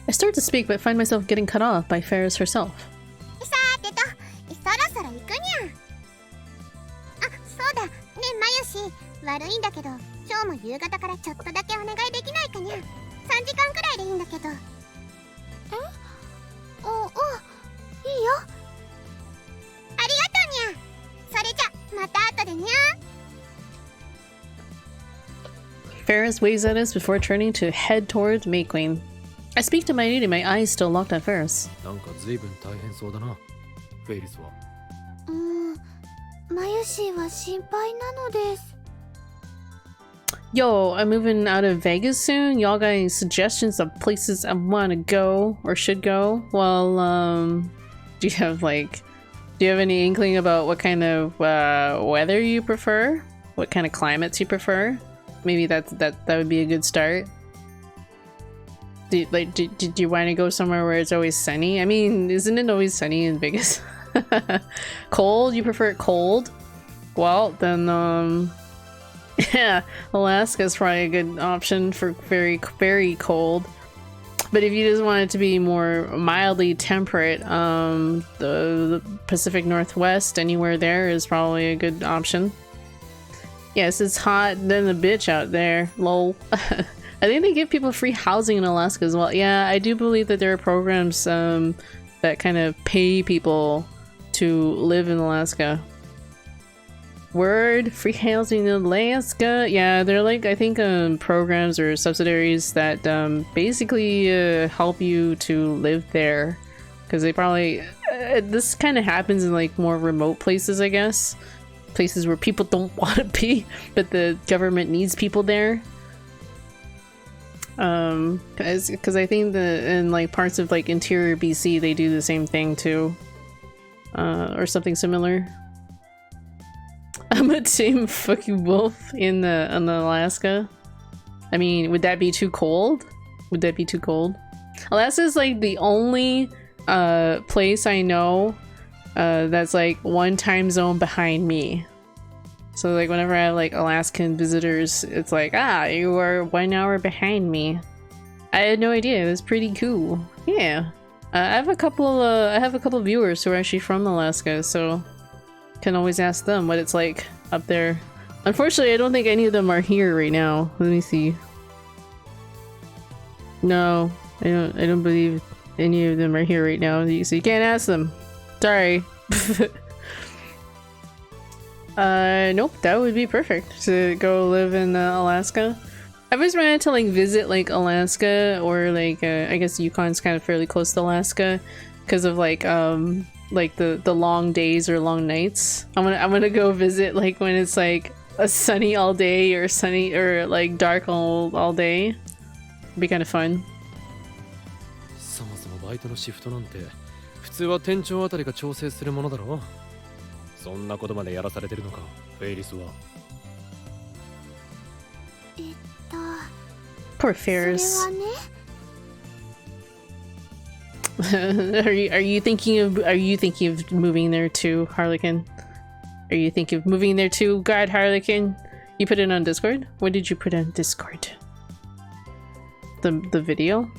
I start to speak, but find myself getting cut off by Faris herself. さーてと、そろそろ行くにゃ。あ、そうだ。ねえ、まよし。悪いんだけど、今日も夕方からちょっとだけお願いできないかにゃ。3時間くらいでいいんだけど。え？いいよ。ありがとうにゃ。それじゃ、また後でにゃ。Faris waves at us before turning to head towards May Queen. I speak to my lady, my eyes still locked on Faris. なんか随分大変そうだなフェイリスはまゆしーは心配なのです。 Yo, I'm moving out of Vegas soon. Y'all got any suggestions of places I want to go or should go? Well, do you have any inkling about what kind of weather you prefer? What kind of climates you prefer? Maybe that would be a good start. Did you want to go somewhere where it's always sunny? I mean, isn't it always sunny in Vegas? Cold? You prefer it cold? Well, then yeah, Alaska is probably a good option for very, very cold. But if you just want it to be more mildly temperate, the Pacific Northwest, anywhere there is probably a good option. Yes, it's hot than a bitch out there. Lol. I think they give people free housing in Alaska as well. Yeah, I do believe that there are programs that kind of pay people to live in Alaska. Word, free housing in Alaska. Yeah, they're like, I think programs or subsidiaries that basically help you to live there. Because they probably, this kind of happens in like more remote places, I guess. Places where people don't want to be, but the government needs people there. Because I think that in like parts of like interior BC they do the same thing too, or something similar. I'm a team fucking wolf in Alaska. I mean, would that be too cold? Would that be too cold? Alaska is like the only place I know that's like one time zone behind me. So like whenever I have like Alaskan visitors, it's like, ah, you are 1 hour behind me. I had no idea. It was pretty cool. Yeah, I have a couple viewers who are actually from Alaska, so can always ask them what it's like up there. Unfortunately, I don't think any of them are here right now. Let me see. No, I don't believe any of them are here right now. So you can't ask them. Sorry. Nope, that would be perfect to go live in Alaska. I've always wanted to like visit like Alaska or like I guess Yukon's kind of fairly close to Alaska because of like the long days or long nights. I'm gonna go visit like when it's like a sunny all day or sunny or like dark all day. It'd be kind of fun. バイトのシフトなんて普通は店長あたりが調整するものだろ。そんなことまでやらされてるのか、フェイリスは。Poor Faris. それはね are you thinking of moving there too, Harlequin? Are you thinking of moving there too, God Harlequin? You put it on Discord? What did you put on Discord? The video?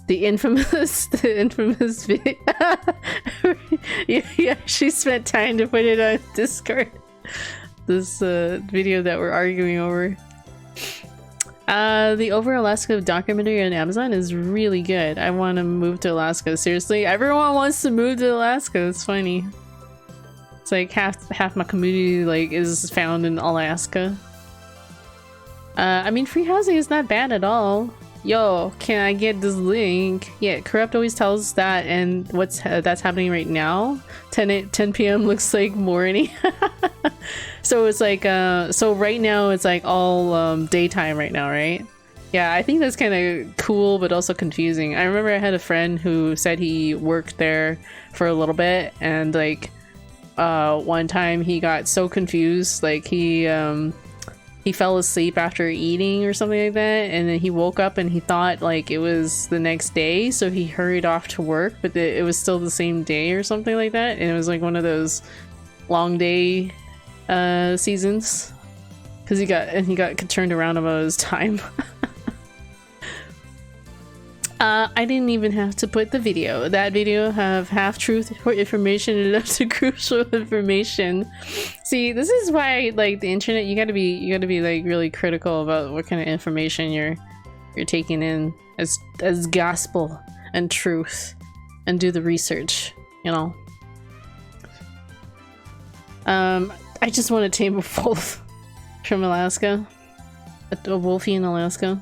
The infamous video. You actually spent time to put it on Discord. This video that we're arguing over. The Over Alaska documentary on Amazon is really good. I want to move to Alaska. Seriously, everyone wants to move to Alaska. It's funny. It's like half my community like is found in Alaska. I mean, free housing is not bad at all. Yo, can I get this link? Yeah, Corrupt always tells that, and what's that's happening right now. 10 p.m. looks like morning. So it's like so right now it's like all daytime right now, right? Yeah, I think that's kind of cool but also confusing. I remember I had a friend who said he worked there for a little bit, and like one time he got so confused, like he fell asleep after eating or something like that, and then he woke up and he thought like it was the next day, so he hurried off to work, but it was still the same day or something like that, and it was like one of those long day seasons, because he got turned around about his time. I didn't even have to put the video. That video have half-truth information and enough to crucial information. See, this is why like the internet, you gotta be like really critical about what kind of information you're taking in as gospel and truth, and do the research, you know. I just want to tame a wolf from Alaska. A wolfie in Alaska.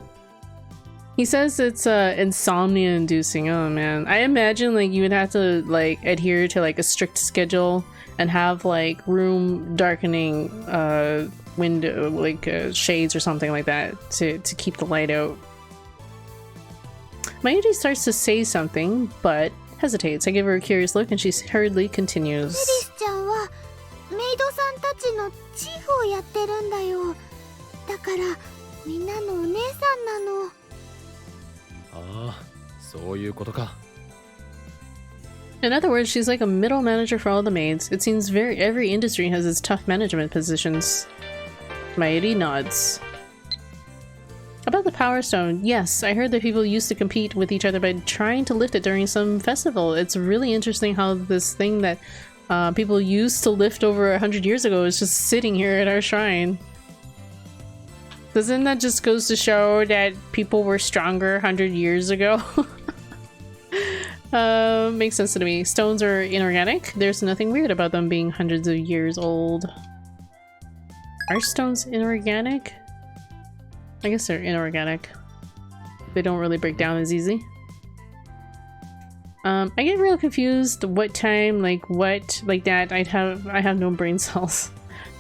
He says it's insomnia inducing. Oh man. I imagine like you would have to like adhere to like a strict schedule and have like room darkening window like shades or something like that to keep the light out. Mayuri starts to say something but hesitates. I give her a curious look and she hurriedly continues. ちゃんはメイドさんたちのチーフをやってるんだよ。だからみんなのお姉さんなの。ああ、そういうことか。 In other words, she's like a middle manager for all the maids. It seems every industry has its tough management positions. Mayuri nods. About the Power Stone, yes, I heard that people used to compete with each other by trying to lift it during some festival. It's really interesting how this thing that people used to lift over 100 years ago is just sitting here at our shrine. Doesn't that just goes to show that people were stronger 100 years ago? Makes sense to me. Stones are inorganic. There's nothing weird about them being hundreds of years old. Are stones inorganic? I guess they're inorganic. They don't really break down as easy. I get real confused what time, like what, like that. I have no brain cells.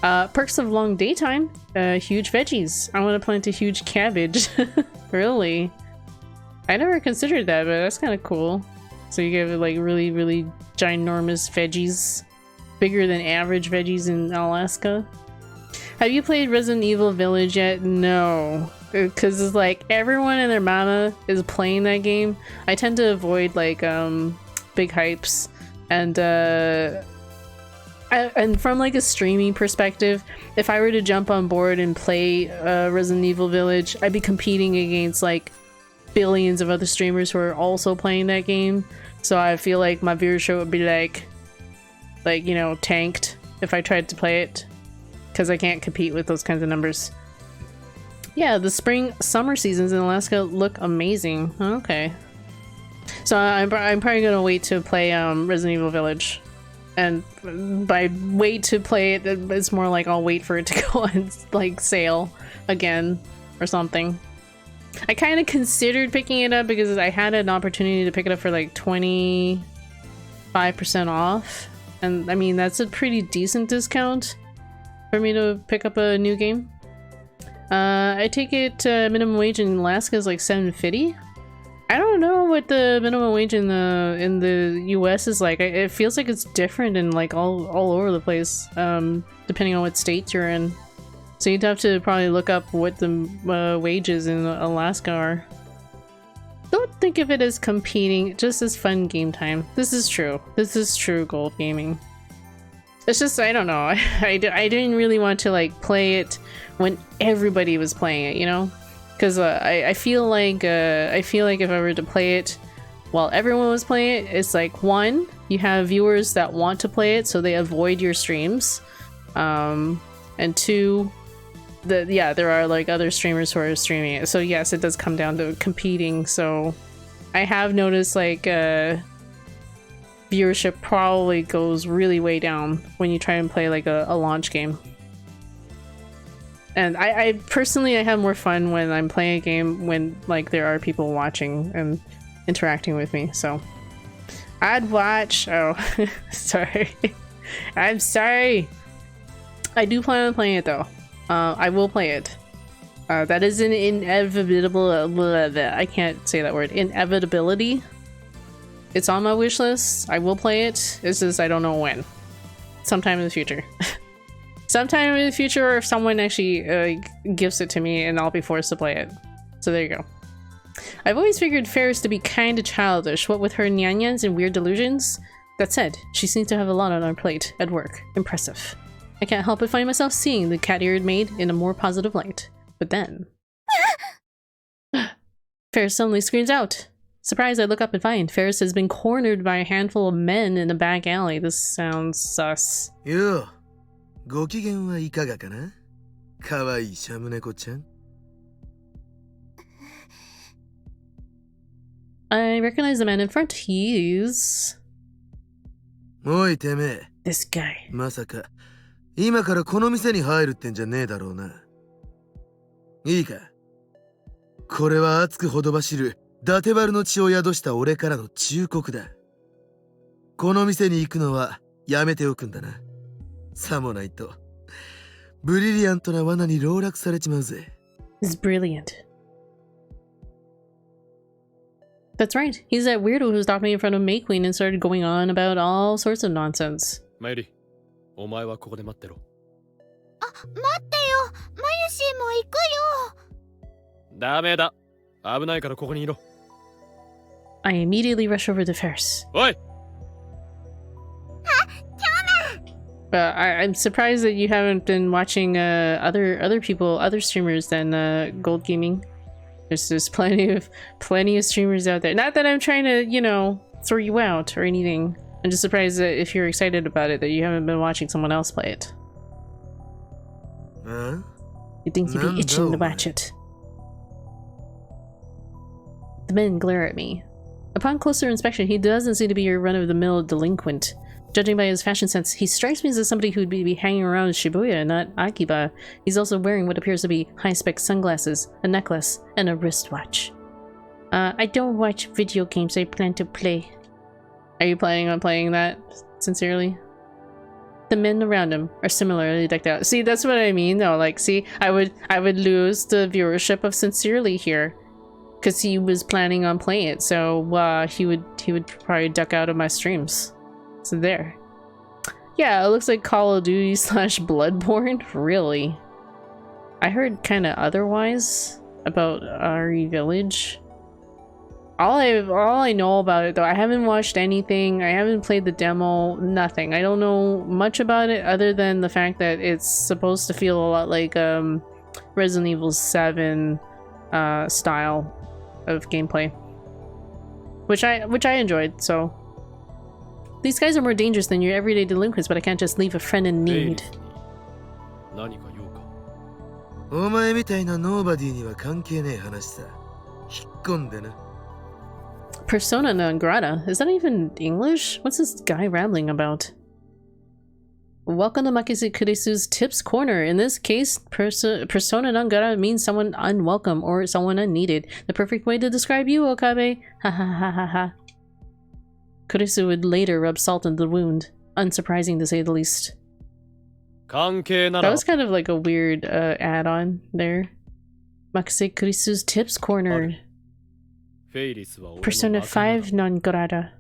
Perks of long daytime. Huge veggies. I want to plant a huge cabbage. Really? I never considered that, but that's kind of cool. So you get like really, really ginormous veggies. Bigger than average veggies in Alaska. Have you played Resident Evil Village yet? No. Because it's like everyone and their mama is playing that game. I tend to avoid like big hypes. And from like a streaming perspective, if I were to jump on board and play Resident Evil Village, I'd be competing against like billions of other streamers who are also playing that game. So I feel like my viewership would be like you know, tanked if I tried to play it, because I can't compete with those kinds of numbers. Yeah, the spring summer seasons in Alaska look amazing. Okay, so I'm probably gonna wait to play Resident Evil Village. And by wait to play it, it's more like I'll wait for it to go on like sale again or something. I kind of considered picking it up because I had an opportunity to pick it up for like 25% off. And I mean, that's a pretty decent discount for me to pick up a new game. I take it minimum wage in Alaska is like $7.50. I don't know what the minimum wage in the US is like. It feels like it's different in like all over the place, depending on what state you're in. So you'd have to probably look up what the wages in Alaska are. Don't think of it as competing, just as fun game time. This is true. This is true gold gaming. It's just, I don't know. I didn't really want to like play it when everybody was playing it, you know? Because I feel like if I were to play it while everyone was playing it, it's like, one, you have viewers that want to play it, so they avoid your streams, and two, there are like other streamers who are streaming it. So yes, it does come down to competing. So I have noticed like viewership probably goes really way down when you try and play like a launch game. And I personally, I have more fun when I'm playing a game when like there are people watching and interacting with me. So I'd watch. Oh, sorry. I'm sorry. I do plan on playing it though. I will play it. That is an inevitable. I can't say that word. Inevitability. It's on my wish list. I will play it. It's just I don't know when. Sometime in the future. Sometime in the future, or if someone actually gifts it to me, and I'll be forced to play it. So there you go. I've always figured Faris to be kind of childish, what with her nyanyans and weird delusions. That said, she seems to have a lot on her plate at work. Impressive. I can't help but find myself seeing the cat-eared maid in a more positive light. But then... Faris suddenly screams out. Surprised, I look up and find Faris has been cornered by a handful of men in a back alley. This sounds sus. Yo, ご機嫌はいかがかな? かわいいシャム猫ちゃん. I recognize the man in front. He's... おいてめえ。 This guy. まさか今からこの店に入るってんじゃねえだろうな。いいか。これは熱くほどばしる伊達丸の血を宿した俺からの忠告だ。この店に行くのはやめておくんだな。さもないとブリリアントな罠に籠絡されちまうぜ。He's brilliant. That's right. He's that weirdo who stopped me in front of May Queen and started going on about all sorts of nonsense. マイリー、お前はここで待ってろ。あ、待ってよ。マユシーも行くよ。ダメだ。危ないからここにいろ。I immediately rush over to Faris. おい! I'm surprised that you haven't been watching other people, other streamers than Gold Gaming. There's plenty of streamers out there. Not that I'm trying to, you know, throw you out or anything. I'm just surprised that if you're excited about it, that you haven't been watching someone else play it. You'd think you'd be itching to watch it. The men glare at me. Upon closer inspection, he doesn't seem to be your run-of-the-mill delinquent. Judging by his fashion sense, he strikes me as somebody who'd be hanging around Shibuya, not Akiba. He's also wearing what appears to be high-spec sunglasses, a necklace, and a wristwatch. I don't watch video games. I plan to play. Are you planning on playing that? Sincerely? The men around him are similarly decked out. See, that's what I mean, though. Like, see, I would lose the viewership of Sincerely here, because he was planning on playing it. So he would probably duck out of my streams. So there. Yeah, it looks like Call of Duty / Bloodborne. Really? I heard kind of otherwise about RE Village. All I know about it though, I haven't watched anything. I haven't played the demo. Nothing. I don't know much about it other than the fact that it's supposed to feel a lot like Resident Evil 7 style of gameplay, which I enjoyed. So. These guys are more dangerous than your everyday delinquents, but I can't just leave a friend in need. 何か用か。お前みたいなノーバディには関係ねえ話さ。引っ込んでな。Persona non grata? Is that even English? What's this guy rambling about? Welcome to Makise Kurisu's Tips Corner. In this case, persona non grata means someone unwelcome or someone unneeded. The perfect way to describe you, Okabe. Ha ha ha ha ha. Kurisu would later rub salt into the wound. Unsurprising to say the least. That was kind of like a weird add-on there. Makise Kurisu's Tips Corner. フェイリスは俺の Persona 仲間だ。 5 non grata.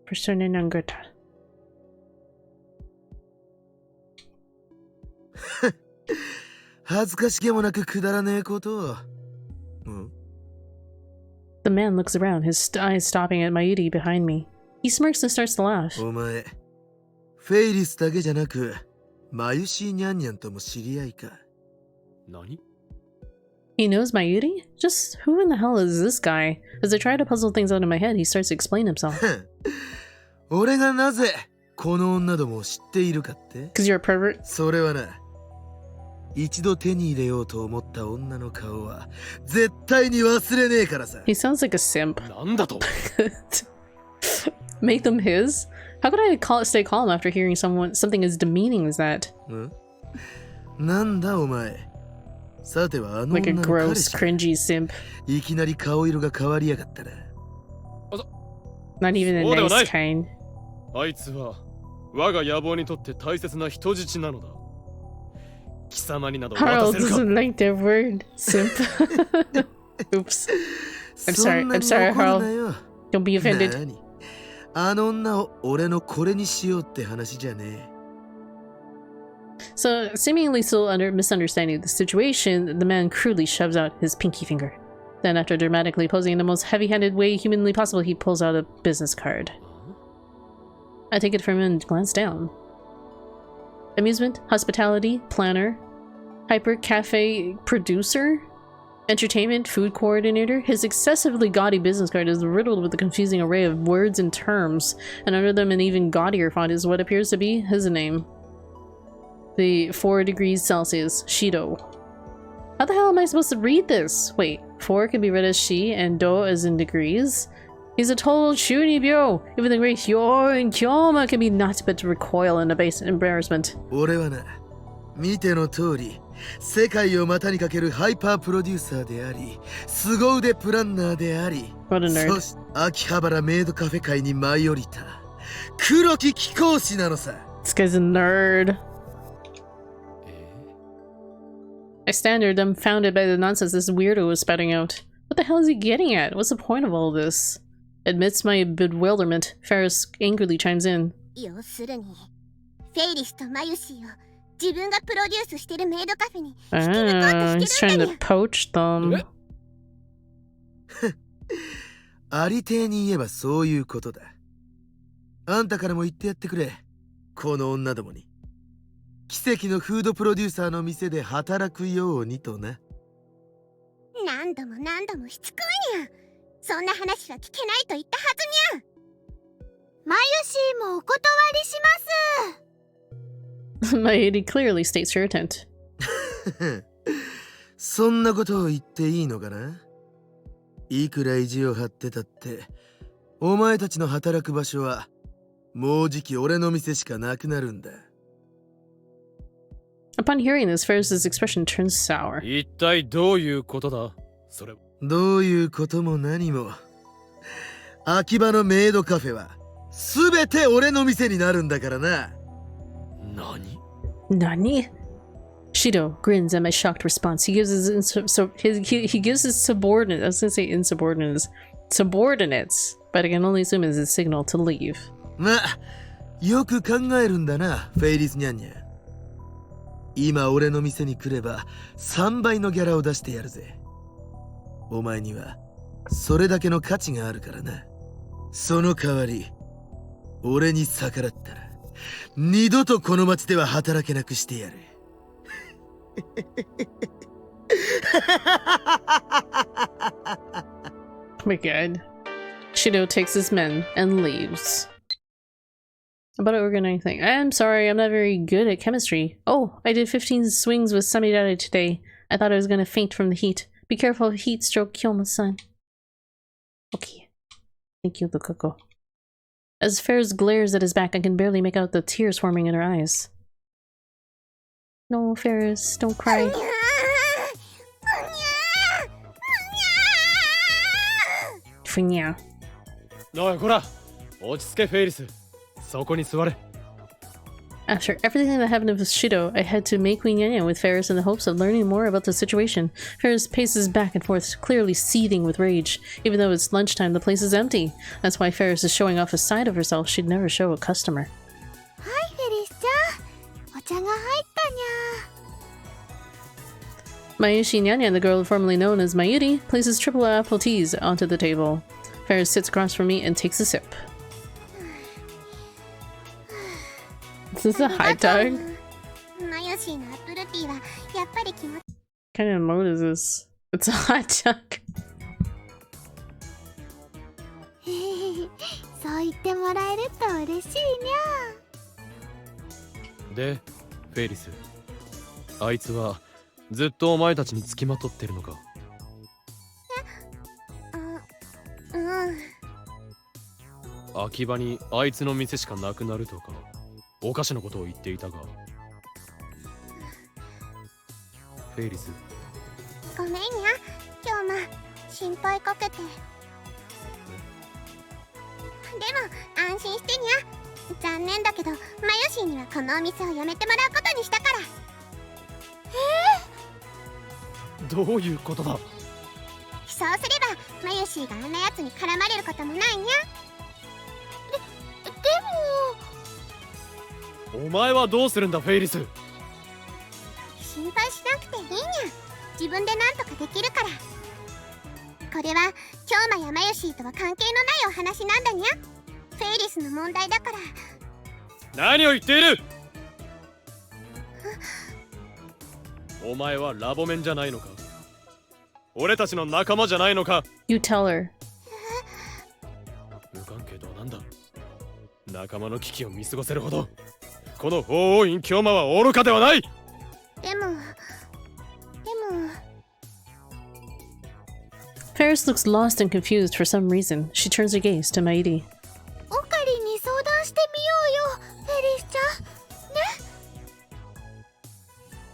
Persona non grata. 恥ずかしげもなくくだらねえことを。ん The man looks around, his eyes stopping at Mayuri behind me. He smirks and starts to laugh. お前、フェイリスだけじゃなく、マユシーニャンニャンとも知り合いか。何？ He knows Mayuri? Just who in the hell is this guy? As I try to puzzle things out in my head, he starts to explain himself. 俺がなぜこの女どもを知っているかって？ Because you're a pervert? それはな、一度手に入れようと思った女の顔は絶対に忘れねえからさ。 He sounds like a simp. なんだと？ Make them his? How could I stay calm after hearing something as demeaning as that? ん？なんだお前。さてはあの Like 女 a の彼 gross, 氏か。 cringy simp. いきなり顔色が変わりやがったな。 Not even a そうではない。 nice kind. あいつは我が野望にとって大切な人質なのだ。貴様になど渡 Harl せるか。 doesn't like that word, simp. Oops. I'm そ sorry, んな I'm に sorry, 怒る Harl. なよ。 Don't be offended. 何？あの女を俺のこれにしようって話じゃねえ。 So, seemingly still misunderstanding the situation, the man crudely shoves out his pinky finger. Then, after dramatically posing in the most heavy-handed way humanly possible, he pulls out a business card. I take it from him and glance down. Amusement, hospitality, planner, hyper cafe producer, entertainment, food coordinator. His excessively gaudy business card is riddled with a confusing array of words and terms, and under them an even gaudier font is what appears to be his name. The 4 degrees Celsius, Shido. How the hell am I supposed to read this? Wait, 4 can be read as she and do as in degrees? He's a total Shunibyo! Even the great Hyo and Kyoma can be naught but to recoil in abase embarrassment. 俺はな、見ての通り、世界を股にかけるハイパープロデューサーであり、凄腕プランナーであり、 What a nerd. そして秋葉原メイドカフェ界に舞い降りた黒き貴公子なのさ。 This guy's a nerd. I stand there dumbfounded by the nonsense this weirdo is spouting out. What the hell is he getting at? What's the point of all this? Amidst my bewilderment, Faris angrily chimes in. 要するにフェイリスとマユシーを自分がプロデュースしてるメイドカフェに引き抜こう Ah, と he's してる trying んだ to にゃ。 poach them. ありていに言えばそういうことだ。あんたからも言ってやってくれ。この女どもに。奇跡のフードプロデューサーの店で働くようにとな。何度も何度もしつこいにゃ。そんな話は聞けないと言ったはずにゃ。マユシーもお断りします。Maedi clearly states her intent. そんなことを言っていいのかな？いくら意地を張ってたって、お前たちの働く場所はもうじき俺の店しかなくなるんだ。Upon hearing this, Faris' expression turns sour. 一体どういうことだ？それ。どういうことも何も、秋葉のメイドカフェはすべて俺の店になるんだからな。何？ Nani? Shido grins at my shocked response. He gives he gives his subordinate. I was gonna say subordinates, but I can only assume it's a signal to leave. まあ、よく考えるんだな、フェイリスニャンニャン。今俺の店に来れば3倍のギャラを出してやるぜ。お前にはそれだけの価値があるからな。その代わり、俺に逆らったら二度とこの町では働けなくしてやる。Oh my god. Shido takes his men and leaves. About to organize anything. I'm sorry, I'm not very good at chemistry. Oh, I did 15 swings with Samidare today. I thought I was gonna faint from the heat. Be careful of heat stroke Kyoma's-san. Okay. Thank you, Lukako. As Faris glares at his back, I can barely make out the tears forming in her eyes. No, Faris, don't cry. ふにゃ。おいこら、落ち着けフェイリス。そこに座れ。After everything that happened with Shido, I head to May Queen Yanya with Faris in the hopes of learning more about the situation. Faris paces back and forth, clearly seething with rage. Even though it's lunchtime, the place is empty. That's why Faris is showing off a side of herself she'd never show a customer. Hi, Faris-chan. Ocha ga haitta nya. Mayushi Nyanya, the girl formerly known as Mayuri, places triple apple teas onto the table. Faris sits across from me and takes a sip. Is this a hot dog? Mayushi no apple tea wa yappari kimochi. What kind of mode is this? It's a hot dog. そう言ってもらえると嬉しいにゃ。で、フェリス、あいつはずっとお前たちにつきまとってるのか？秋葉にあいつの店しかなくなるとかおかしなことを言っていたが、フェリス、ごめんにゃ、今日も心配かけて。でも安心してにゃ。残念だけどマヨシーにはこのお店を辞めてもらうことにしたから。どういうことだ？そうすればマヨシーがあんなやつに絡まれることもないにゃ。でもお前はどうするんだフェイリス？心配しなくていいにゃ。自分でなんとかできるから。これは京馬やマヨシーとは関係のないお話なんだにゃ。フェイリスの問題だから。何を言っている？お前はラボメンじゃないのか？俺たちの仲間じゃないのか？ You tell her. 無関係とはなんだ？仲間の危機を見過ごせるほどこの法王院京馬は愚かではない。でも Faris looks lost and confused for some reason. She turns her gaze to Mairi. オカリに相談してみようよ、フェリスちゃ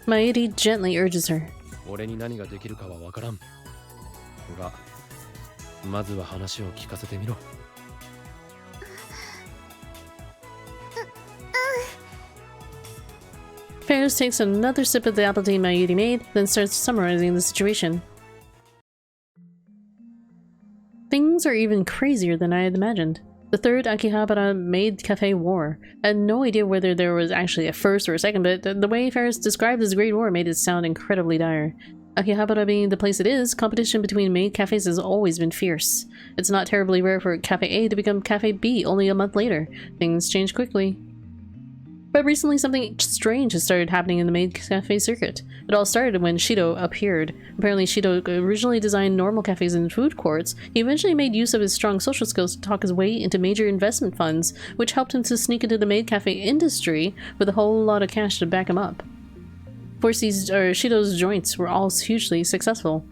ん。ね。 Mairi gently urges her. 俺に何ができるかは分からんが、まずは話を聞かせてみろ。Faris takes another sip of the apple tea Mairi made, then starts summarizing the situation. Things are even crazier than I had imagined. The third Akihabara maid cafe war. I had no idea whether there was actually a first or a second, but the way Faris described this great war made it sound incredibly dire. Akihabara being the place it is, competition between maid cafes has always been fierce. It's not terribly rare for Cafe A to become Cafe B only a month later. Things change quickly. But recently something strange has started happening in the maid cafe circuit. It all started when Shido appeared. Apparently Shido originally designed normal cafes and food courts. He eventually made use of his strong social skills to talk his way into major investment funds, which helped him to sneak into the maid cafe industry with a whole lot of cash to back him up. Of course, Shido's joints were all hugely successful.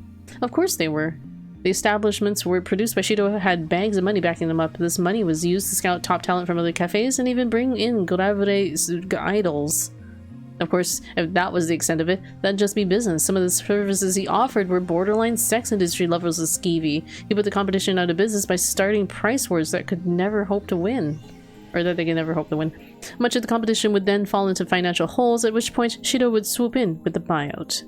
Of course they were. The establishments were produced by Shido had bags of money backing them up. This money was used to scout top talent from other cafes and even bring in Goravure idols. Of course, if that was the extent of it, that'd just be business. Some of the services he offered were borderline sex industry levels of skeevy. He put the competition out of business by starting price wars that could never hope to win. Or that they could never hope to win. Much of the competition would then fall into financial holes, at which point Shido would swoop in with the buyout.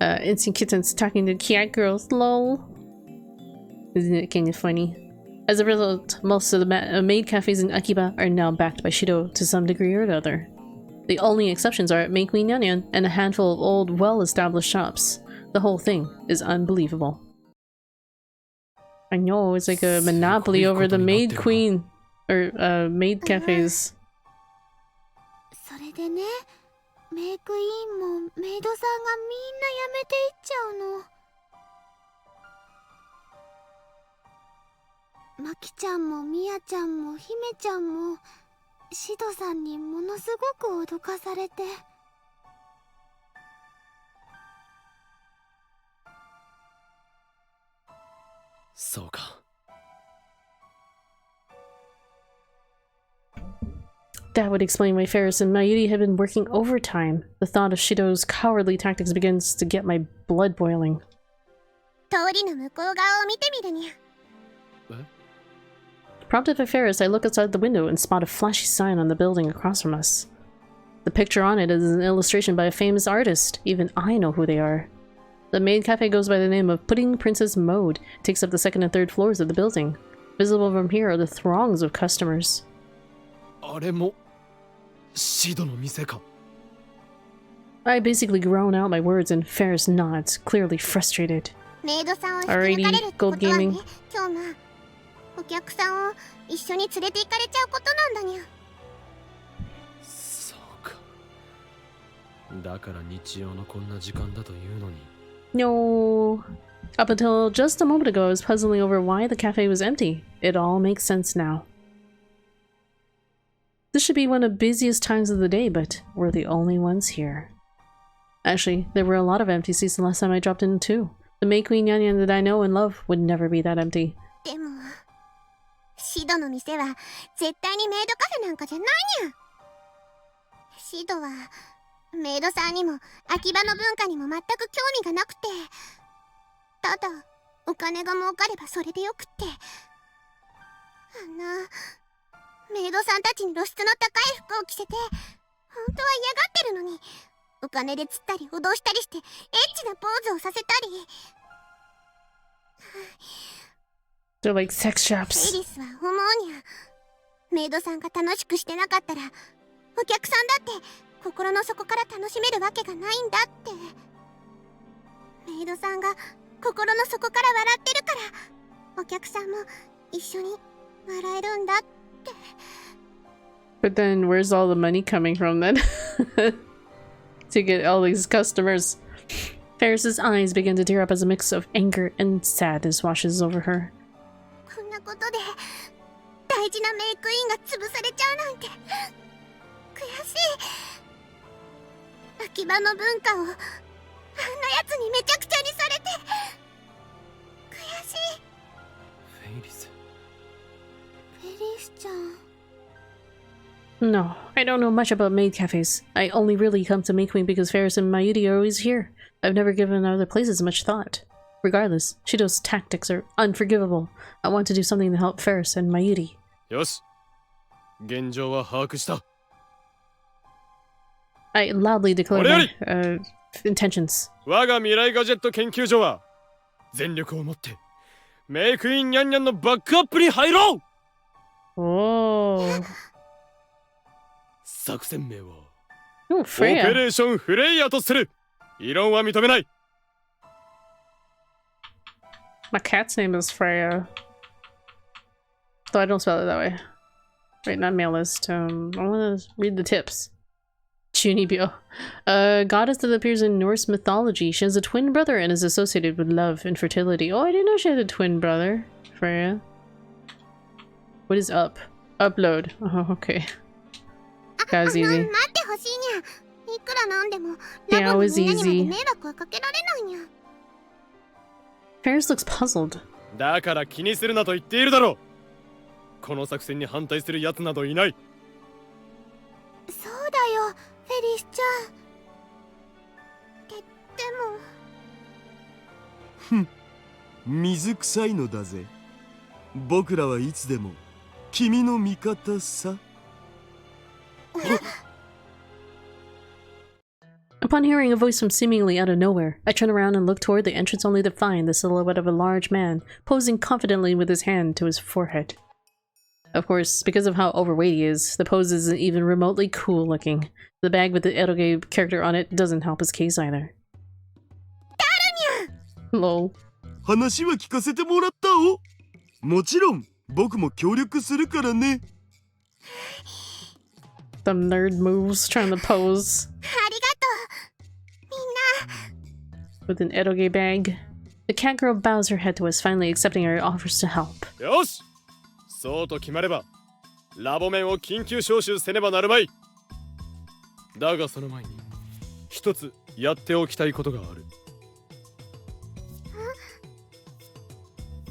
Instant kittens talking to cat girls, lol. Isn't it kind of funny? As a result, most of the maid cafes in Akiba are now backed by Shido to some degree or another. The only exceptions are May Queen Nyanyan and a handful of old, well-established shops. The whole thing is unbelievable. I know, it's like a monopoly over the maid queen, or maid cafes. それでね、メイクインもメイドさんがみんな辞めていっちゃうの。マキちゃんもミヤちゃんもヒメちゃんもシドさんにものすごく脅かされて。そうか。That would explain why Faris and Mayuri had been working overtime. The thought of Shido's cowardly tactics begins to get my blood boiling. 通りの向こう側を見てみるにゃ。Prompted by Faris, I look outside the window and spot a flashy sign on the building across from us. The picture on it is an illustration by a famous artist. Even I know who they are. The maid cafe goes by the name of Pudding Princess Mode. It takes up the second and third floors of the building. Visible from here are the throngs of customers. あれもシドの店か。 I basically groan out my words and Faris nods, clearly frustrated. メイドさんを引き抜かれるってことはね、今日もお客さんを一緒に連れて行かれちゃうことなんだにゃ。そうか。だから日曜のこんな時間だというのに。 No. Up until just a moment ago, I was puzzling over why the cafe was empty. It all makes sense now. This should be one of the busiest times of the day, but we're the only ones here. Actually, there were a lot of empty seats the last time I dropped in too. The May Queen Yanyan that I know and love would never be that empty. でも、シドの店は絶対にメイドカフェなんかじゃないにゃ。シドはメイドさんにも秋葉の文化にも全く興味がなくて、ただお金が儲かればそれでよくって、あんなメイドさんたちに露出の高い服を着せて本当は嫌がってるのに、お金で釣ったり脅したりしてエッチなポーズをさせたり。 They're like sex フェ shops. リスは思うにゃ。メイドさんが楽しくしてなかったらお客さんだって心の底から楽しめるわけがないんだって。メイドさんが心の底から笑ってるからお客さんも一緒に笑えるんだって。 But then where's all the money coming from then? To get all these customers. Faris's eyes begin to tear up as a mix of anger and sadness washes over her. こんなことで大事なメイクインが潰されちゃうなんて悔しい。秋葉の文化をあんなやつにめちゃくちゃにされて悔しい。フェイリス。フェリスちゃん。 No, I don't know much about maid cafes. I only really come to May Queen because Faris and Mayuri are always here. I've never given other places much thought. Regardless, Shido's tactics are unforgivable. I want to do something to help Faris and Mayuri. よし。現状は把握した。 I loudly declare my intentions. 我が未来ガジェット研究所は全力を持ってメイクインニャンニャンのバックアップに入ろう。 Oh. 作戦名は Oh, オペ Freya. レーションフレイヤとする。異論は認めない。 My cat's name is Freya. Though I don't spell it that way. Wait, not mail list. I want to read the tips. Chunibyo. A goddess that appears in Norse mythology. She has a twin brother and is associated with love and fertility. Oh, I didn't know she had a twin brother. Freya. What is up? Upload. Oh, okay. That was easy. 待ってほしいにゃ。いくらなんでも Yeah, ラボ it の was みんなにまで easy. 迷惑はかけられないにゃ。 Faris looks puzzled. だから気にするなと言っているだろう。この作戦に反対する奴などいない。そうだよ、フェリスちゃん。でも水臭いのだぜ。僕らはいつでも君の味方さ。 Upon hearing a voice from seemingly out of nowhere, I turn around and look toward the entrance only to find the silhouette of a large man posing confidently with his hand to his forehead. Of course, because of how overweight he is, the pose isn't even remotely cool looking. The bag with the eroge character on it doesn't help his case either. Lol. 話は聞かせてもらったお。もちろん僕も協力するからね。 The nerd moves trying to pose ありがとう。みんな with an eroge bag. The cat girl bows her head to us, finally accepting our offers to help. よし。そうと決まればラボ面を緊急招集せねばなるまい。だがその前に一つやっておきたいことがある。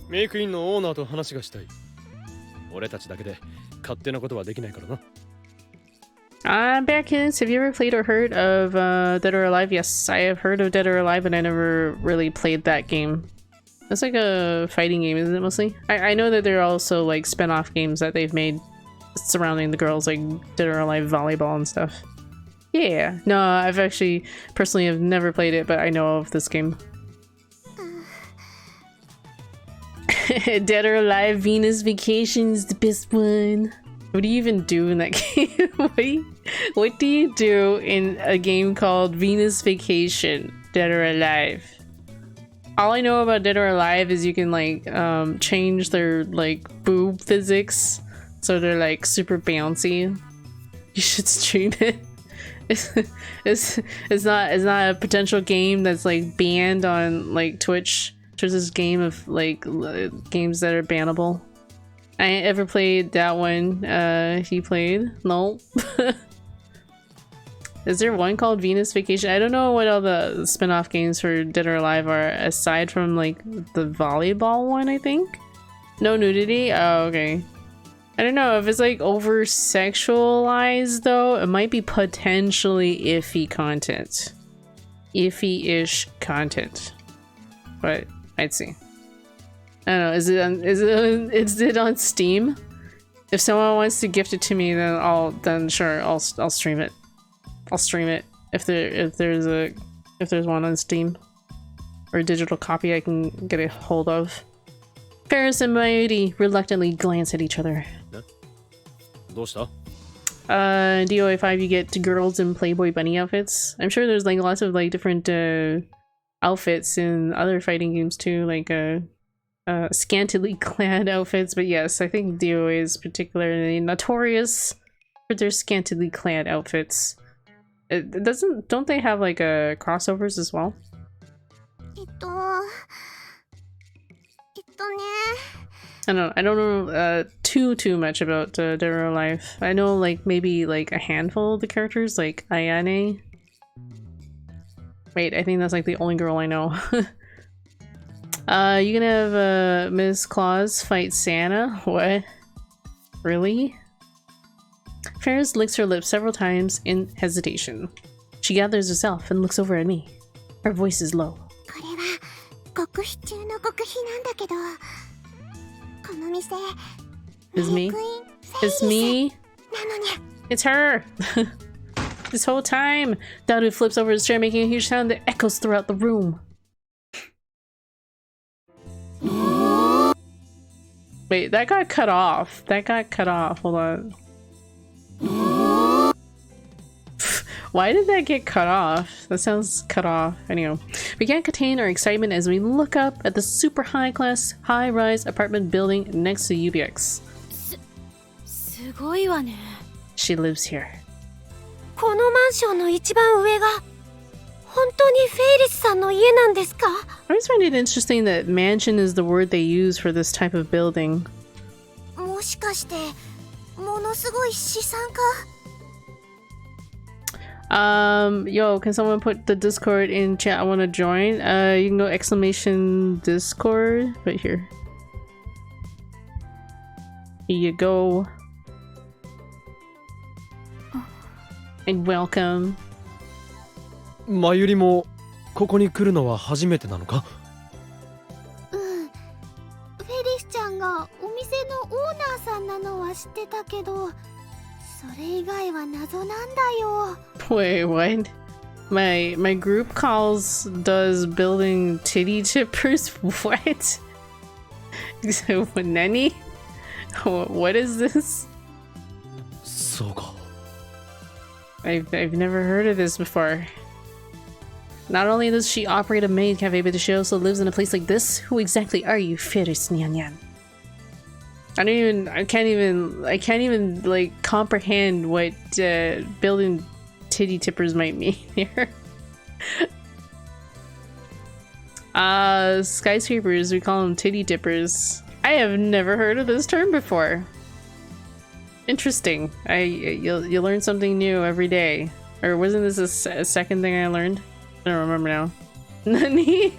メイクインのオーナーと話がしたい。俺たちだけで勝手なことはできないからな。Bear Kids, have you ever played or heard of Dead or Alive? Yes, I have heard of Dead or Alive, but I never really played that game. It's like a fighting game, isn't it, mostly? I know that there are also like spin-off games that they've made surrounding the girls, like Dead or Alive volleyball and stuff. Yeah, no, I've actually personally have never played it, but I know of this game. Dead or Alive Venus Vacation is the best one. What do you even do in that game? What do you do in a game called Venus Vacation? Dead or Alive. All I know about Dead or Alive is you can like change their like boob physics so they're like super bouncy. You should stream it. It's not a potential game that's like banned on like Twitch. There's this game of like games that are bannable. I ain't ever played that one. He played? No. Is there one called Venus Vacation? I don't know what all the spin-off games for Dead or Alive are aside from like the volleyball one, I think. No nudity? Oh, okay. I don't know if it's like over sexualized though. It might be potentially iffy content. Iffy-ish content. But I'd see. I don't know. Is it on Steam? If someone wants to gift it to me, then I'll stream it. I'll stream it if there's one on Steam or a digital copy I can get a hold of. Faris and Moeka reluctantly glance at each other. DOA 5 you get girls in Playboy bunny outfits. I'm sure there's like lots of like different outfits in other fighting games too, like scantily clad outfits, but yes, I think DOA is particularly notorious for their scantily clad outfits. Don't they have like crossovers as well? I don't know too much about Dead or Alive. I know like maybe like a handful of the characters, like Ayane. Wait, I think that's like the only girl I know. You can have Ms. Claus fight Santa. What? Really? Faris licks her lips several times in hesitation. She gathers herself and looks over at me. Her voice is low. It's me. It's me. It's her. This whole time. Daru flips over his chair, making a huge sound that echoes throughout the room. Wait, that got cut off. Hold on. Why did that get cut off? That sounds cut off. Anyway, we can't contain our excitement as we look up at the super high-class, high-rise apartment building next to UBX. She lives here. I always find it interesting that mansion is the word they use for this type of building. Yo, can someone put the Discord in chat? I want to join. You can go exclamation Discord right here. Here you go. And welcome. まゆりもここに来るのは初めてなのか？フェリスちゃんがお店のオーナーさんなのは知ってたけど、それ以外は謎なんだよ。Wait, what? My group does building titty tippers? What? Nani? What is this? そうか。I've never heard of this before. Not only does she operate a maid cafe, but she also lives in a place like this. Who exactly are you, Faris Nyan Nyan? I can't even like comprehend what building titty tippers might mean here. Skyscrapers, we call them titty tippers. I have never heard of this term before. Interesting. You learn something new every day. Or wasn't this a second thing I learned? I don't remember now. Nani?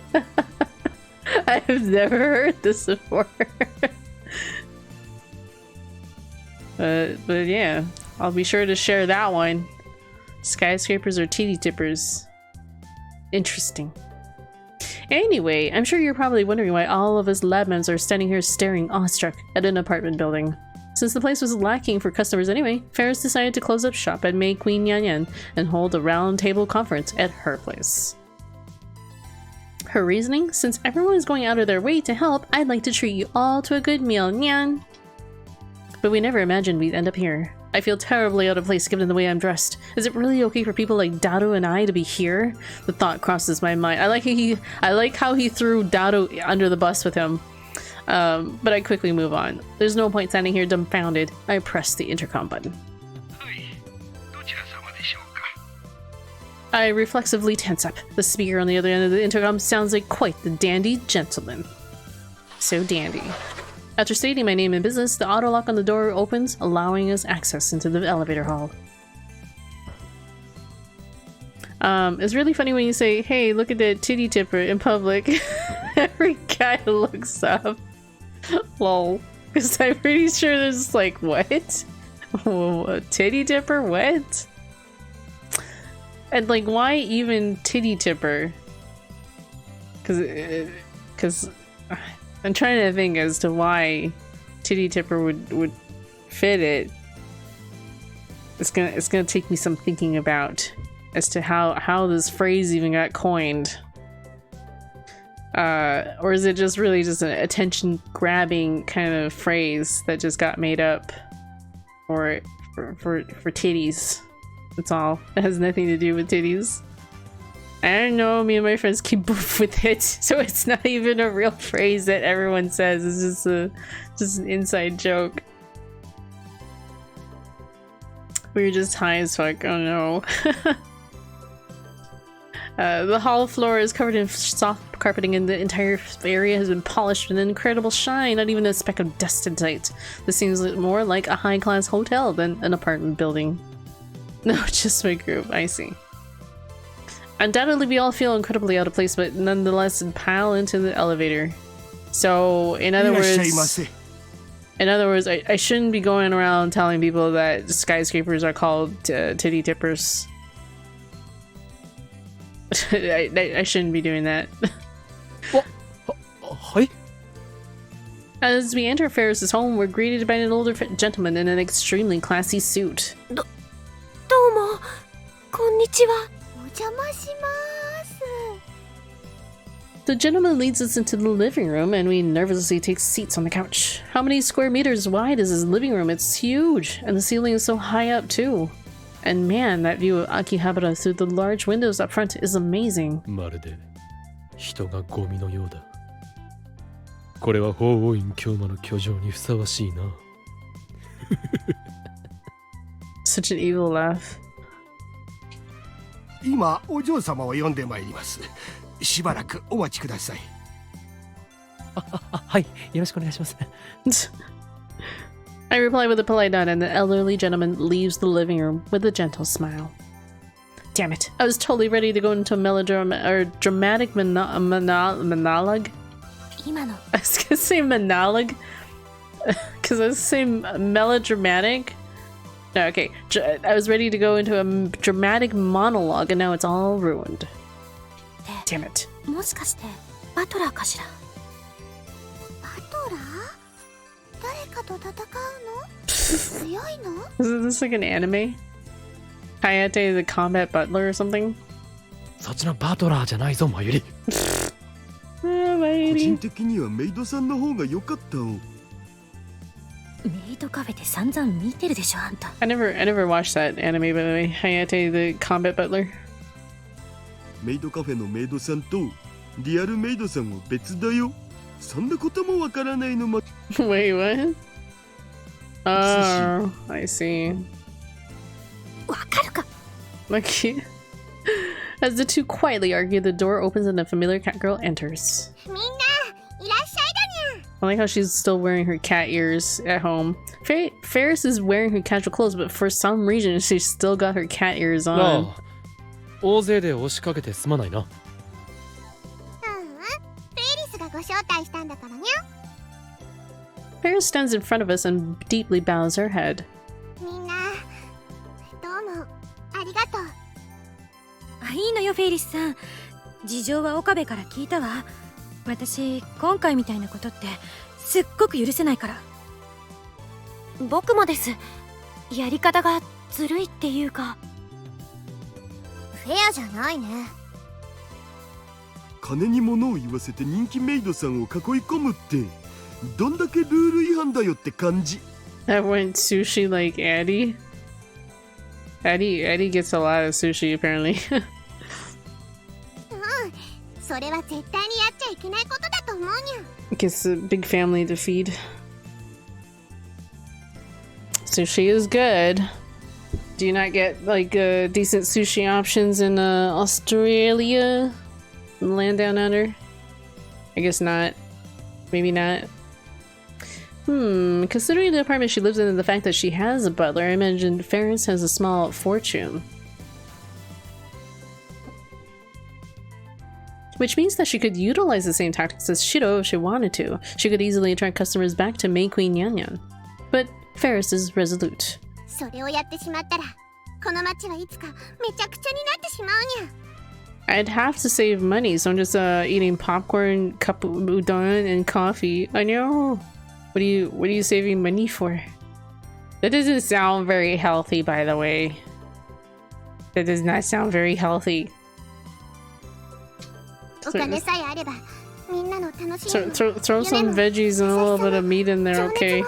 I have never heard this before. But yeah, I'll be sure to share that one. Skyscrapers or titty tippers. Interesting. Anyway, I'm sure you're probably wondering why all of us labmans are standing here staring awestruck at an apartment building. Since the place was lacking for customers anyway, Faris decided to close up shop at May Queen Yan Yan and hold a round table conference at her place. Her reasoning? Since everyone is going out of their way to help, I'd like to treat you all to a good meal, Nyan. But we never imagined we'd end up here. I feel terribly out of place given the way I'm dressed. Is it really okay for people like Dado and I to be here? The thought crosses my mind. I like how he threw Dado under the bus with him. But I quickly move on. There's no point standing here dumbfounded. I press the intercom button. I reflexively tense up. The speaker on the other end of the intercom sounds like quite the dandy gentleman. So dandy. After stating my name and business, the auto lock on the door opens, allowing us access into the elevator hall. It's really funny when you say, hey, look at that titty tipper in public. Every guy looks up. Lol. Because I'm pretty sure there's like, what? A titty tipper? What? And like, why even titty tipper? Because I'm trying to think as to why titty tipper would fit it. It's gonna take me some thinking about as to how this phrase even got coined. Or is it just really just an attention grabbing kind of phrase that just got made up for titties? That's all. It has nothing to do with titties. I don't know, me and my friends keep boof with it, so it's not even a real phrase that everyone says. It's just an inside joke. We were just high as fuck. Oh no. The hall floor is covered in soft carpeting and the entire area has been polished with an incredible shine, not even a speck of dust in sight. This seems more like a high-class hotel than an apartment building. No, just my group. I see. Undoubtedly, we all feel incredibly out of place, but nonetheless pile into the elevator. So, in other words, I shouldn't be going around telling people that skyscrapers are called titty tippers. I shouldn't be doing that. As we enter Faris' home, we're greeted by an older gentleman in an extremely classy suit. どうもこんにちは。お邪魔します。 The gentleman leads us into the living room and we nervously take seats on the couch. How many square meters wide is this living room? It's huge, and the ceiling is so high up too. And man, that view of Akihabara through the large windows up front is amazing. まるで人がゴミのようだ。これは法王院京魔の居城にふさわしいな。Such an evil laugh. 今お嬢様を呼んでまいります。しばらくお待ちください。はい、よろしくお願いします。I reply with a polite nod and the elderly gentleman leaves the living room with a gentle smile. Damn it, I was totally ready to go into a dramatic monologue. 今の I was gonna say monologue because I was saying melodramatic. No, okay. I was ready to go into a dramatic monologue and now it's all ruined. Damn it. もしかしてバトラーかしら。バトラー？誰かと戦うの？強いの？ Is this like an anime? Hayate the combat butler or something? そっちのバトラーじゃないぞ、マユリ。個人的にはメイドさんの方が良かったお。メイドカフェで散々見てるでしょあんた。I never watched that anime, by the way. Hayate the combat butler. メイドカフェのメイドさんとリアルメイドさんは別だよ。そんなこともわからないのま。Wait, what? Oh, I see. わかるか。 Like, as the two quietly argue, the door opens and a familiar cat girl enters. みんないらっしゃいだにゃ。 I like how she's still wearing her cat ears at home. Faris is wearing her casual clothes, but for some reason she's still got her cat ears on. ああ、大勢で押しかけてすまないな。フェリスがご招待したんだからにゃ。 Faris stands in front of us and deeply bows her head. みんなどうもありがとう。あ、いいのよフェイリスさん。事情は岡部から聞いたわ。私今回みたいなことってすっごく許せないから。僕もです。やり方がずるいっていうか。フェアじゃないね。金に物を言わせて人気メイドさんを囲い込むってどんだけルール違反だよって感じ。 That went sushi like Addie. Addie gets a lot of sushi apparently. それは絶対にやっちゃいけないことだと思うにゃ。 Gets a big family to feed. Sushi is good. Do you not get like decent sushi options in Australia? Land down under? I guess not. Maybe not. Considering the apartment she lives in and the fact that she has a butler, I imagine Faris has a small fortune. Which means that she could utilize the same tactics as Shiro if she wanted to. She could easily attract customers back to May Queen Yanyan. But Faris is resolute. それをやってしまったら、この町はいつかめちゃくちゃになってしまうにゃ。I'd have to save money, so I'm just eating popcorn, cup of udon, and coffee. I know. What are you saving money for? That doesn't sound very healthy, by the way. That does not sound very healthy. お金さえあれば、みんなの楽しみ。Throw some veggies and a little bit of meat in there, okay?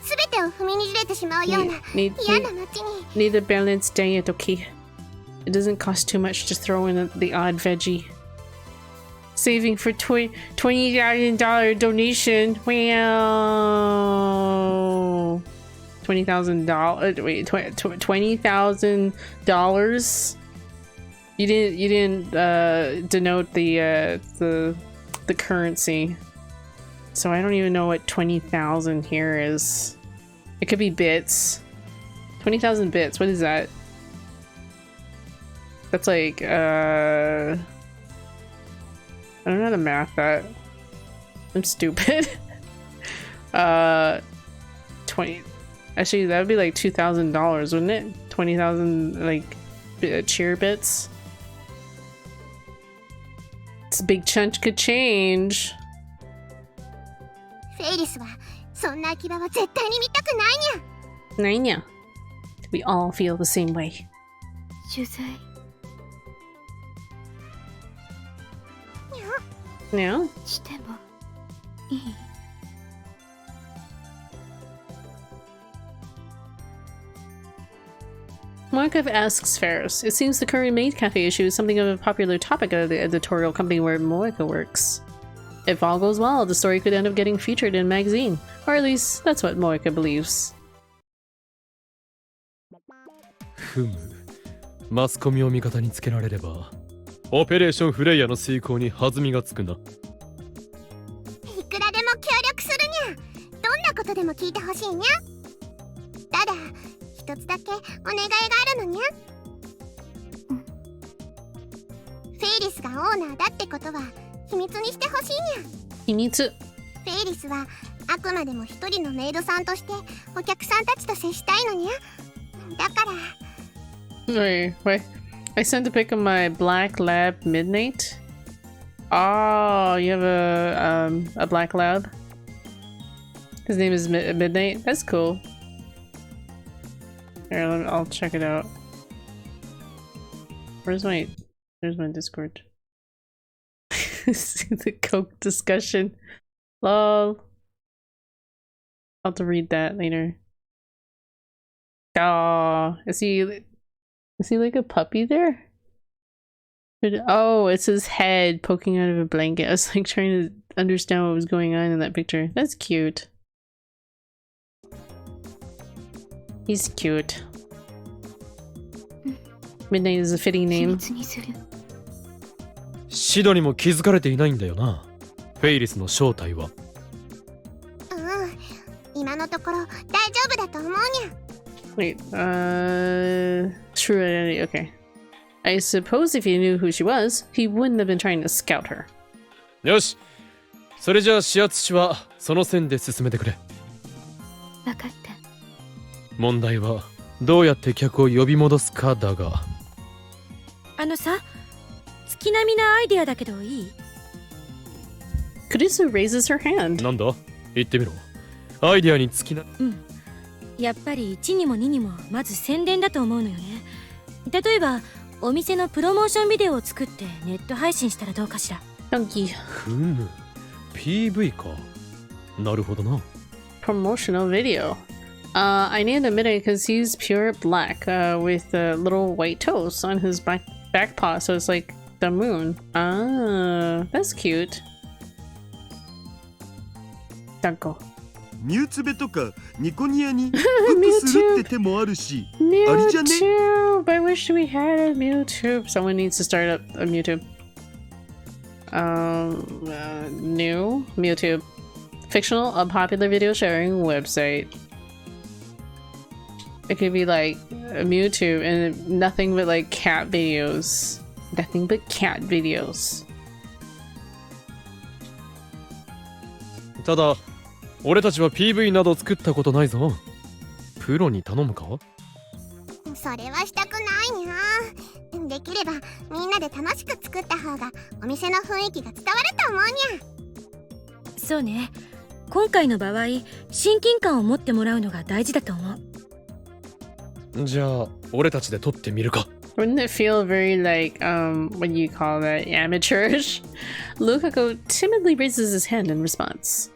すべてを踏みにじれてしまうような嫌な街に。 Need a balanced diet, okay? It doesn't cost too much to throw in the odd veggie. Saving for $20,000 donation. Wow. $20,000. Wait, $20,000. You didn't denote the currency, so I don't even know what 20,000 here is. It could be bits. 20,000 bits. What is that? That's like, I don't know how to math that. I'm stupid. 20. Actually, that would be like $2,000, wouldn't it? 20,000 like cheer bits. It's a big chunk of change. フェイリスはそんな秋葉は絶対に見たくないにゃ。Nanya. We all feel the same way. 取材 Yeah. してもいい？ Moeka asks Faris. It seems the current maid cafe issue is something of a popular topic of the editorial company where Moeka works. If all goes well, the story could end up getting featured in a magazine. Or at least, that's what Moeka believes. ふむ、マスコミを味方につけられればオペレーションフレイヤの遂行に弾みがつくな。いくらでも協力するにゃ。どんなことでも聞いてほしいにゃ。ただ一つだけお願いがあるのにゃ。フェイリスがオーナーだってことは秘密にしてほしいにゃ。秘密。フェイリスはあくまでも一人のメイドさんとしてお客さんたちと接したいのにゃ。だから。Wait. I sent a pic of my black lab Midnight. Oh, you have a black lab? His name is Midnight? That's cool. Here, I'll check it out. There's my Discord. See the Coke discussion. Lol. I'll have to read that later. Oh, is he like a puppy there? Oh, it's his head poking out of a blanket. I was like trying to understand what was going on in that picture. That's cute. He's cute. Midnight is a fitting name. シドにも気づかれていないんだよな。フェイリスの正体は。今のところ大丈夫だと思うにゃ。Wait, true identity, okay. I suppose if he knew who she was, he wouldn't have been trying to scout her. よし、それじゃあ視圧士はその線で進めてくれ。わかった。問題はどうやって客を呼び戻すかだが。あのさ、月並みなアイデアだけどいい？ Kurisu raises her hand. なんだ言ってみろ。アイデアに尽きな。やっぱり1にも2にもまず宣伝だと思うのよね。例えばお店のプロモーションビデオを作ってネット配信したらどうかしら。Donkey. ふむ PV か。なるほどな。 Promotional video. I need to admit it because he's pure black with little white toes on his back paw, so it's like the moon. Ah, that's cute. Danko. ミュウツベとかニコニアにブックするって手もあるし、あれじゃね？ Mewtwo! I wish we had a Mewtwo. Someone needs to start up a Mewtwo. New Mewtwo. Fictional, unpopular video sharing website. It could be like a Mewtwo and nothing but like cat videos. Nothing but cat videos. ただ俺たちは PV など作ったことないぞ。プロに頼むか？それはしたくないにゃ。できればみんなで楽しく作った方がお店の雰囲気が伝わると思うにゃ。そうね。今回の場合親近感を持ってもらうのが大事だと思う。じゃあ俺たちで撮ってみるか。 Wouldn't it feel very like, what do you call that, amateurish? Lukaku timidly raises his hand in response.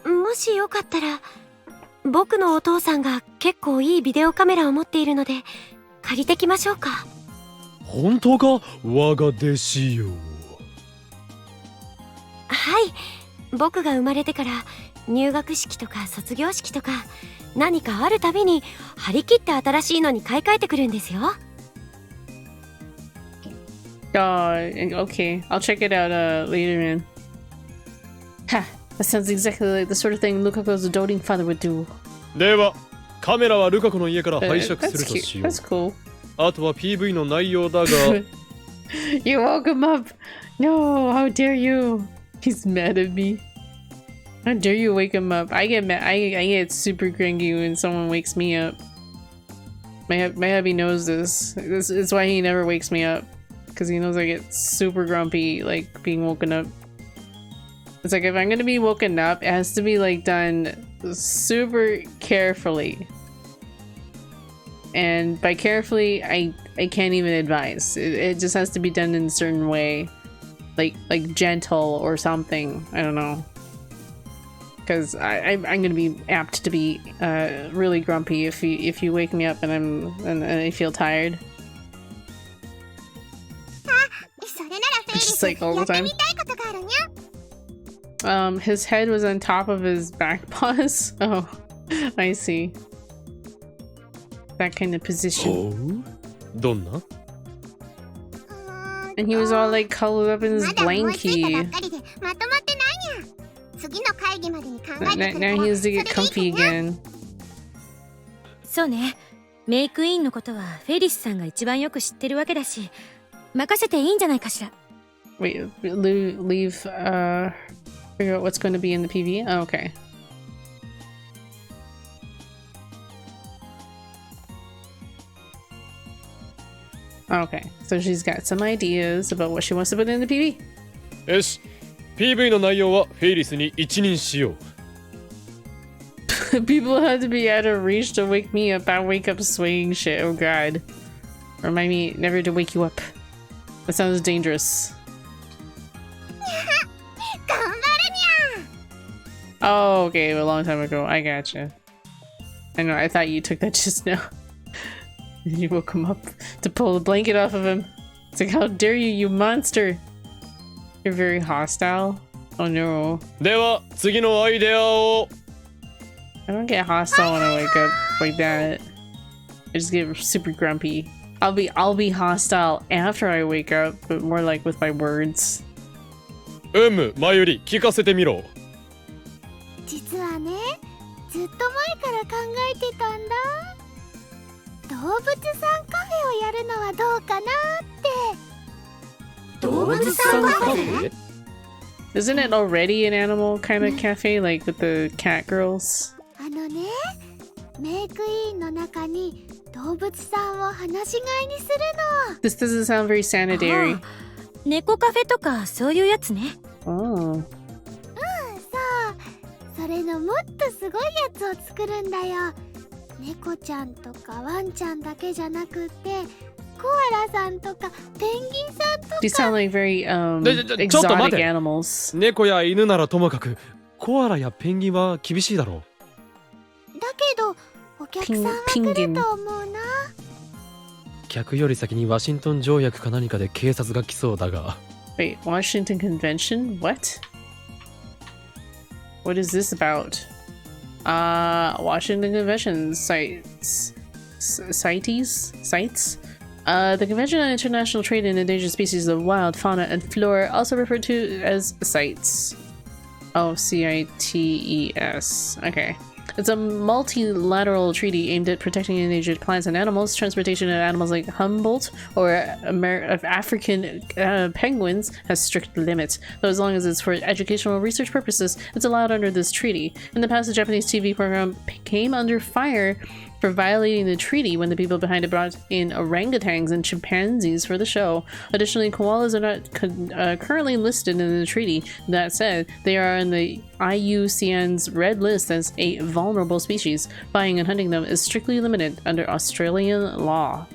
もしよかったら、僕のお父さんが結構いいビデオカメラを持っているので借りてきましょうか。本当か？我が弟子よ。はい、僕が生まれてから入学式とか卒業式とか何かあるたびに張り切って新しいのに買い替えてくるんですよ。Okay, I'll check it out later, man. Ha, that sounds exactly like the sort of thing Lukaku's doting father would do. ではカメラはルカ子の家から拝借 That's すると cute. しよう。 That's cool. あとは PV の内容だが You woke him up. No, how dare you? He's mad at me. How dare you wake him up? I get mad. I get super cranky when someone wakes me up. My hubby knows this. This is why he never wakes me up, because he knows I get super grumpy like being woken up. It's like if I'm gonna be woken up, it has to be like done super carefully. And by carefully, I can't even advise. It just has to be done in a certain way, like gentle or something. I don't know, because I'm gonna be apt to be really grumpy if you wake me up and I feel tired. It's just like all the time. His head was on top of his back paws. Oh, I see. That kind of position. どんな？ And he was all like cuddled up in his blankie. Now he has to get comfy again. そうね。メイクインのことはフェリスさんが一番よく知ってるわけだし、任せていいんじゃないかしら。Wait, leave, figure out what's going to be in the PV? Oh, okay. Okay, so she's got some ideas about what she wants to put in the PV. よし PV の内容はフェイリスに一任しよう。People had to be out of reach to wake me up. I wake up swinging shit. Oh god. Remind me never to wake you up. That sounds dangerous. Oh, okay, a long time ago. I gotcha. I know, I thought you took that just now. You woke him up to pull the blanket off of him. It's like, how dare you, you monster! You're very hostile. Oh no. では次のアイデアを。 I don't get hostile when I wake up like that. I just get super grumpy. I'll be hostile after I wake up, but more like with my words. マユリ聞かせてみろ。実はね、ずっと前から考えてたんだ。動物さんカフェをやるのはどうかなって。動物さんカフェ？ Isn't it already an animal kind of cafe, like with the cat girls? ね、メイクインの中に動物さんを放し飼いにするの。 This doesn't sound very sanitary. 猫カフェとかそういうやつね。Oh. そう。それのもっとすごいやつを作るんだよ。猫ちゃんとかワンちゃんだけじゃなくて、コアラさんとかペンギンさんとか。 These sound like very ちょっと待 exotic て。 animals. 猫や犬ならともかくコアラやペンギンは厳しいだろう。だけどお客さんは来ると思うな。客より先にワシントン条約か何かで警察が来そうだが。 Wait, Washington Convention? What? What is this about? Washington Convention sites. Sites? The Convention on International Trade in Endangered Species of Wild Fauna and Flora, also referred to as CITES. Oh, CITES. Okay. It's a multilateral treaty aimed at protecting endangered plants and animals. Transportation of animals like Humboldt or African penguins has strict limits, though as long as it's for educational research purposes, it's allowed under this treaty. In the past, the Japanese TV program came under fire for violating the treaty when the people behind it brought in orangutans and chimpanzees for the show. Additionally, koalas are not currently listed in the treaty. That said, they are on the IUCN's red list as a vulnerable species. Buying and hunting them is strictly limited under Australian law.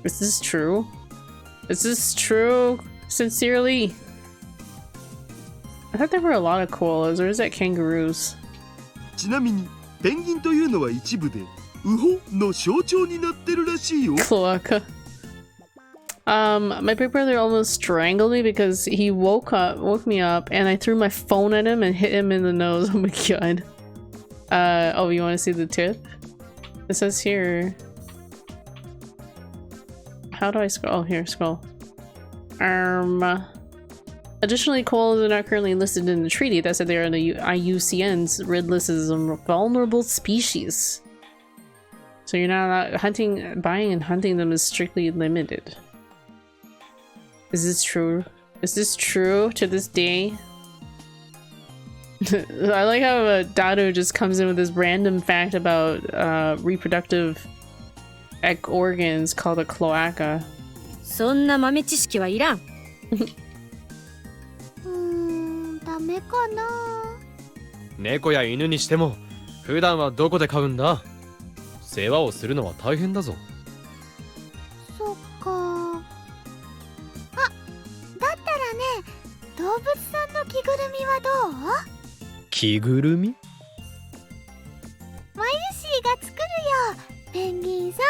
Is this true? Is this true? Sincerely? I thought there were a lot of koalas, or is that kangaroos? ちなみにペンギンというのは一部でウホの象徴になってるらしいよ。 Cloaca. My big brother almost strangled me because he woke me up and I threw my phone at him and hit him in the nose. Oh my god. Oh, you want to see the tip? It says here. How do I scroll? Oh, here, scroll. Additionally, koalas are not currently listed in the treaty. That said, they are on the IUCN's red list as a vulnerable species. So you're not allowed buying and hunting them is strictly limited. Is this true? Is this true to this day? I like how Dado just comes in with this random fact about reproductive organs called a cloaca. そんな豆知識はいらん。ダメかな。猫や犬にしても普段はどこで飼うんだ？世話をするのは大変だぞ。そっか。あ、だったらね、動物さんの着ぐるみはどう？着ぐるみ？マユシーが作るよ、ペンギンさ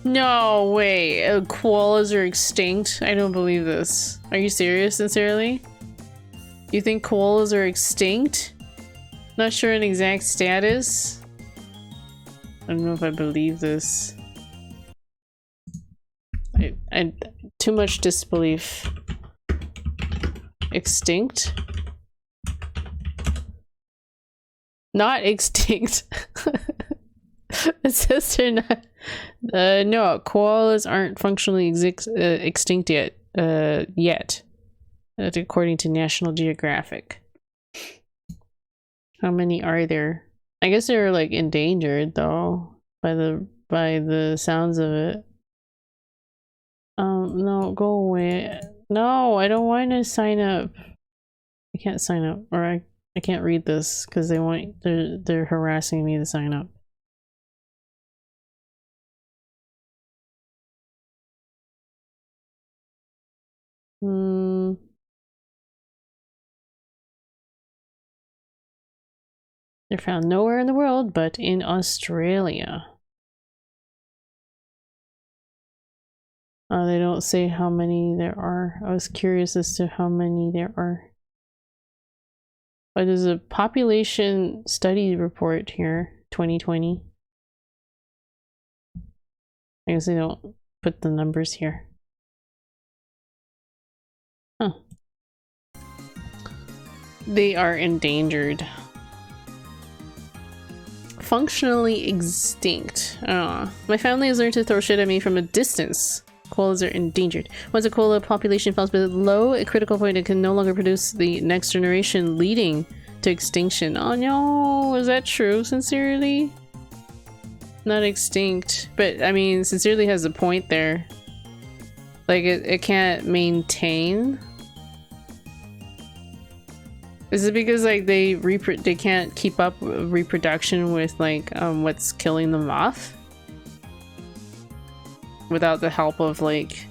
ん。 No way, koalas are extinct? I don't believe this. Are you serious, sincerely? You think koalas are extinct? Not sure an exact status? I don't know if I believe this. I too much disbelief. Extinct? Not extinct. It says they're not. No, koalas aren't functionally extinct yet. According to National Geographic. How many are there? I guess they're like endangered though, by the sounds of it. No, go away. No, I don't want to sign up. I can't sign up, or I can't read this because they're harassing me to sign up. They're found nowhere in the world but in Australia. They don't say how many there are. I was curious as to how many there are. But there's a population study report here, 2020. I guess they don't put the numbers here. Huh. They are endangered. Functionally extinct. My family has learned to throw shit at me from a distance. Koalas are endangered. Once a koala population falls below a critical point, it can no longer produce the next generation, leading to extinction. Oh no, is that true, sincerely? not extinct, but I mean, sincerely has a point there. Like it can't maintain. Is it because like they can't keep up reproduction with like what's killing them off without the help of like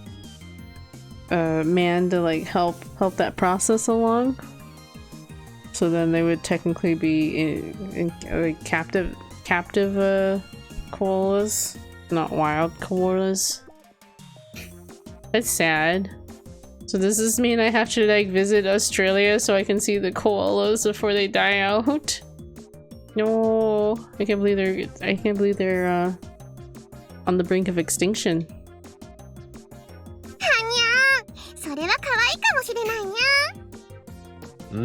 man to like help that process along? So then they would technically be in captive koalas, not wild koalas. That's sad. So does this mean I have to like visit Australia so I can see the koalas before they die out? No, I can't believe they're on the brink of extinction. それは可愛いかもしれない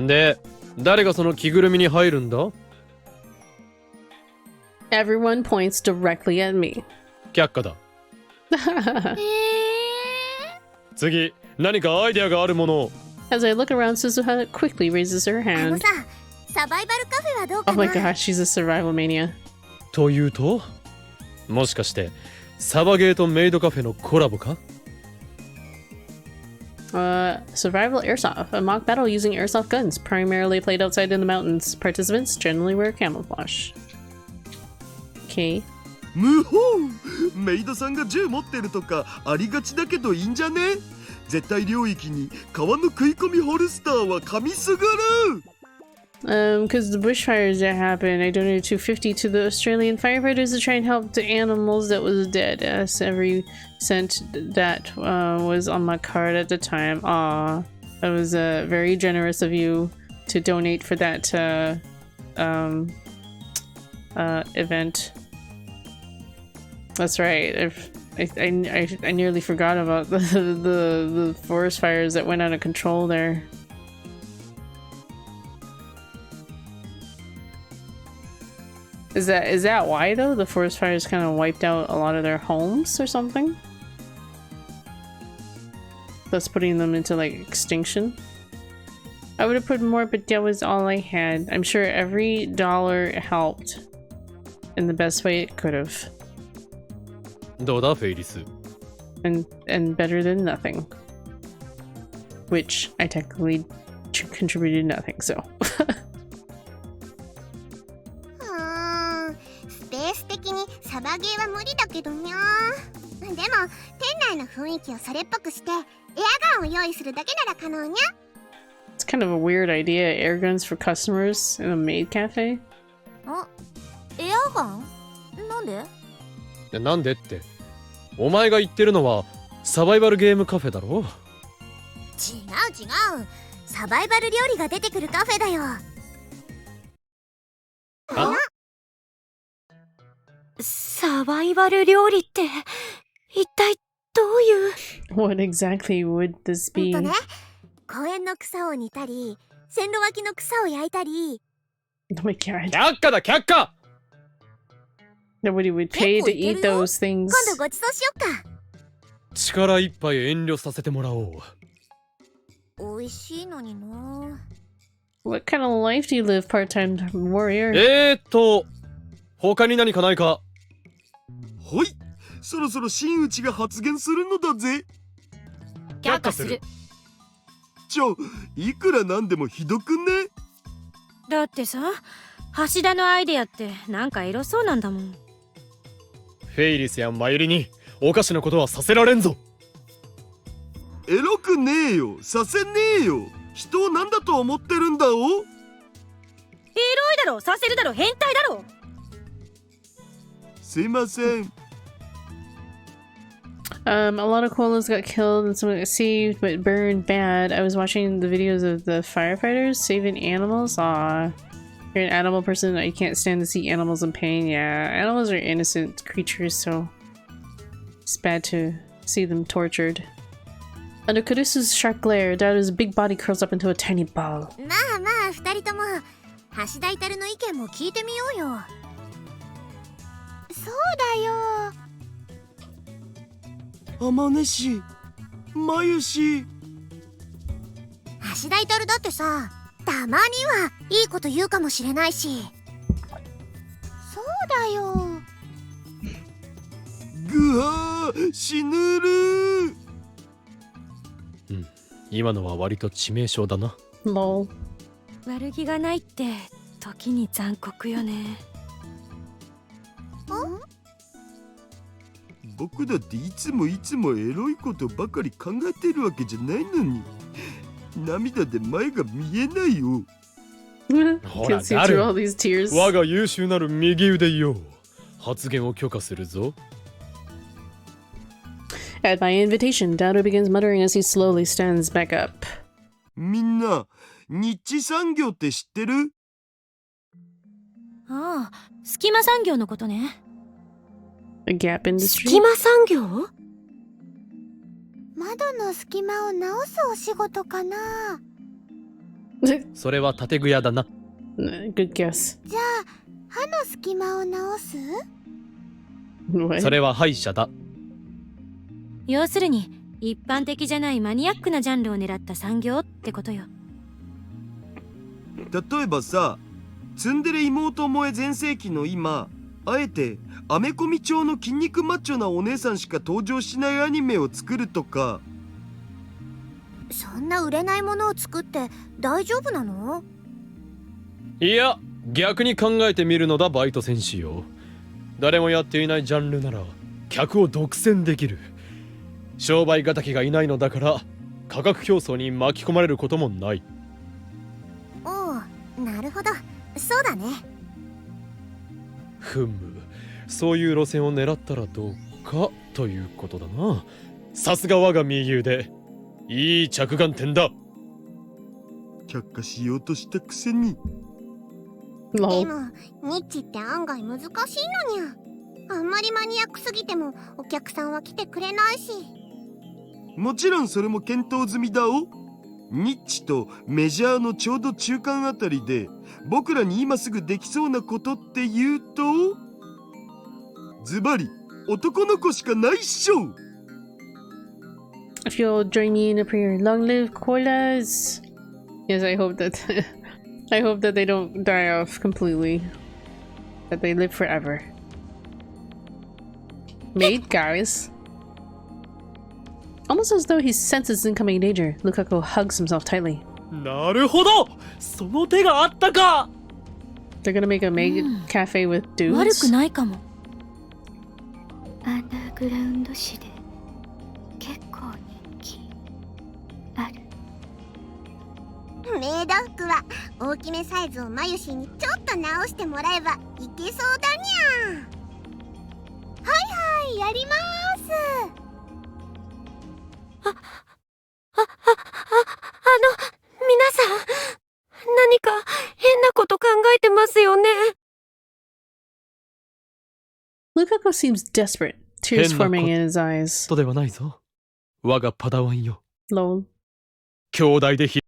にゃ。で、誰がその着ぐるみに入るんだ？ Everyone points directly at me. 却下だ。次、何かアイデアがあるものを。As I look around, Suzuha quickly raises her あの hand. さ、サバイバルカフェはどうか Oh な。 my gosh, she's a survival mania. というと？もしかしてサバゲーとメイドカフェのコラボか？ Survival airsoft, a mock battle using airsoft guns, primarily played outside in the mountains. Participants generally wear camouflage. Okay. 無法メイドさんが銃持ってるとかありがちだけどいいんじゃね？絶対領域に川の食い込みホルスターは神すぐる。Because the bushfires that happened, I donated $250 to the Australian firefighters to try and help the animals that was dead. As every cent that was on my card at the time. Aw, that was very generous of you to donate for that event. That's right. I nearly forgot about the forest fires that went out of control there. Is that why though? The forest fires kind of wiped out a lot of their homes or something? Thus putting them into like extinction? I would have put more, but that was all I had. I'm sure every dollar helped in the best way it could have. どうだ、フェイリス。And better than nothing. Which I technically contributed nothing, so. スペース的にサバゲーは無理だけどにゃ。でも店内の雰囲気をそれっぽくしてエアガンを用意するだけなら可能にゃ。It's kind of a weird idea, air guns for customers in a maid cafe. あ、エアガン？なんで？なんでって。お前が言ってるのはサバイバルゲームカフェだろ？違う違う。サバイバル料理が出てくるカフェだよ。あ？サバイバル料理って一体どういう？ What exactly would this be? ね、公園の草を煮たり、線路脇の草を焼いたり。Oh my god. 却下だ、却下！ Nobody would pay to eat those things. 今度ごちそうしよっか。力いっぱい遠慮させてもらおう。美味しいのにな。What kind of life do you live, part-time warrior? 他に何かないか？はい、そろそろ真打ちが発言するのだぜ。却下する。いくらなんでもひどくね？だってさ、橋田のアイデアってなんかエロそうなんだもん。フェイリスやマユリにおかしなことはさせられんぞ。エロくねえよ、させねえよ。人を何だと思ってるんだお？エロいだろ、させるだろ、変態だろ。すいません。A lot of koalas got killed and some got saved but burned bad. I was watching the videos of the firefighters saving animals. Aw. You're an animal person, you can't stand to see animals in pain. Yeah, animals are innocent creatures, so it's bad to see them tortured. Under Karusu's sharp glare, Daru's big body curls up into a tiny ball. まあまあ、二人とも橋田至の意見も聞いてみようよ。そうだよ。天音氏、まゆ氏。橋田至だってさ、たまにはいいこと言うかもしれないし。そうだよ。ぐはー死ぬる。今のは割と致命傷だな。Lol. 悪気がないって時に残酷よね。僕だっていつもエロいことばかり考えてるわけじゃないのに、涙で前が見えないよ。ほら Can see through all these tears. 我が優秀なる右腕よ。発言を許可するぞ。At my invitation, Dado begins muttering as he slowly stands back up. みんな、日地産業って知ってる？ああ、隙間産業のことね。A gap industry? 隙間産業？窓の隙間を直すお仕事かな。それは建具屋だな。Good guess. じゃあ歯の隙間を直す？ What? それは歯医者だ。要するに一般的じゃないマニアックなジャンルを狙った産業ってことよ。例えばさ、ツンデレ妹萌え全盛期の今、あえてアメコミ調の筋肉マッチョなお姉さんしか登場しないアニメを作るとか。そんな売れないものを作って大丈夫なの？いや、逆に考えてみるのだバイト戦士よ。誰もやっていないジャンルなら客を独占できる。商売敵がいないのだから価格競争に巻き込まれることもない。おう、なるほど、そうだね。ふむ、そういう路線を狙ったらどうかということだな。さすが我が右腕、いい着眼点だ。却下しようとしたくせに。で Lol. もニッチって案外難しいのにゃ。あんまりマニアックすぎてもお客さんは来てくれないし。もちろんそれも検討済みだお。ニッチとメジャーのちょうど中間あたりで、僕らに今すぐできそうなことって言うと、ズバリ男の子しかないっしょ。 If you'll join me in a prayer, long live koalas. Yes, I hope that I hope that they don't die off completely. That they live forever. Made, guys. Almost as though he senses incoming danger, Lukaku hugs himself tightly. なるほど、その手があったか。They're gonna make a maid cafe with 悪 dudes. くないかも。アンダーグラウンド誌で結構人気ある。メイド服は大きめサイズをマユシにちょっと直してもらえばいけそうだにゃ。はいはい、やります。皆さん、何か変なこと考えてますよね。Lukaku seems desperate, tears 変な forming こ- in his eyes. とではないぞ。我がパダワンよ。 Lol. 兄弟でひ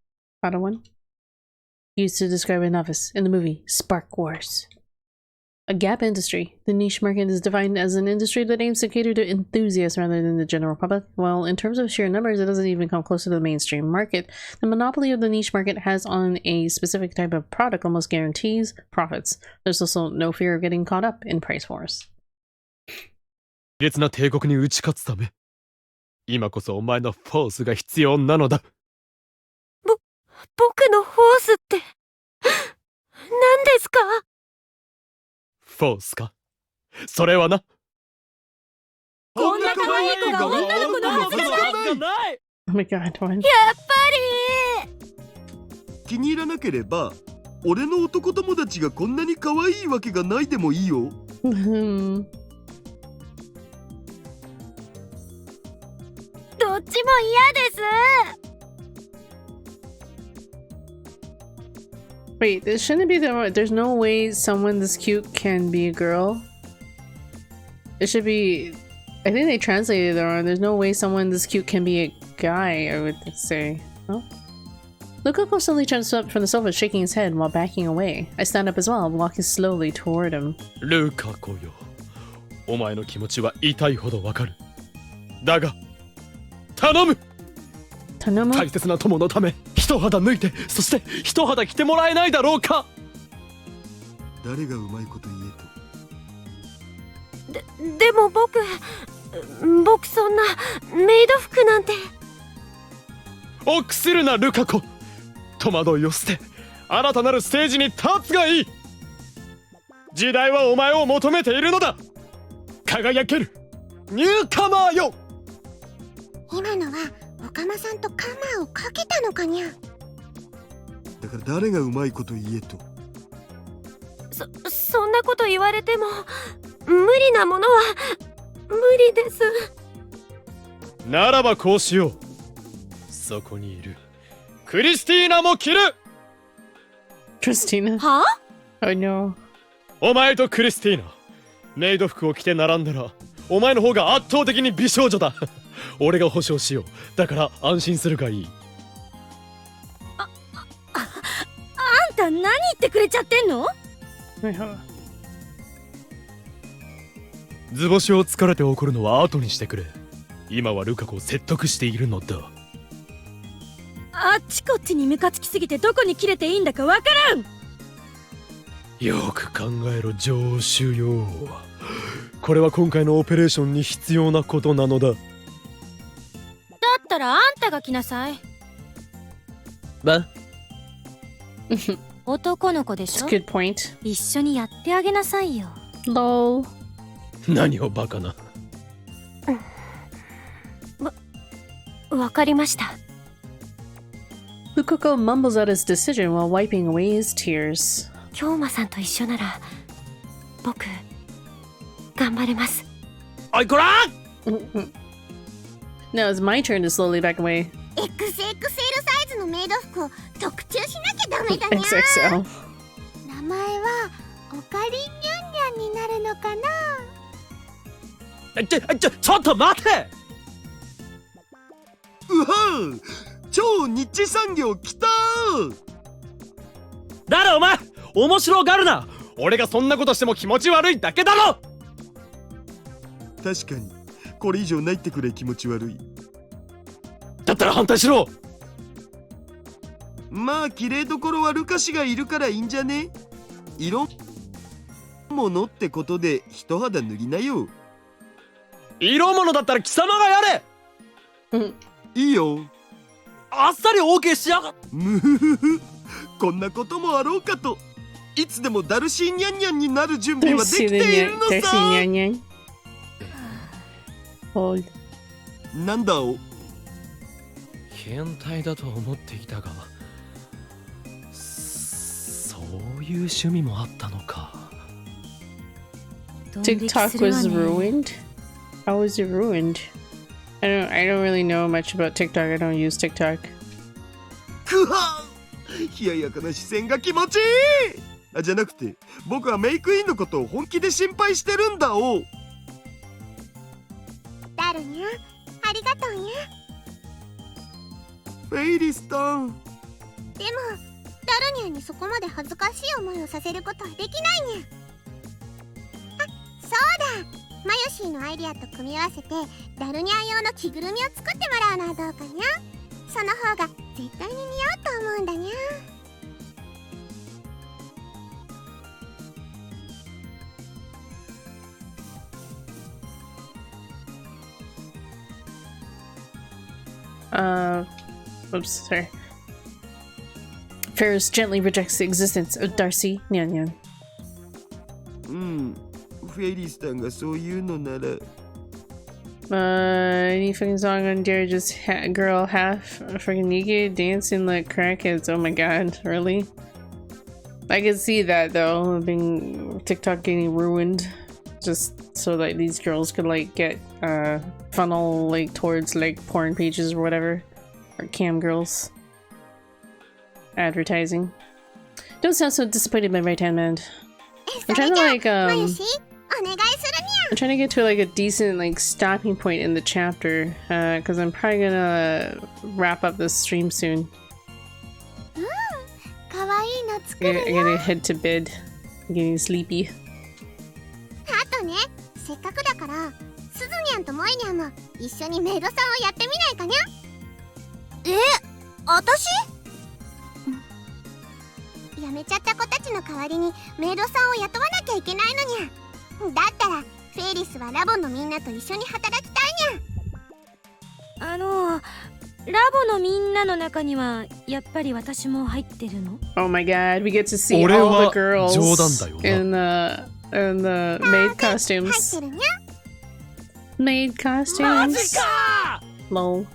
Padawan? Used to describe a novice in the movie Spark Wars. A gap industry. The niche market is defined as an industry that aims to cater to enthusiasts rather than the general public. Well, in terms of sheer numbers, it doesn't even come close to the mainstream market. The monopoly of the niche market has on a specific type of product almost guarantees profits. There's also no fear of getting caught up in price wars. 烈烈な帝国に打ち勝つため、今こそお前のフォースが必要なのだ。僕のフォースって何ですか？フォースか、それはな。こんな可愛い子が女の子のはずがない。 Oh my god, one. やっぱり気に入らなければ、俺の男友達がこんなに可愛いわけがないでもいいよ。どっちも嫌です。 Wait, this shouldn't be the. There's no way someone this cute can be a girl. It should be. I think they translated it wrong. There's no way someone this cute can be a guy, I would say. No? Lukaku slowly jumps up from the sofa, shaking his head while backing away. I stand up as well, walking slowly toward him. ルカ子よ、お前の気持ちは痛いほどわかる。だが、頼む。Tanomu? 大切な友のため、一肌脱いで、そして一肌着てもらえないだろうか。誰がうまいこと言えと。でも僕僕そんなメイド服なんて。臆するなルカ子。戸惑いを捨て新たなるステージに立つがいい。時代はお前を求めているのだ。輝けるニューカマーよ。今のはオカマさんとカマーをかけたのかにゃ。だから誰がうまいこと言えと。そんなこと言われても無理なものは無理です。ならばこうしよう。そこにいるクリスティーナも着る。 Christina. は Oh no. お前とクリスティーナメイド服を着て並んだらお前の方が圧倒的に美少女だ。俺が保証しよう。だから安心するがいい。あんた何言ってくれちゃってんの？図星を疲れて怒るのは後にしてくれ。今はルカ子を説得しているのだ。あっちこっちにムカつきすぎてどこに切れていいんだかわからん。よく考えろ上州よ。これは今回のオペレーションに必要なことなのだ。だったらあんたが来なさい。ば男の子でし It's ょ。 a good point. 一緒にやってあげなさいよ。Lol. 何をバカな。わかりました。Lukako mumbles out his decision while wiping away his tears. 京馬さんと一緒なら僕頑張れます。おいこら Now it's my turn to slowly back away. XXL サイズのメイド服を特注しなきゃダメだにゃ。 XXL. 名前はオカリンニャンニャンになるのかな。ちょっと待て。うはん、超ニッチ産業来たー。誰お前面白がるな。俺がそんなことしても気持ち悪いだけだろ。確かにこれ以上ないってくらい気持ち悪い。だったら反対しろ。まあ綺麗どころはルカ氏がいるからいいんじゃね。色物ってことで一肌塗りなよ。色物だったら貴様がやれ。いいよ。あっさり OK しやがっ。むふふふ、こんなこともあろうかと。いつでもダルシーニャンニャンになる準備はできているのさ。 Hold. なんだお。変態だと思っていたが、そういう趣味もあったのか。TikTok was ruined? How was it ruined? I don't really know much about TikTok. I don't use TikTok. くは冷ややかな視線が気持ちいい。あ、じゃなくて僕はメイクインのことを本気で心配してるんだお。ダルニャ、ありがとうにゃ。フェイリスタン。でもダルニャにそこまで恥ずかしい思いをさせることはできないにゃ。あ、そうだ、マヨシーのアイディアと組み合わせてダルニャン用の着ぐるみを作ってもらうのはどうかにゃ。その方が絶対に似合うと思うんだにゃ。Oops, sorry. Faris gently rejects the existence of Darcy Nyan Nyan. うん、フェイリスタンがそういうのなら。Any fucking song on Dare just girl half freaking naked dancing like crackheads. Oh my god, really? I can see that though, being TikTok getting ruined just so that these girls could like get funnel like towards like porn pages or whatever, or cam girls advertising. Don't sound so disappointed, my right hand man. I'm trying to like I'm trying to get to like a decent like stopping point in the chapter because I'm probably gonna wrap up this stream soon. I gotta head to bed. I'm getting sleepy. あとね、せっかくだからスズニャンとモイニャンも一緒にメイドさんをやってみないかにゃ。私？辞めちゃった子たちの代わりにメイドさんを雇わなきゃいけないのにゃ。だったらフェリスはラボのみんなと一緒に働きたいにゃ。ラボのみんなの中にはやっぱり私も入ってるの？ Oh my god, we get to see 俺 all は the girls 冗談だよな。 in the maid 入っ costumes. てるにゃ。 Maid costumes. Lol. も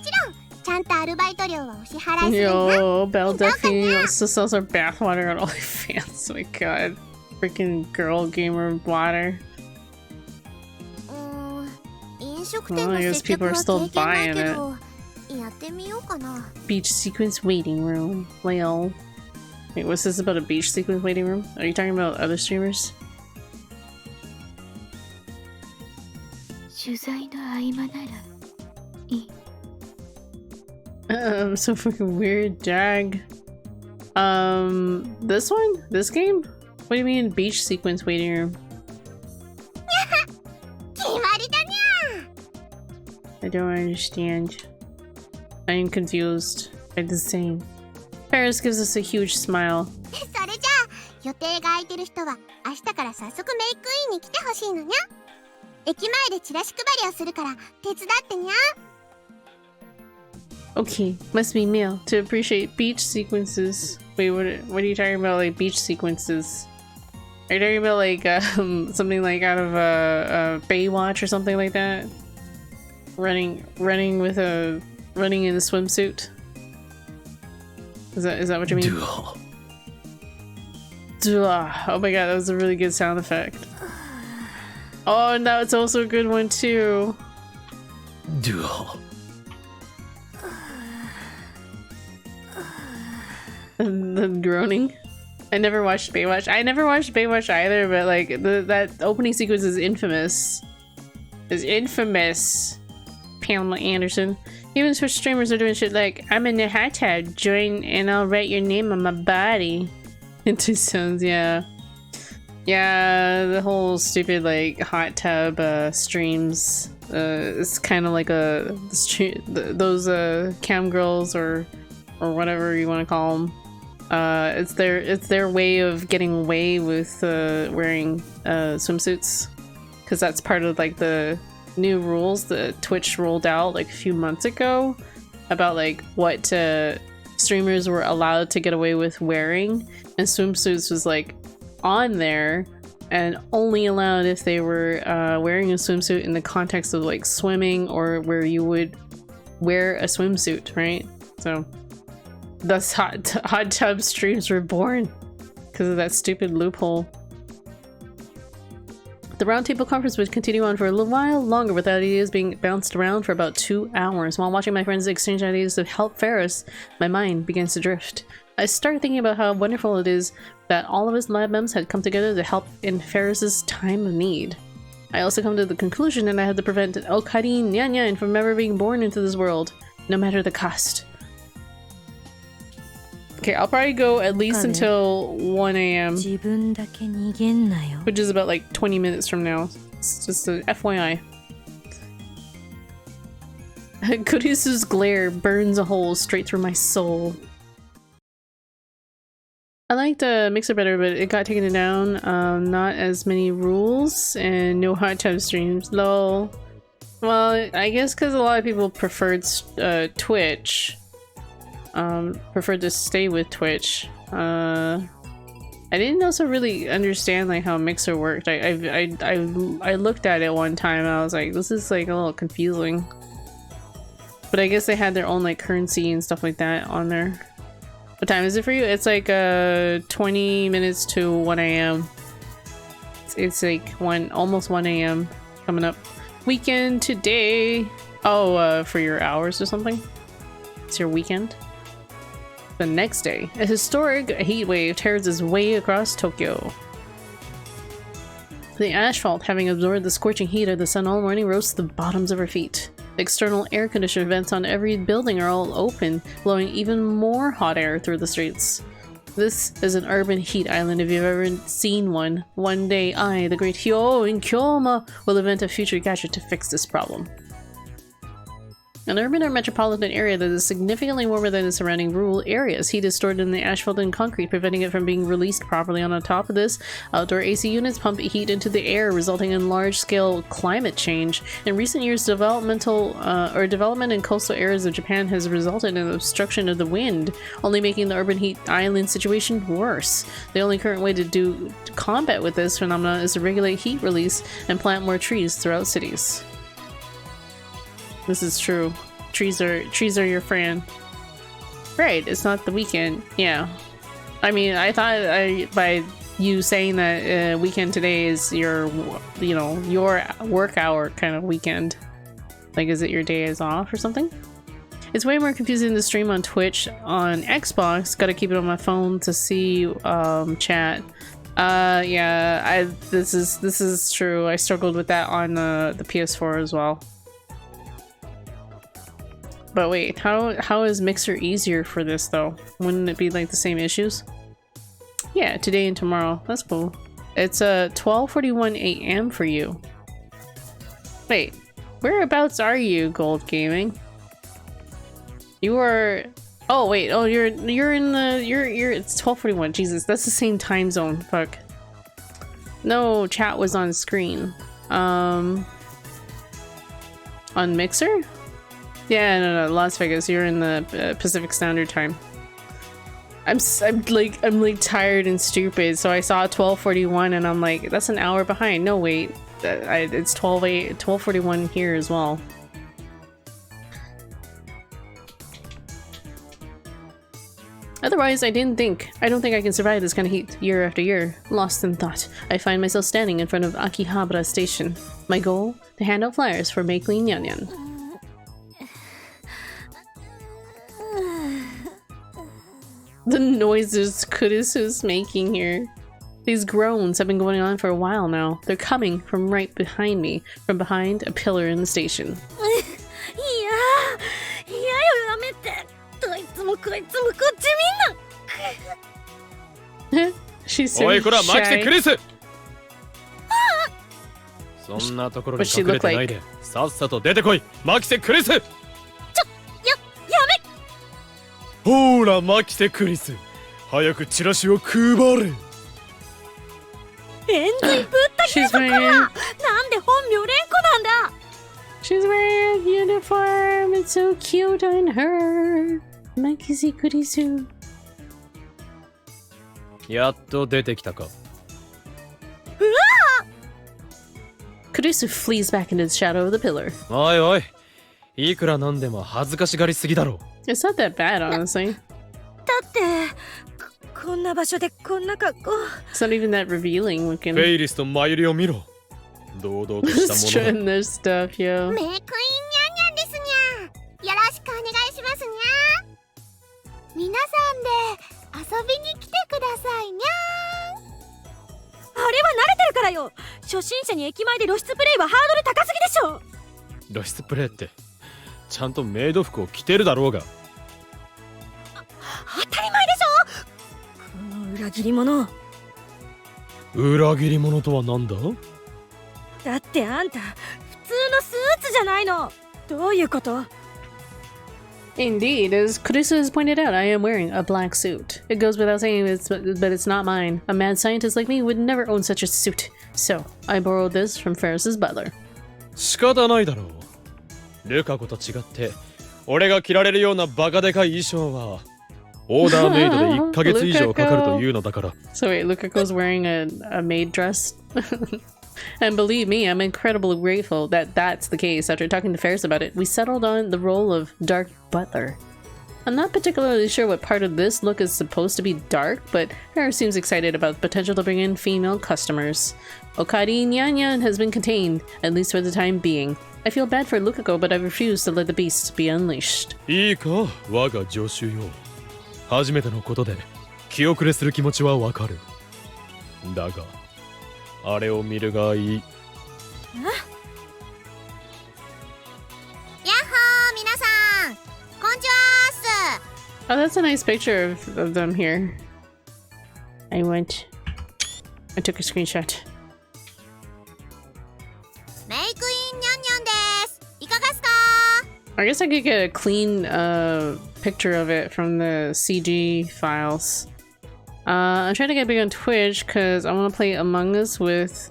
ちろんちゃんとアルバイト料はお支払いするにゃ。 Yo, Belle Delphine also sells her bathwater on OnlyFans. Oh my god. Freaking girl gamer water. 飲食店 Oh, の I guess 接客 people are は still 経験ない buying け it. ど、やってみようかな。 Beach sequence waiting room. Lol. Wait, what's this about a beach sequence waiting room? Are you talking about other streamers? 取材の合間ならいい。So fucking weird, Jag. This one? This game? What do you mean beach sequence waiting room? 決まりだにゃ。 I don't understand. I am confused by the same. Faris gives us a huge smile. それじゃあ予定が空いてる人は明日から早速メイクインに来てほしいのにゃ。駅前でチラシ配りをするから手伝ってにゃ。 Okay, must be male to appreciate beach sequences. Wait, what are you talking about? Like beach sequences? Are you talking about like something like out of Baywatch or something like that? Running in a swimsuit. Is that what you mean? Oh my god, that was a really good sound effect. Oh, now it's also a good one too. The groaning. I never watched Baywatch. I never watched Baywatch either, but like that opening sequence is infamous. Is infamous. Pamela Anderson. Even Twitch streamers are doing shit like, I'm in the hot tub, join and I'll write your name on my body. Into sounds, yeah. Yeah, the whole stupid like hot tub streams. It's kind of like those cam girls or whatever you want to call them. It's their way of getting away with wearing swimsuits, because that's part of like the new rules that Twitch rolled out like a few months ago about like what streamers were allowed to get away with wearing, and swimsuits was like on there and only allowed if they were wearing a swimsuit in the context of like swimming or where you would wear a swimsuit, right? So thus hot tub streams were born because of that stupid loophole. The roundtable conference would continue on for a little while longer without ideas being bounced around for about 2 hours. While watching my friends exchange ideas to help Faris, my mind begins to drift. I started thinking about how wonderful it is that all of his lab members had come together to help in Faris's time of need. I also come to the conclusion that I had to prevent Okarin Nyan from ever being born into this world, no matter the cost. Okay, I'll probably go at least until 1 a.m. which is about like 20 minutes from now. It's just a FYI. Kurisu's glare burns a hole straight through my soul. I liked Mixer better, but it got taken down. Not as many rules and no hot tub streams. Lol. Well, I guess because a lot of people preferred Twitch. Preferred to stay with Twitch. I didn't also really understand like how Mixer worked. I looked at it one time and I was like, this is like a little confusing. But I guess they had their own like currency and stuff like that on there. What time is it for you? It's like 20 minutes to 1 a.m. It's like almost 1 a.m. coming up. Weekend today. Oh, for your hours or something? It's your weekend? The next day, a historic heat wave tears its way across Tokyo. The asphalt, having absorbed the scorching heat of the sun all morning, roasts the bottoms of our feet. The external air conditioner vents on every building are all open, blowing even more hot air through the streets. This is an urban heat island if you've ever seen one. One day I, the great Hyo in Kyoma, will invent a future gadget to fix this problem. An urban or metropolitan area that is significantly warmer than the surrounding rural areas. Heat is stored in the asphalt and concrete, preventing it from being released properly. On top of this, outdoor AC units pump heat into the air, resulting in large-scale climate change. In recent years, development in coastal areas of Japan has resulted in obstruction of the wind, only making the urban heat island situation worse. The only current way to combat with this phenomenon is to regulate heat release and plant more trees throughout cities. This is true. Trees are your friend. Right, it's not the weekend. Yeah. I mean, I thought by you saying that weekend today is your, your work hour kind of weekend. Like, is it your day is off or something? It's way more confusing to stream on Twitch. On Xbox, gotta keep it on my phone to see chat. Yeah, this is true. I struggled with that on the PS4 as well. But wait, how is Mixer easier for this though? Wouldn't it be like the same issues? Yeah, today and tomorrow. That's cool. It's 12:41 a.m. for you. Wait, whereabouts are you, Gold Gaming? You are. Oh wait. Oh, you're in the. You're. It's 12:41. Jesus, that's the same time zone. Fuck. No, chat was on screen. On Mixer. Yeah, no, Las Vegas. You're in the Pacific Standard Time. I'm like tired and stupid. So I saw 12:41, and I'm like, that's an hour behind. No, wait, it's 12:41 here as well. Otherwise, I don't think I can survive this kind of heat year after year. Lost in thought, I find myself standing in front of Akihabara Station. My goal: to hand out flyers for Make Clean Yan Yan. The noises Kurisu's making here. These groans have been going on for a while now. They're coming from right behind me, from behind a pillar in the station. She's so shy. What's she look like? She's wearing a uniform. It's so cute on her. Makise Kurisu. やっと出てきたか。Kurisu flees back into the shadow of the pillar. おいおい、いくら飲んでも恥ずかしがりすぎだろ。It's not that bad, honestly. だってこんな場所でこんな格好。It's not even that revealing looking. フェイリスとマユリを見ろ。堂々としたもの。Strutting their stuff, yo. メイクインニャンニャンですにゃ。よろしくお願いしますにゃ。皆さんで遊びに来てくださいにゃ。あれは慣れてるからよ。初心者に駅前で露出プレイはハードル高すぎでしょ。露出プレイってちゃんとメイド服を着てるだろうが。当たり前でしょ。この裏切り者。裏切り者とはなんだ？だってあんた普通のスーツじゃないの。どういうこと？ Indeed, as Kurisu has pointed out, I am wearing a black suit. It goes without saying, but it's not mine. A mad scientist like me would never own such a suit. So, I borrowed this from Faris's butler. 仕方ないだろう。ルカ子と違って、俺が着られるようなバカでかい衣装はオーダーメイドで1ヶ月以上かかるというのだから。So wait, Lukako's wearing a maid dress? And believe me, I'm incredibly grateful that that's the case. After talking to Faris about it, we settled on the role of Dark Butler. I'm not particularly sure what part of this look is supposed to be dark, but Faris seems excited about the potential to bring in female customers. Okari Nyanyan has been contained, at least for the time being. I feel bad for Lukako, but I refuse to let the beast be unleashed. いいか、我が助手よ。初めてのことで気遅れする気持ちはわかる。だが、あれを見るがいい。やっほー皆さん、こんにちはーす。 Oh, that's a nice picture of them here. I took a screenshot. メイクインニャンニャンです。いかがですか？ I guess I could get a clean picture of it from the CG files. I'm trying to get big on Twitch because I want to play Among Us with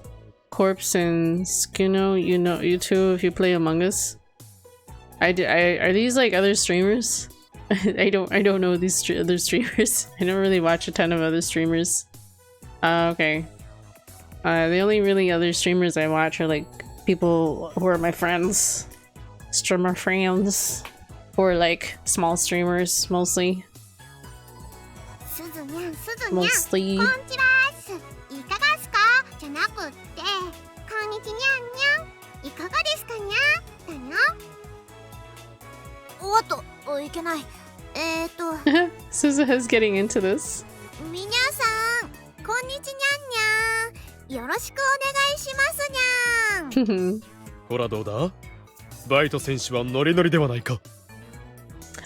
Corpse and Skuno. You know, you two, if you play Among Us. Are these like other streamers? I don't know these other streamers. I don't really watch a ton of other streamers. Okay. The only really other streamers I watch are like people who are my friends. Streamer friends. Or like small streamers mostly. すずにゃんすずにゃん Mostly. こんちらーすいかがっすかじゃなくってこんにちにゃんにゃんいかがですかにゃだにゃおっといけないSuzuha's getting into this. みにゃさんこんにちにゃんにゃんよろしくお願いしますにゃんほらどうだバイト選手はノリノリではないか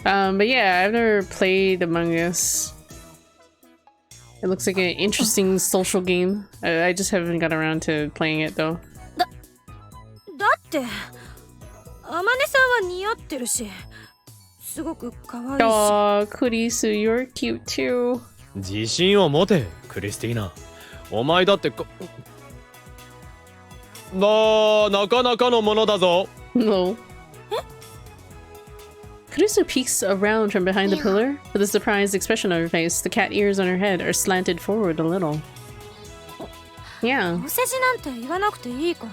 But yeah, I've never played Among Us. It looks like an interesting social game. I just haven't got around to playing it though. だってあまねさんは似合ってるしすごく可愛いし Oh, Kurisu, you're cute too. 自信を持てクリスティーナお前だってなかなかのものだぞ No. Kurisu peeks around from behind the pillar with a surprised expression on her face. The cat ears on her head are slanted forward a little. Yeah. お世辞なんて言わなくていいから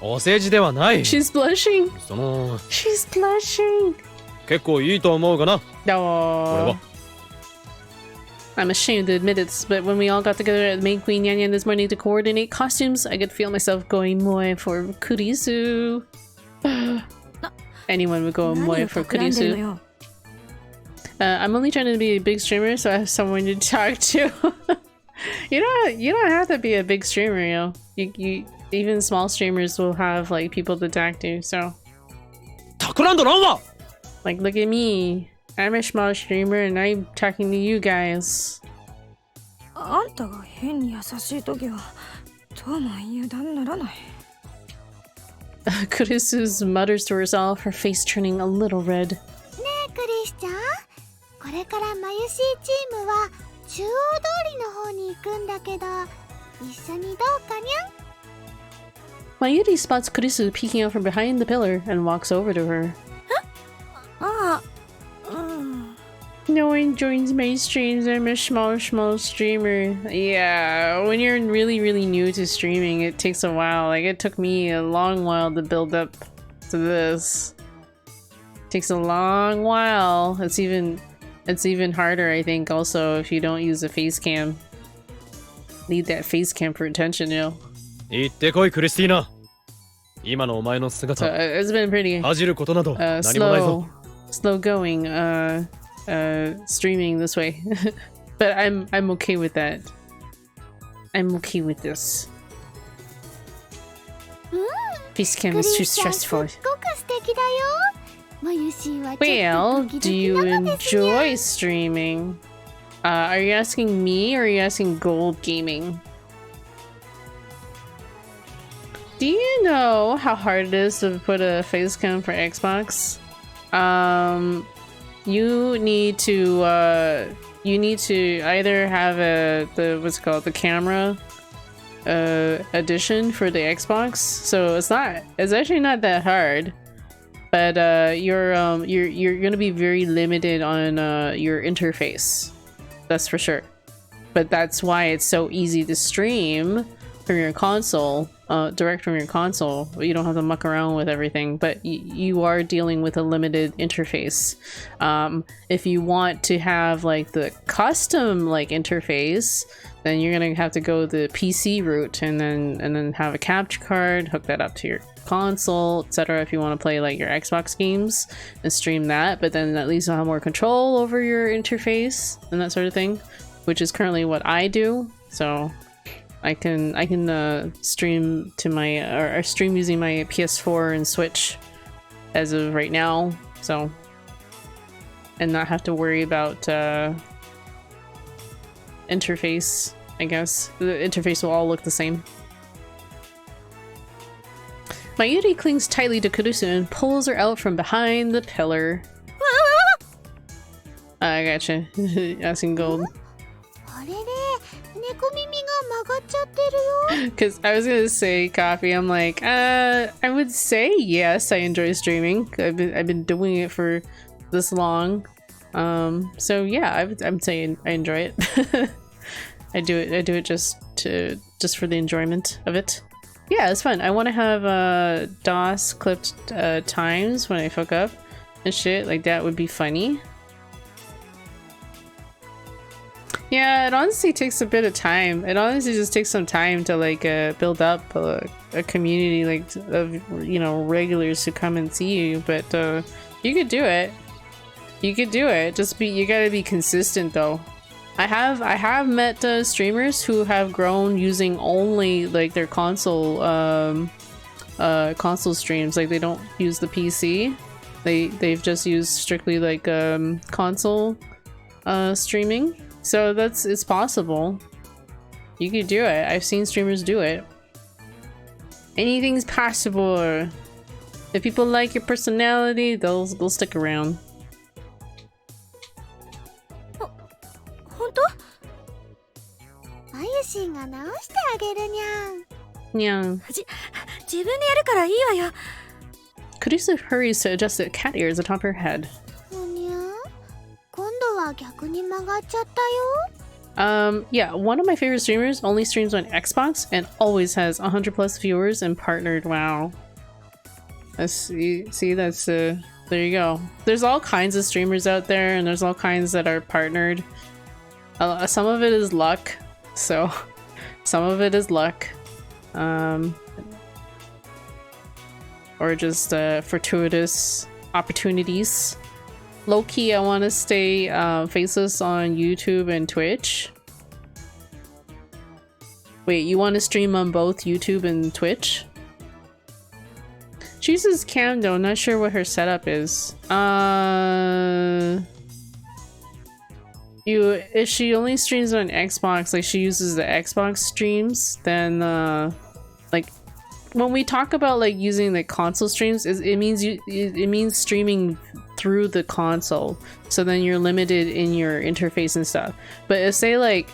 お世辞ではない She's blushing. その She's blushing. 結構いいと思うがな Oh. I'm ashamed to admit it, but when we all got together at Main Queen Yanyan this morning to coordinate costumes, I could feel myself going moe for Kurisu. Anyone would go moe for Kurisu. I'm only trying to be a big streamer, so I have someone to talk to. you don't have to be a big streamer, yo. You even small streamers will have like people to talk to. So, 企んどらんわ like, look at me. I'm a small streamer, and I'm talking to you guys. あんたが変に優しい時はどうも油断ならない Kurisu mutters to herself, her face turning a little red. ねえクリスちゃんこれからマユシーチームは中央通りの方に行くんだけど一緒にどうかにゃ Mayuri spots Kurisu peeking out from behind the pillar and walks over to her. ああうん No one joins my streams. I'm a small streamer. Yeah, when you're really new to streaming, it takes a while. Like, it took me a long while to build up to this. It takes a long while. It's even harder, I think, also if you don't use a face cam. Need that face cam for attention, yo. 行ってこいクリスティーナ今のお前の So 姿 it's been pretty 恥じることなど何もないぞ slow going streaming this way. But I'm okay with that. I'm okay with this. Face cam is too stressful. すっごく素敵だよマユシーはちょっと Well, ド do キ you ドキなのですにゃ enjoy streaming? Are you asking me or are you asking Gold Gaming? Do you know how hard it is to put a face cam for Xbox? You need to either have the camera edition for the Xbox. So it's actually not that hard. But you're gonna be very limited on your interface. That's for sure. But that's why it's so easy to stream from your console, direct from your console. You don't have to muck around with everything, but you are dealing with a limited interface. If you want to have like the custom like interface, then you're gonna have to go the PC route and then have a capture card, hook that up to your console, etc. If you want to play like your Xbox games and stream that, but then at least you'll have more control over your interface and that sort of thing, which is currently what I do. So I can stream to my or stream using my PS4 and Switch as of right now, so and not have to worry about interface. I guess the interface will all look the same. Mayuri clings tightly to Kurusu and pulls her out from behind the pillar. I gotcha. Asking gold. あれれ、猫耳が曲がっちゃってるよ。 Because I was gonna say, Coffee, I'm like, I would say yes, I enjoy streaming. I've been doing it for this long. So yeah, I'm saying I enjoy it. I do it just for the enjoyment of it. Yeah, it's fun. I want to have DOS clipped times when I fuck up and shit. Like that would be funny. Yeah, it honestly takes a bit of time. It honestly just takes some time to like build up a community like of, you know, regulars who come and see you. But you could do it. You could do it. Just you gotta be consistent though. I have met streamers who have grown using only like their console console streams. Like they don't use the PC. They've just used strictly like console streaming. So it's possible. You could do it. I've seen streamers do it. Anything's possible. If people like your personality, they'll stick around. 本当？まゆしんが直してあげるにゃん。Nyang. 自分でやるからいいわよ。 Kurusu hurries to adjust the cat ears atop her head. おにゃん？今度は逆に曲がっちゃったよ。 Yeah, one of my favorite streamers only streams on Xbox and always has 100 plus viewers and partnered. Wow. See, that's there you go. There's all kinds of streamers out there, and there's all kinds that are partnered. Some of it is luck, so some of it is luck, or just fortuitous opportunities. Low-key, I want to stay faceless on YouTube and Twitch. Wait, you want to stream on both YouTube and Twitch? She uses cam though, not sure what her setup is. If she only streams on Xbox, like she uses the Xbox streams, then like when we talk about like using the console streams, it means streaming through the console. So then you're limited in your interface and stuff. But if say like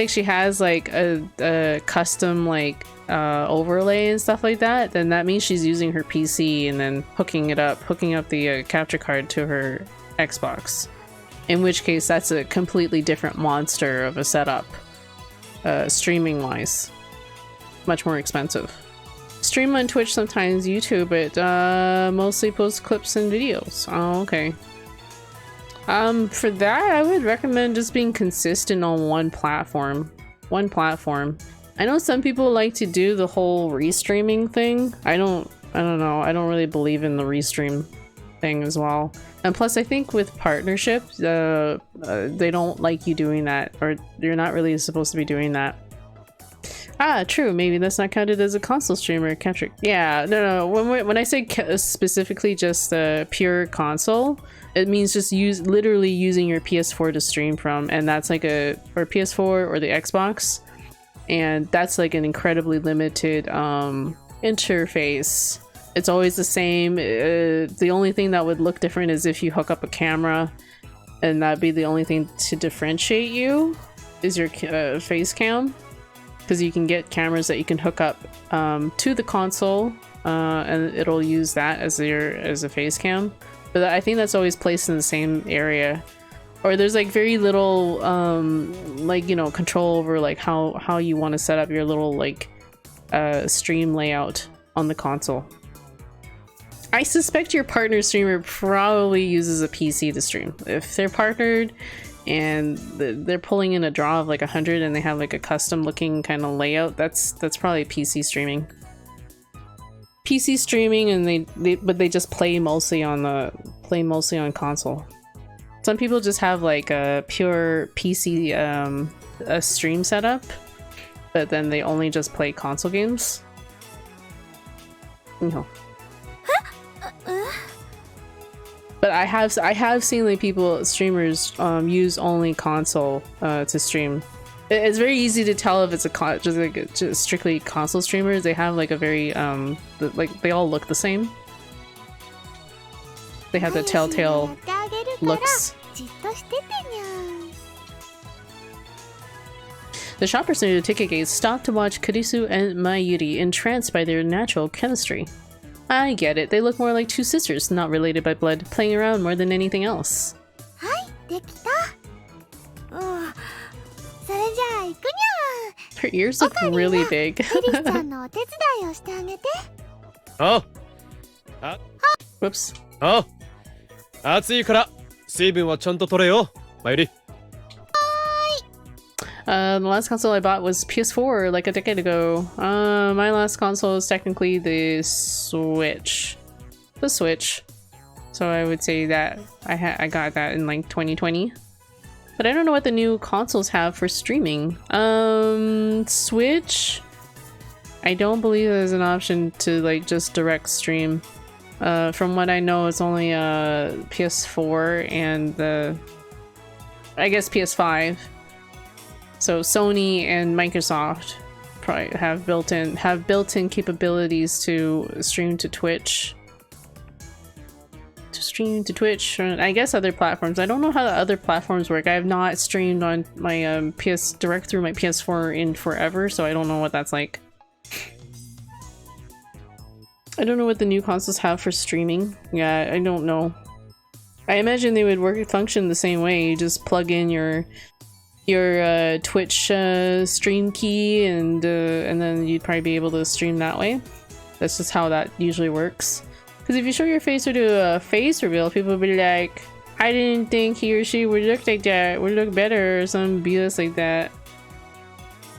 she has like a custom like overlay and stuff like that, then that means she's using her PC and then hooking up the capture card to her Xbox. In which case, that's a completely different monster of a setup, streaming wise. Much more expensive. Stream on Twitch, sometimes YouTube, but mostly post clips and videos. Oh, okay. For that, I would recommend just being consistent on one platform. I know some people like to do the whole restreaming thing. I don't know. I don't really believe in the restream thing as well. And plus, I think with partnerships, they don't like you doing that, or you're not really supposed to be doing that. Ah, true. Maybe that's not counted as a console streamer. Capture. Yeah, no. When I say specifically just pure console, it means just literally using your PS4 to stream from, and that's like or PS4 or the Xbox, and that's like an incredibly limited interface. It's always the same. The only thing that would look different is if you hook up a camera, and that'd be the only thing to differentiate you is your face cam. Because you can get cameras that you can hook up to the console, and it'll use that as a face cam. But I think that's always placed in the same area, or there's like very little like, you know, control over like how you want to set up your little like stream layout on the console. I suspect your partner streamer probably uses a PC to stream. If they're partnered and they're pulling in a draw of like 100 and they have like a custom looking kind of layout, that's probably PC streaming. And they just play mostly on console. Some people just have like a pure PC a stream setup, but then they only just play console games. You know. But I have seen like streamers use only console to stream. It's very easy to tell if it's just strictly console streamers. They have like a very like they all look the same. They have the telltale looks. The shoppers near the ticket gate stopped to watch Kurisu and Mayuri, entranced by their natural chemistry. I get it. They look more like two sisters, not related by blood, playing around more than anything else. Her ears look really big. Oh. Whoops. Oh. 暑いから水分はちゃんと取れよ、まゆり。The last console I bought was PS4 like a decade ago. My last console is technically the Switch. The Switch. So I would say that I got that in like 2020. But I don't know what the new consoles have for streaming. Switch? I don't believe there's an option to like just direct stream. From what I know, it's only PS4 and I guess PS5. So Sony and Microsoft probably have built-in capabilities to stream to Twitch. I guess other platforms. I don't know how the other platforms work. I have not streamed on my direct through my PS4 in forever, so I don't know what that's like. I don't know what the new consoles have for streaming. Yeah, I don't know. I imagine they would function the same way. You just plug in your Twitch stream key and then you'd probably be able to stream that way. That's just how that usually works. Because if you show your face or do a face reveal, people will be like, I didn't think he or she would look like that, would look better, or some BS like that.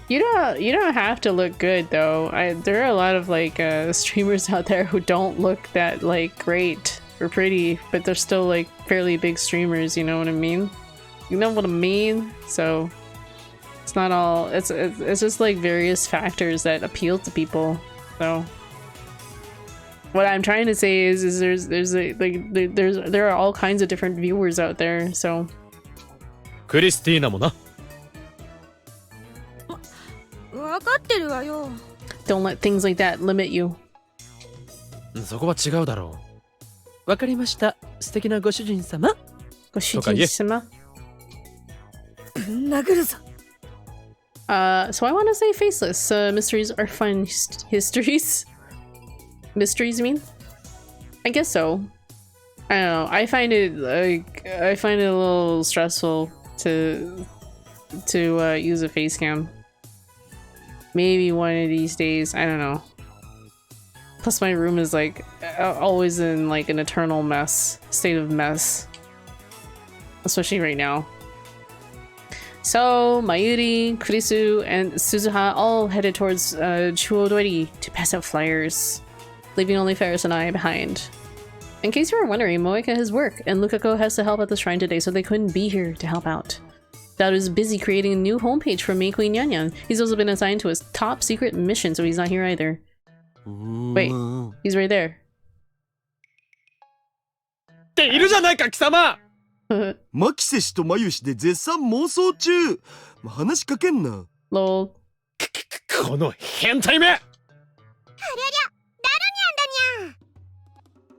You don't have to look good though. There are a lot of like streamers out there who don't look that like great or pretty, but they're still like fairly big streamers, you know what I mean? You know what I mean? So it's not all, it's just like various factors that appeal to people. So what I'm trying to say is there are all kinds of different viewers out there. So クリスティーナもな。分かってるわよ。 don't let things like that limit you. そこは違うだろう。わかりました。素敵なご主人様。ご主人様。ぶん殴るぞ。So I want to say faceless. Mysteries are fun histories. Mysteries, you mean? I guess so. I don't know. I find it a little stressful to use a face cam. Maybe one of these days. I don't know. Plus, my room is like always in like an eternal state of mess, especially right now. So, Mayuri, Kurisu, and Suzuha all headed towards Chuodori to pass out flyers, leaving only Faris and I behind. In case you were wondering, Moeka has work, and Lukako has to help at the shrine today, so they couldn't be here to help out. Dad is busy creating a new homepage for Meikui Nyanyan. He's also been assigned to his top secret mission, so he's not here either. Wait, he's right there. っているじゃないか貴様。マキセ氏とマユ氏で絶賛妄想中。話しかけんな。Lol. この変態め。ありゃりゃ、ダルニャンだにゃ。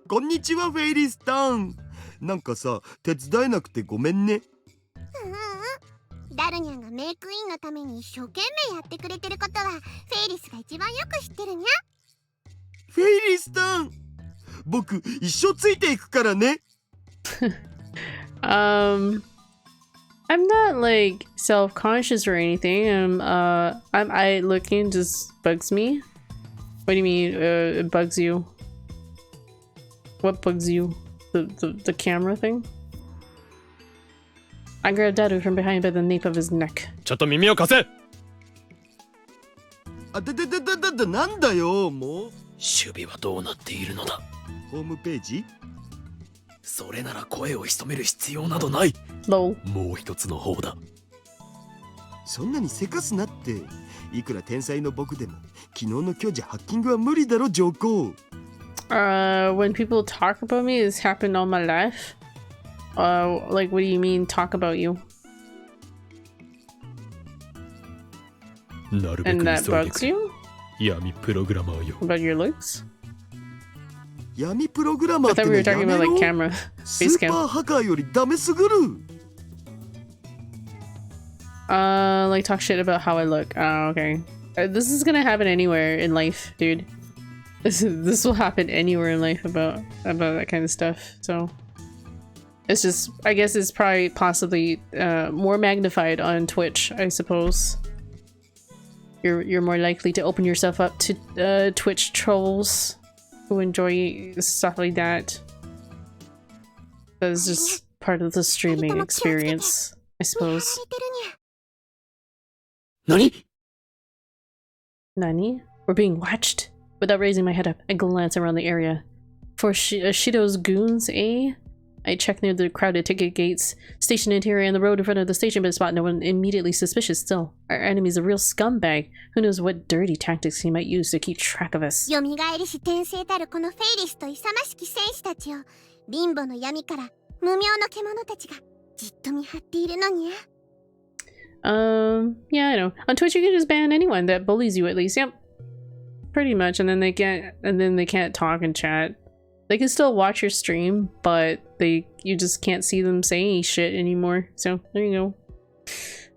こんにちは、フェイリスタン。なんかさ、手伝えなくてごめんね。ダルニャンがメイクインのために一生懸命やってくれてることはフェイリスが一番よく知ってるにゃ。フェイリスタン、僕一生ついていくからね。I'm not like self-conscious or anything. I looking just bugs me. What do you mean? It bugs you? What bugs you? The camera thing? I grabbed Daru from behind by the nape of his neck. ちょっと耳を貸せ。なんだよ、もう。守備はどうなっているのだ。ホームページ？それなら声を潜める必要などない。Lol. もう一つの方だ。そんなにせかすなって。いくら天才の僕でも昨日の今日じゃハッキングは無理だろ、上皇。When people talk about me, it's happened all my life. Like, what do you mean talk about you? なるべく And that 急いで bugs くれ。 you? 闇プログラマーよ。 About your looks? 闇プログラマー I って thought の we や were talking め about ろ like camera ス face ー cam. パーハカーよりダメすぎる Like talk shit about how I look. Oh, okay. This is gonna happen anywhere in life, dude. This will happen anywhere in life about that kind of stuff. So it's just, I guess it's probably possibly more magnified on Twitch, I suppose. You're more likely to open yourself up to Twitch trolls who enjoy stuff like that. That's just part of the streaming experience, I suppose. 何？ Nani? We're being watched? Without raising my head up, I glance around the area. For Shido's goons, eh? I check near the crowded ticket gates, station interior and the road in front of the station, but spot no one immediately suspicious still. Our enemy's a real scumbag. Who knows what dirty tactics he might use to keep track of us. 蘇りし転生たるこのフェイリスと勇ましき戦士たちを貧乏の闇から無名の獣たちがじっと見張っているのにゃ。 Yeah, I know. On Twitch you can just ban anyone that bullies you at least. Yep. Pretty much, and then they can't talk and chat. They can still watch your stream, but you just can't see them saying shit anymore. So there you go.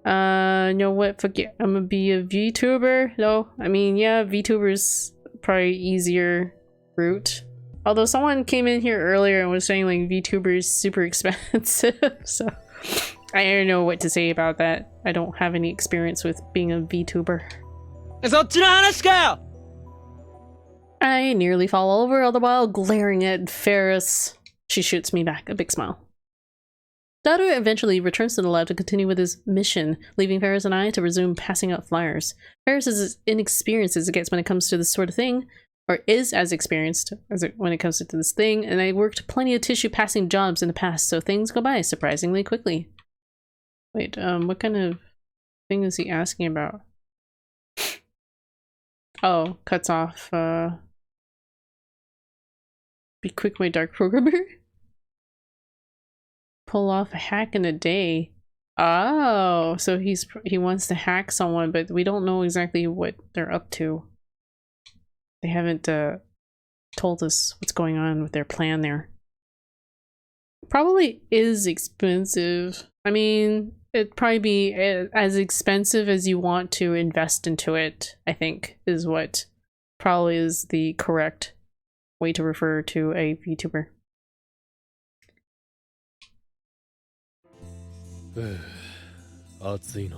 You know what? Forget. I'm gonna be a VTuber. No, I mean, yeah, VTuber's probably easier route. Although someone came in here earlier and was saying like VTuber is super expensive, so I don't know what to say about that. I don't have any experience with being a VTuber. そっちの話かよ。 I nearly fall over, all the while glaring at Faris. She shoots me back, a big smile. Daru eventually returns to the lab to continue with his mission, leaving Faris and I to resume passing out flyers. Faris is as inexperienced as it gets when it comes to this sort of thing, or is as experienced when it comes to this thing, and I worked plenty of tissue passing jobs in the past, so things go by surprisingly quickly. Wait, what kind of thing is he asking about? Oh, cuts off, be quick, my dark programmer. Pull off a hack in a day. Oh, so he wants to hack someone, but we don't know exactly what they're up to. They haven't told us what's going on with their plan there. Probably is expensive. I mean, it'd probably be as expensive as you want to invest into it, I think, is what probably is the correct way to refer to a VTuber. 暑いな。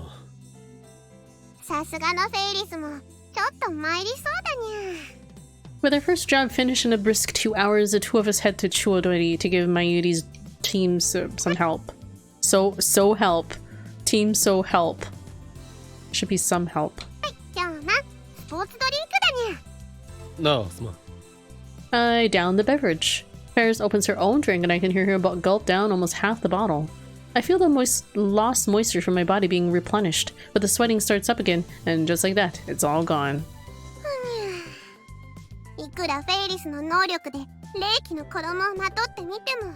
さすがのフェイリスもちょっと参りそうだにゃ。 With our first job finished in a brisk 2 hours, the two of us head to Chuodori to give Mayuri's team some help. So help. Team so help. Should be some help. はい、じゃあな、スポーツドリンクだにゃ。なあ、すまん。 I down the beverage. Faris opens her own drink and I can hear her gulp down almost half the bottle. I feel the lost moisture from my body being replenished, but the sweating starts up again, and just like that, it's all gone. いくらフェイリスの能力で霊気の衣をまとってみても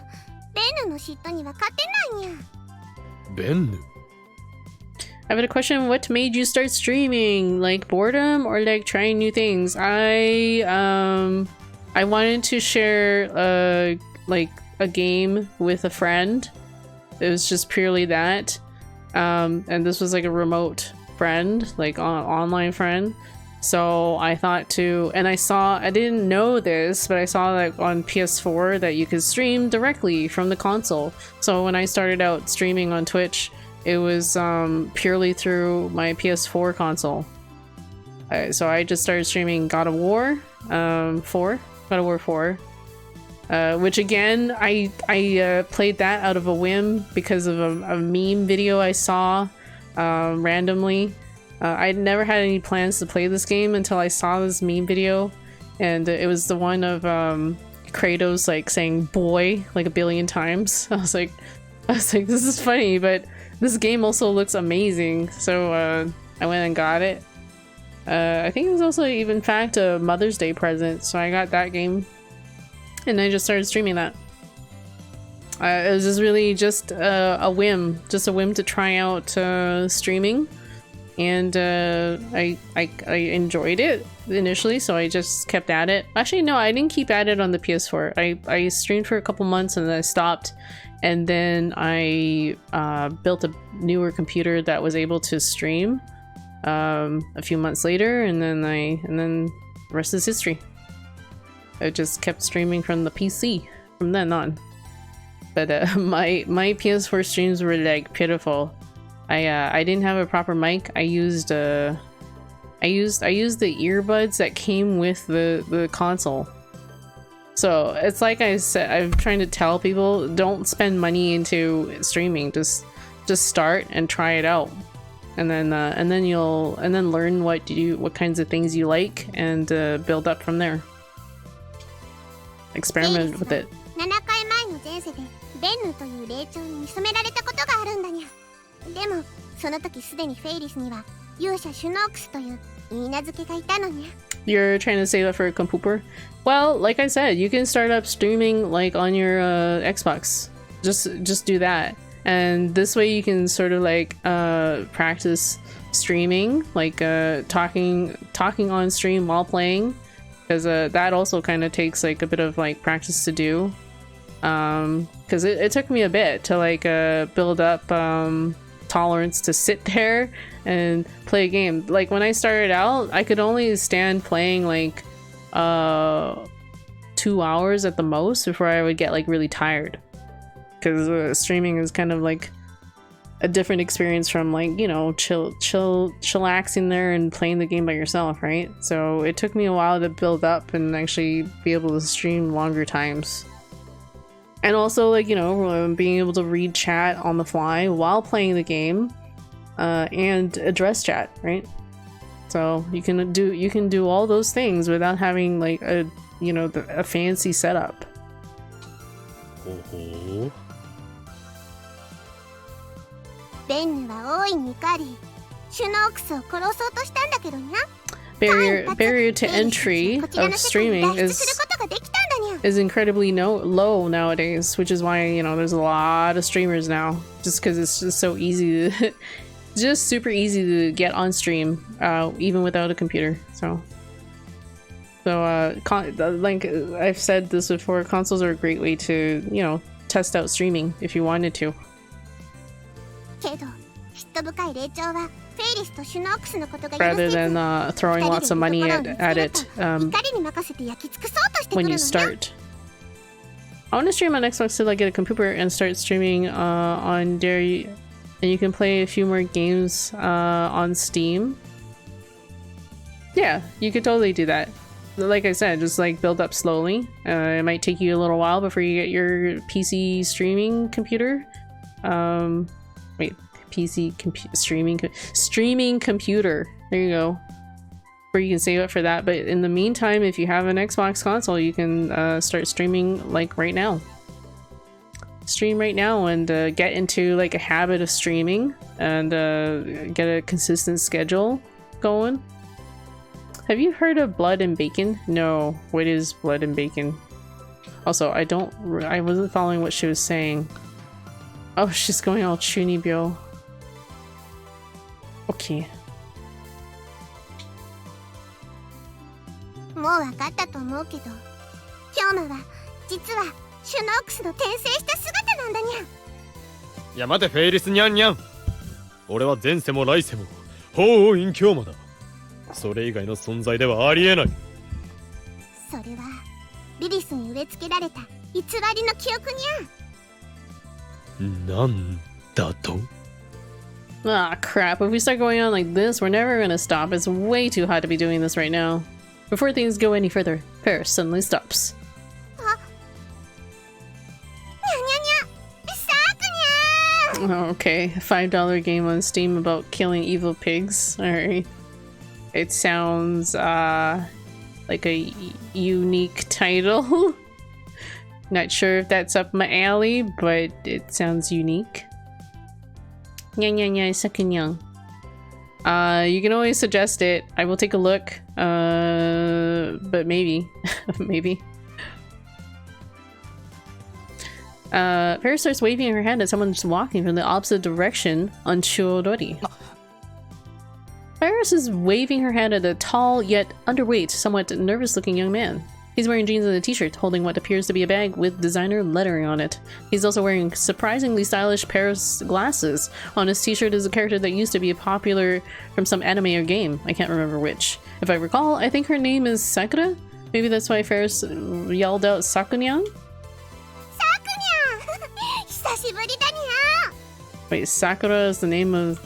ベンヌの嫉妬には勝てないにゃ。ベンヌ I have a question. What made you start streaming? Like boredom or like trying new things? I wanted to share like a game with a friend. It was just purely that. And this was like a remote friend, like online friend. So I thought to, and I didn't know this, but I saw like on PS4 that you could stream directly from the console. So when I started out streaming on Twitch, it was purely through my PS4 console. So I just started streaming God of War 4, which again, I played that out of a whim because of a meme video I saw randomly. I'd never had any plans to play this game until I saw this meme video, and it was the one of Kratos like saying "boy" like a billion times. I was like, this is funny, but this game also looks amazing. So I went and got it. I think it was also in fact a Mother's Day present, so I got that game, and I just started streaming that. It was just really just a whim to try out streaming. and I enjoyed it initially, so I just kept at it. Actually, no, I didn't keep at it on the PS4. I streamed for a couple months and then I stopped, and then I built a newer computer that was able to stream a few months later, and then the rest is history. I just kept streaming from the PC from then on. But my PS4 streams were like pitiful. I didn't have a proper mic. I used the earbuds that came with the console. So it's like I said, I'm trying to tell people, don't spend money into streaming. Just start and try it out, and then learn what kinds of things you like, and build up from there. Experiment with it. 7回前の前世でベンヌという霊長に見初められたことがあるんだにゃ。でもその時すでにフェイリスには勇者シュノークスという言い名付けがいたのにゃ。You're trying to save up for a computer? Well, like I said, you can start up streaming like on your Xbox. Just do that, and this way you can sort of like practice streaming, like talking on stream while playing, because that also kind of takes like a bit of like practice to do. Because it took me a bit to like build up tolerance to sit there and play a game. Like when I started out, I could only stand playing like 2 hours at the most before I would get like really tired, because streaming is kind of like a different experience from like, you know, chillaxing there and playing the game by yourself, right? So it took me a while to build up and actually be able to stream longer times. And also, like, you know, being able to read chat on the fly while playing the game, and address chat, right? So you can do all those things without having like a fancy setup. Oh. ベンヌは大いに怒り、シュノークスを殺そうとしたんだけどにゃ。Barrier to entry of streaming is incredibly low nowadays, which is why, you know, there's a lot of streamers now, just because it's just so easy to just super easy to get on stream, even without a computer. So like I've said this before, consoles are a great way to, you know, test out streaming if you wanted to. けど、嫉妬深い霊長は rather than throwing lots of money at it when you start. I want to stream on Xbox till I get a computer and start streaming on there, and you can play a few more games on Steam. Yeah, you could totally do that. Like I said, just like build up slowly. It might take you a little while before you get your PC streaming computer. Wait. PC streaming computer. There you go. Where you can save up for that. But in the meantime, if you have an Xbox console, you can start streaming like right now. Stream right now and get into like a habit of streaming and get a consistent schedule going. Have you heard of Blood and Bacon? No. What is Blood and Bacon? Also, I wasn't following what she was saying. Oh, she's going all chunibyo. Okay. もう分かったと思うけど、氷馬は実はシュノークスの転生した姿なんだにゃ。いや待てフェイリスニャンニャン。俺は前世も来世も法王院氷馬だ。それ以外の存在ではありえない。それはリリスに植え付けられた偽りの記憶にゃ。なんだと？ Ah, crap. If we start going on like this, we're never gonna stop. It's way too hot to be doing this right now. Before things go any further, Faris suddenly stops. Oh, okay. A $5 game on Steam about killing evil pigs. Alright. It sounds, like a unique title. Not sure if that's up my alley, but it sounds unique. Second young. You can always suggest it. I will take a look. But maybe. Maybe. Faris starts waving her hand at someone just walking from the opposite direction on Chuodori. Faris is waving her hand at a tall yet underweight, somewhat nervous-looking young man. He's wearing jeans and a t-shirt, holding what appears to be a bag with designer lettering on it. He's also wearing surprisingly stylish Paris glasses. On his t-shirt is a character that used to be popular from some anime or game. I can't remember which. If I recall, I think her name is Sakura? Maybe that's why Faris yelled out Sakunyan? Sakunyan! 久しぶりだにゃ! Wait, Sakura is the name of...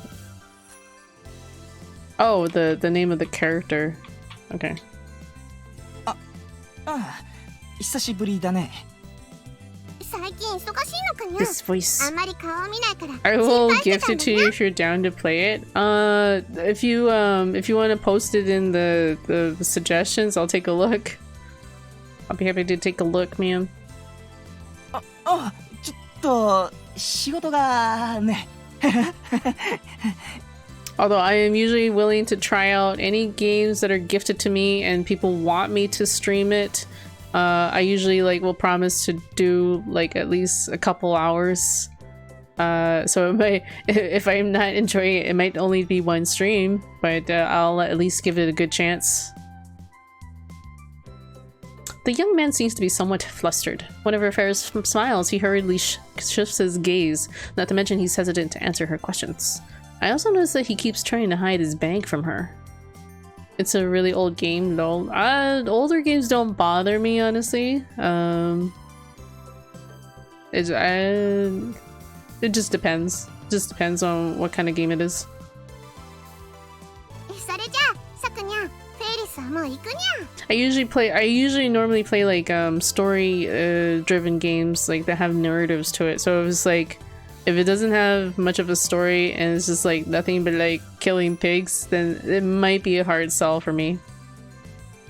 Oh, the name of the character. Okay. ああ、久しぶりだね。最近忙しいのかにゃ? This voice. あんまり顔見ないから。 I will gift it to you if you're down to play it. If you want to post it in the suggestions, I'll take a look. I'll be happy to take a look, man. ちょっと仕事がね。Although I am usually willing to try out any games that are gifted to me and people want me to stream it, I usually will promise to do at least a couple hours. So it might, if I'm not enjoying it, it might only be one stream, but I'll at least give it a good chance. The young man seems to be somewhat flustered. Whenever Faris smiles, he hurriedly shifts his gaze, not to mention he's hesitant to answer her questions. I also notice that he keeps trying to hide his bag from her. It's a really old game, though. Older games don't bother me, honestly. It just depends. It just depends on what kind of game it is. I usually normally play story driven games that have narratives to it. So it's if it doesn't have much of a story and it's just nothing but killing pigs, then it might be a hard sell for me.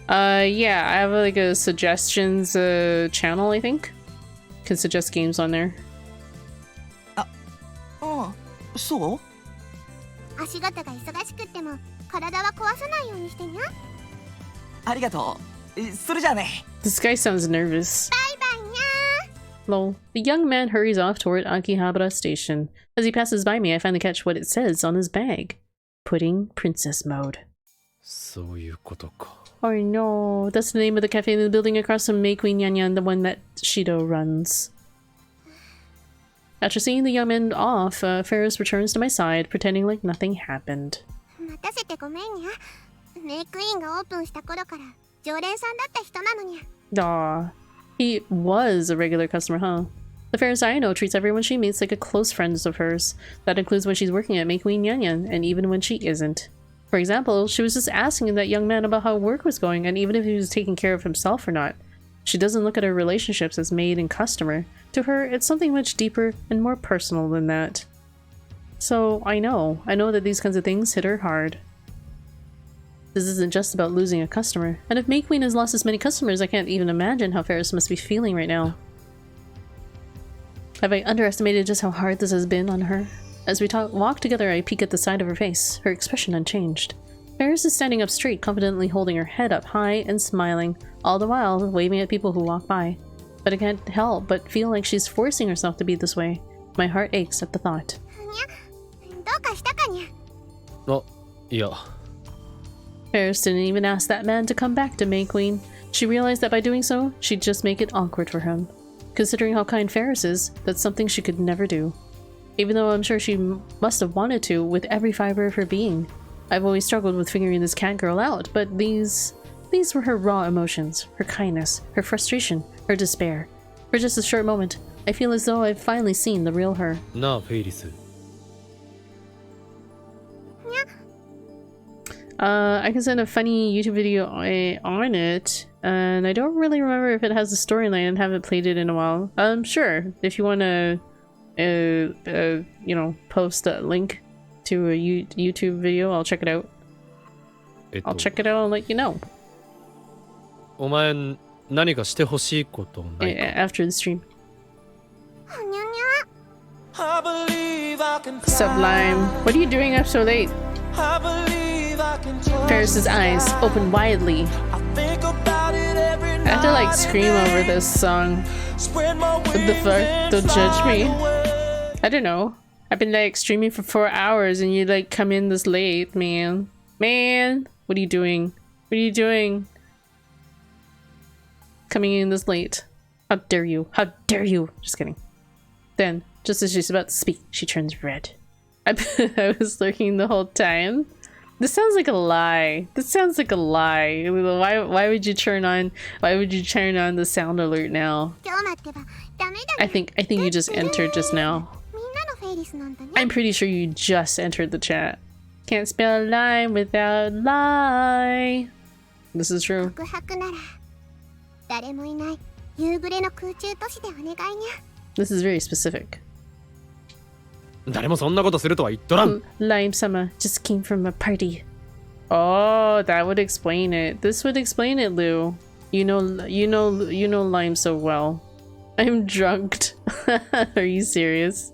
Yeah, I have a suggestions channel, I think. Can suggest games on there. そう? 足型が忙しくっても体は壊さないようにしてにゃ。ありがとう。それじゃあね。 This guy sounds nervous. Bye bye, nya. Lol. The young man hurries off toward Akihabara Station. As he passes by me, I finally catch what it says on his bag. Pudding Princess Mode. そういうことか。 Oh no, that's the name of the cafe in the building across from Mei Queen Yanyan, the one that Shido runs. After seeing the young man off, Faris returns to my side, pretending like nothing happened. 待たせてごめんにゃ。メイクインがオープンした頃から常連さんだった人なのにゃ。 Aw, he was a regular customer, huh? The Faris I know treats everyone she meets like a close friend of hers. That includes when she's working at Mei Queen Yanyan, and even when she isn't. For example, she was just asking that young man about how work was going and even if he was taking care of himself or not. She doesn't look at her relationships as maid and customer. To her, it's something much deeper and more personal than that. So, I know that these kinds of things hit her hard. This isn't just about losing a customer, and if Mei Queen has lost as many customers, I can't even imagine how Faris must be feeling right now. Have I underestimated just how hard this has been on her? As we walk together, I peek at the side of her face, her expression unchanged. Faris is standing up straight, confidently holding her head up high and smiling, all the while waving at people who walk by. But I can't help but feel like she's forcing herself to be this way. My heart aches at the thought. どうかしたかにゃ。あ、いや。 Faris didn't even ask that man to come back to Mei Queen. She realized that by doing so, she'd just make it awkward for him. Considering how kind Faris is, that's something she could never do. Even though I'm sure she must have wanted to with every fiber of her being. I've always struggled with figuring this cat girl out, but these were her raw emotions, her kindness, her frustration, her despair. For just a short moment, I feel as though I've finally seen the real her. なあ、フェイリス。 I can send a funny YouTube video on it, and I don't really remember if it has a storyline and haven't played it in a while. Sure, if you want to, post a link to a YouTube video, I'll check it out. I'll check it out and let you know. お前、何かしてほしいことないか After the stream. にゃにゃ。 Sublime. What are you doing up so late? Faris's eyes open widely. I have to scream over this song. What the fuck? Don't judge me. I don't know. I've been streaming for 4 hours and you come in this late, man. Man, what are you doing? What are you doing? Coming in this late. How dare you? How dare you? Just kidding. Then, just as she's about to speak, she turns red. I was lurking the whole time. This sounds like a lie. This sounds like a lie. Why would you turn on the sound alert now? I think you just entered just now. I'm pretty sure you just entered the chat. Can't spell line without lie. This is true. This is very specific. 誰もそんなことするとは言っとらん。 Lime-sama just came from a party. Oh, that would explain it. This would explain it, Lou. You know Lime so well. I'm drugged. Are you serious?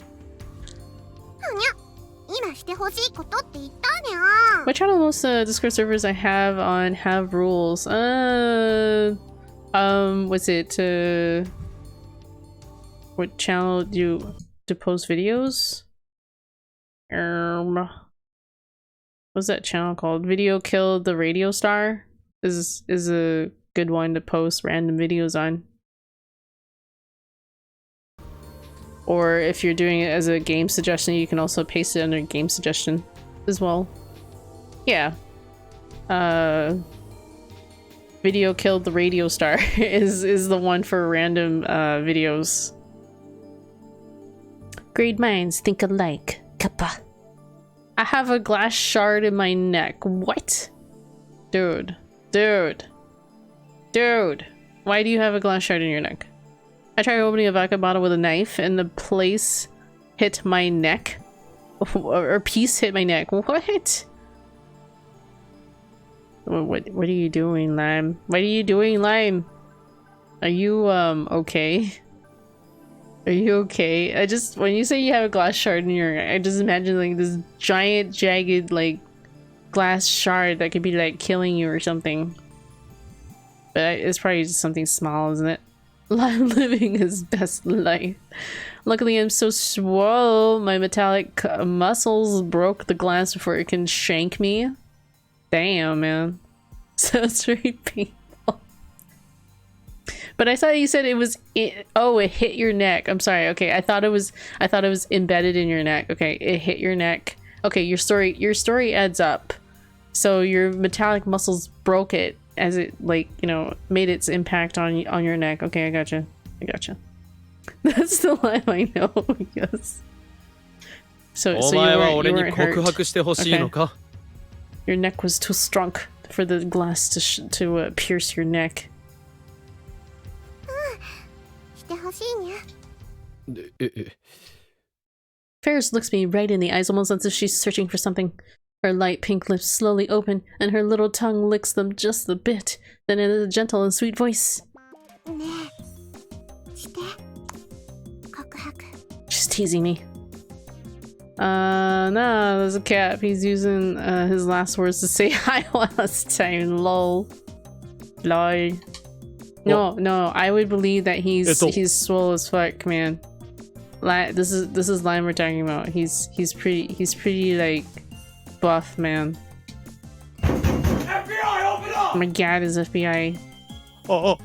What channel most Discord servers I have on have rules? What's it? What channel do you to post videos? What's that channel called? Video Killed the Radio Star is a good one to post random videos on. Or if you're doing it as a game suggestion, you can also paste it under game suggestion as well. Yeah. Video Killed the Radio Star is the one for random videos. Great minds think alike. Kappa. I have a glass shard in my neck. What? Dude. Why do you have a glass shard in your neck? I tried opening a vodka bottle with a knife and the place hit my neck. Or piece hit my neck. What? What are you doing, Lime? What are you doing, Lime? Are you, okay? Are you okay? When you say you have a glass shard in your, I just imagine like this giant, jagged, like, glass shard that could be like killing you or something. But it's probably just something small, isn't it? Living his best life. Luckily, I'm so swole. My metallic muscles broke the glass before it can shank me. Damn, man. Sounds very painful. But I thought you said it was oh, it hit your neck. I'm sorry. Okay, I thought it was embedded in your neck. Okay, it hit your neck. Okay, your story adds up. So your metallic muscles broke it as it, like, you know, made its impact on your neck. Okay, I gotcha. That's the line I know. Yes. So you weren't hurt. Okay. Your neck was too strong for the glass to pierce your neck. Faris looks me right in the eyes, almost as if she's searching for something. Her light pink lips slowly open, and her little tongue licks them just a bit. Then in a gentle and sweet voice, she's teasing me. No, there's a cap. He's using his last words to say hi last time. Lol. Lol. No, I would believe that he's swole as fuck, man. This is Lime we're talking about. He's pretty like buff, man. FBI, open up! Oh my god, is FBI. Oh.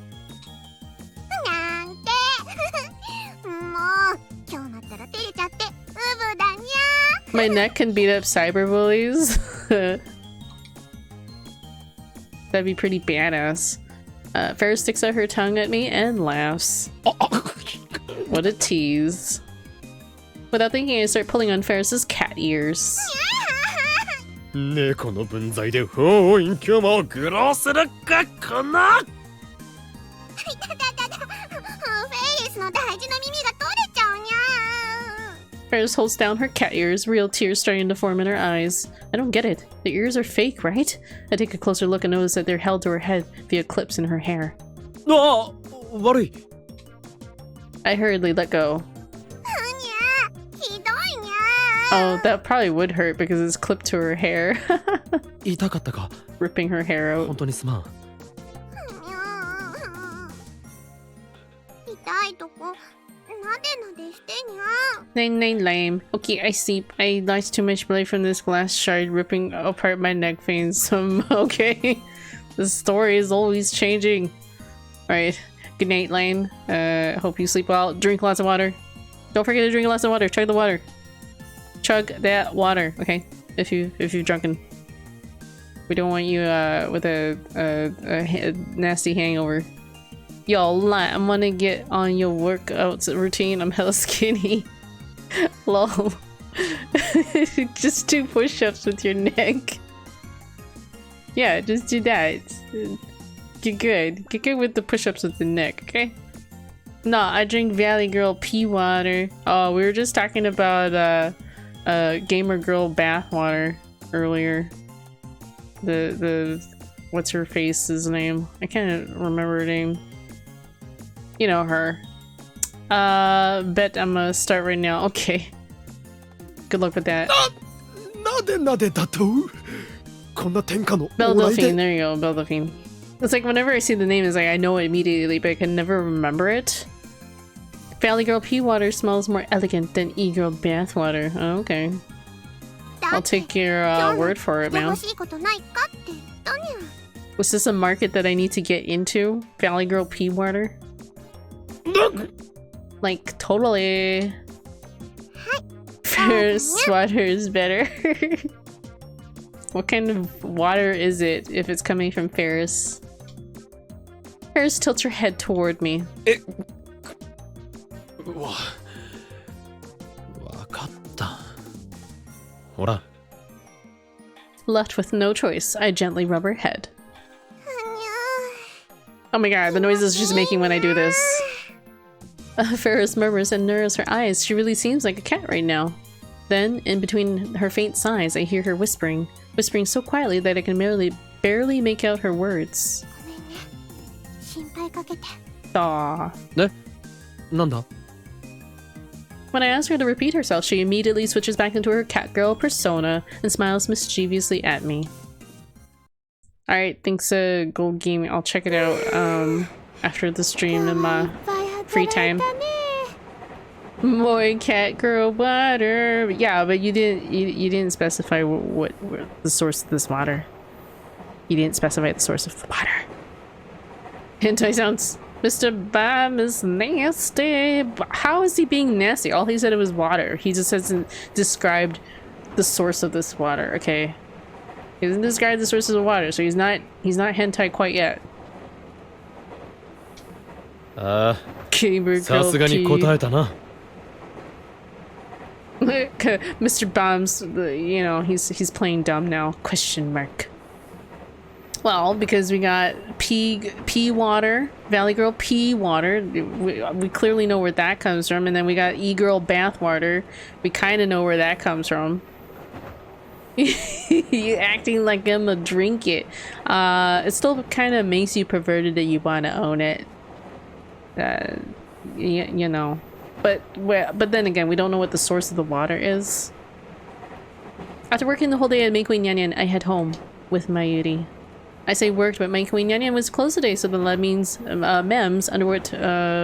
My neck can beat up cyberbullies. That'd be pretty badass. Faris sticks out her tongue at me and laughs. What a tease. Without thinking, I start pulling on Faris's cat ears. 猫の分際で雰囲気もグロするかこな。 Faris holds down her cat ears, real tears starting to form in her eyes. I don't get it. The ears are fake, right? I take a closer look and notice that they're held to her head via clips in her hair. Ah, 悪い。 I hurriedly let go. Oh, that probably would hurt because it's clipped to her hair. 痛かったか。 Ripping her hair out. 本当にすまん。痛いとこなでなでしてにゃ。 Night lame. Okay, I sleep. I lost too much blood from this glass shard ripping apart my neck veins. Okay. The story is always changing. Alright. Good night, Lane. Hope you sleep well. Drink lots of water. Don't forget to drink lots of water. Chug the water. Chug that water, okay? If you've drunken. We don't want you with a nasty hangover. Yo, I'm gonna get on your workouts routine. I'm hella skinny. Lol. Just do push-ups with your neck. Yeah, just do that. Get good. Get good with the push-ups with the neck, okay? No, I drink Valley Girl pea water. Oh, we were just talking about Gamer Girl bath water earlier. The what's her face's name? I can't remember her name. You know her. Bet I'm gonna start right now. Okay. Good luck with that. Beldelphine, there you go, Beldelphine. It's like whenever I see the name, it's like I know it immediately, but I can never remember it. Valley Girl pea water smells more elegant than E-Girl bath water. Oh, okay. I'll take your word for it, man. Was this a market that I need to get into? Valley Girl pea water? Like, totally. Faris water is better. What kind of water is it if it's coming from Faris? Faris tilts her head toward me. Left with no choice, I gently rub her head. Oh my god, the noises she's making when I do this. Faris murmurs and narrows her eyes. She really seems like a cat right now. Then, in between her faint sighs, I hear her whispering so quietly that I can barely make out her words. Aww. When I ask her to repeat herself, she immediately switches back into her cat girl persona and smiles mischievously at me. Alright, thanks Gold Gaming. I'll check it out after the stream in my free time. More cat girl water. Yeah, but you didn't specify what the source of this water. You didn't specify the source of the water. Hentai sounds. Mr. Bam is nasty. How is he being nasty? All he said it was water. He just hasn't described the source of this water. Okay. He doesn't describe the sources of water, so he's not hentai quite yet. Gamer girl Mr. Bombs, you know, he's playing dumb now. Question mark. Well, because we got pea water, Valley Girl pea water. We clearly know where that comes from, and then we got E-Girl bath water. We kind of know where that comes from. You acting like I'm gonna drink it. It still kind of makes you perverted that you want to own it. You know. But then again, we don't know what the source of the water is. After working the whole day at Meikui Nyanyan, I head home with Mayuri. I say worked, but Meikui Nyanyan was closed today, so that means Mems underwent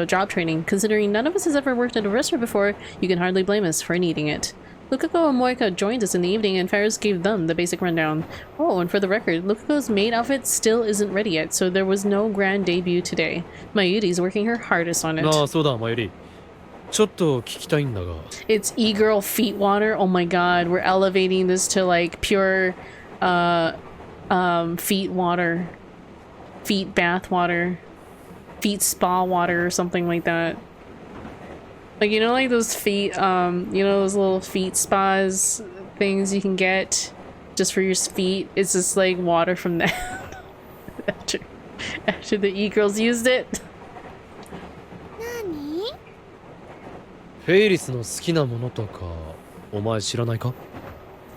job training. Considering none of us has ever worked at a restaurant before, you can hardly blame us for needing it. Lukako and Moeka joined us in the evening, and Faris gave them the basic rundown. Oh, and for the record, Lukako's maid outfit still isn't ready yet, so there was no grand debut today. Mayuri's working her hardest on it. It's E-Girl feet water. Oh my god, we're elevating this to like pure feet water, feet bath water, feet spa water or something like that. Like, you know, like those feet, you know, those little feet spas things you can get just for your feet. It's just like water from that. after the E-Girls used it. I'm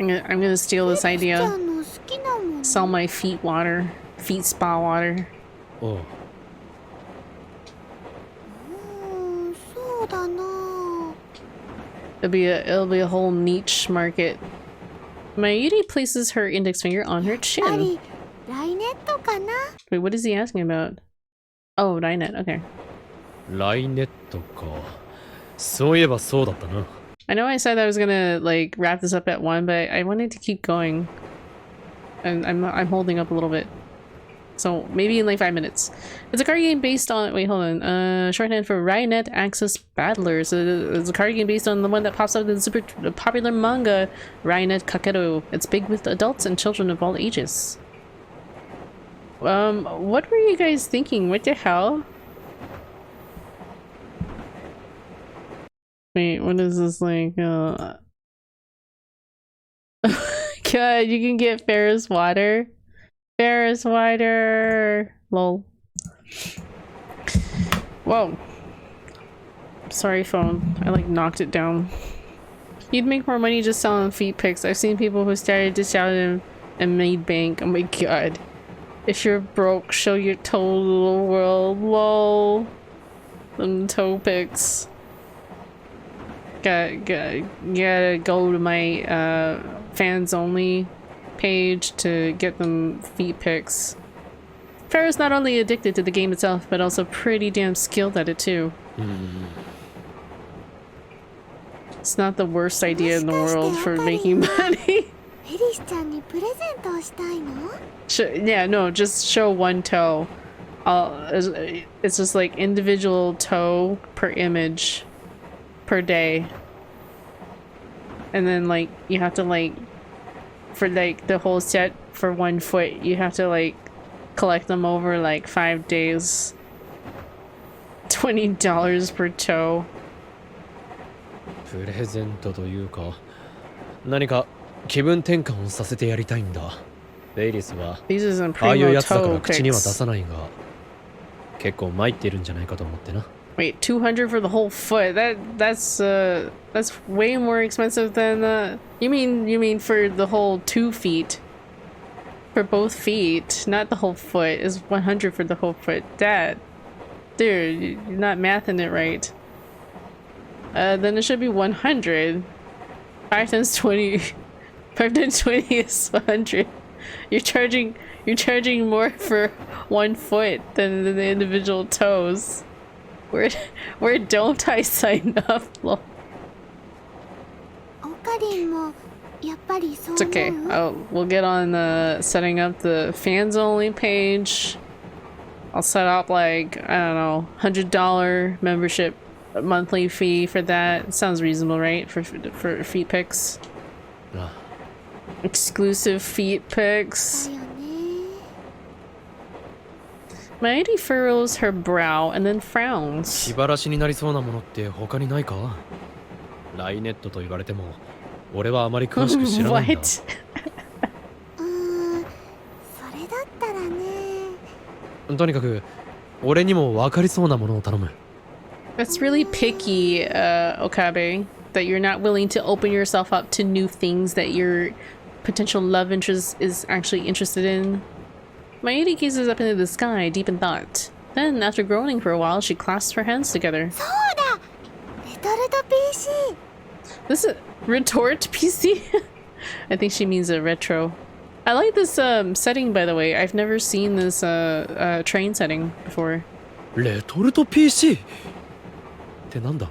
gonna steal this idea. Sell my feet water. Feet spa water. Oh. It'll be a whole niche market. Mayuri places her index finger on her chin. Wait, what is he asking about? Oh, Rainet, okay. そういえばそうだったな。 I know I said I was gonna like wrap this up at 1, but I wanted to keep going. And I'm holding up a little bit. So maybe in like 5 minutes. It's a card game based on, wait, hold on. Shorthand for Rynet Axis Battlers. It's a card game based on the one that pops up in the super popular manga Rynet Kakeru. It's big with adults and children of all ages. What were you guys thinking? What the hell? Wait, what is this like? God, you can get Faris water. Faris water. Lol. Whoa. Sorry, phone. I like knocked it down. You'd make more money just selling feet pics. I've seen people who started to sell them and made bank. Oh my god. If you're broke, show your toe to the world. Lol. Them toe pics. Gotta go to my fans only page to get them feet pics. Faris not only addicted to the game itself, but also pretty damn skilled at it too. It's not the worst idea in the world for making money. Yeah, no, just show one toe. It's just like individual toe per image per day. And then like you have to like for like the whole set for 1 foot, you have to like collect them over like 5 days. $20 per toe. プレゼントというか、何か気分転換をさせてやりたいんだ。ベイリスはああいうやつだから口には出さないが、結構参っているんじゃないかと思ってな。Wait, 200 for the whole foot? That's way more expensive than you mean for the whole 2 feet? For both feet, not the whole foot. Is 100 for the whole foot? Dad, dude, you're not mathing it right. Then it should be 100. 5 times 20. 5 times 20 is 100. You're charging more for 1 foot than the individual toes. Where don't I sign up? It's okay. We'll get on setting up the fans only page. I'll set up like, I don't know, $100 membership monthly fee for that. Sounds reasonable, right? For feet pics. Exclusive feet pics. Mighty furrows her brow and then frowns. 気晴らしになりそうなものって他にないか？ライネットと言われても、俺はあまり詳しく知らないんだ。それだったらね。とにかく、俺にも分かりそうなものを頼む。That's really picky, Okabe, that you're not willing to open yourself up to new things that your potential love interest is actually interested in. Mayuri gazes up into the sky, deep in thought. Then, after groaning for a while, she clasps her hands together. This is retort PC? I think she means a retro. I like this setting, by the way. I've never seen this train setting before. Retort PC? ってなんだ?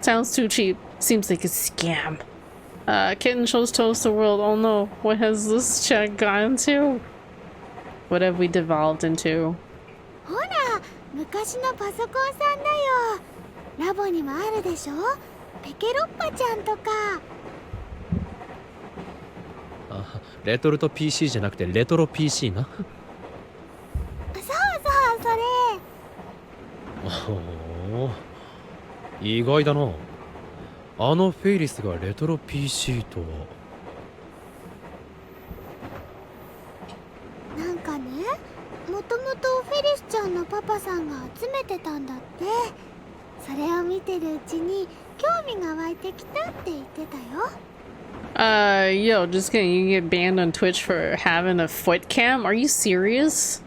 Sounds too cheap. Seems like a scam. Kitten shows toes to the world. Oh no, what has this chat gotten to? What have we devolved into? ほら、昔のパソコンさんだよ。ラボにもあるでしょ？ペケロッパちゃんとか。あ、レトルト PC じゃなくてレトロ PC な。そうそう、それ。おお、意外だな。あのフェイリスがレトロ PC とは。なんかね、もともとフェリスちゃんのパパさんが集めてたんだって。それを見てるうちに興味が湧いてきたって言ってたよ。Yo, just kidding. You get banned on Twitch for having a foot cam? Are you serious?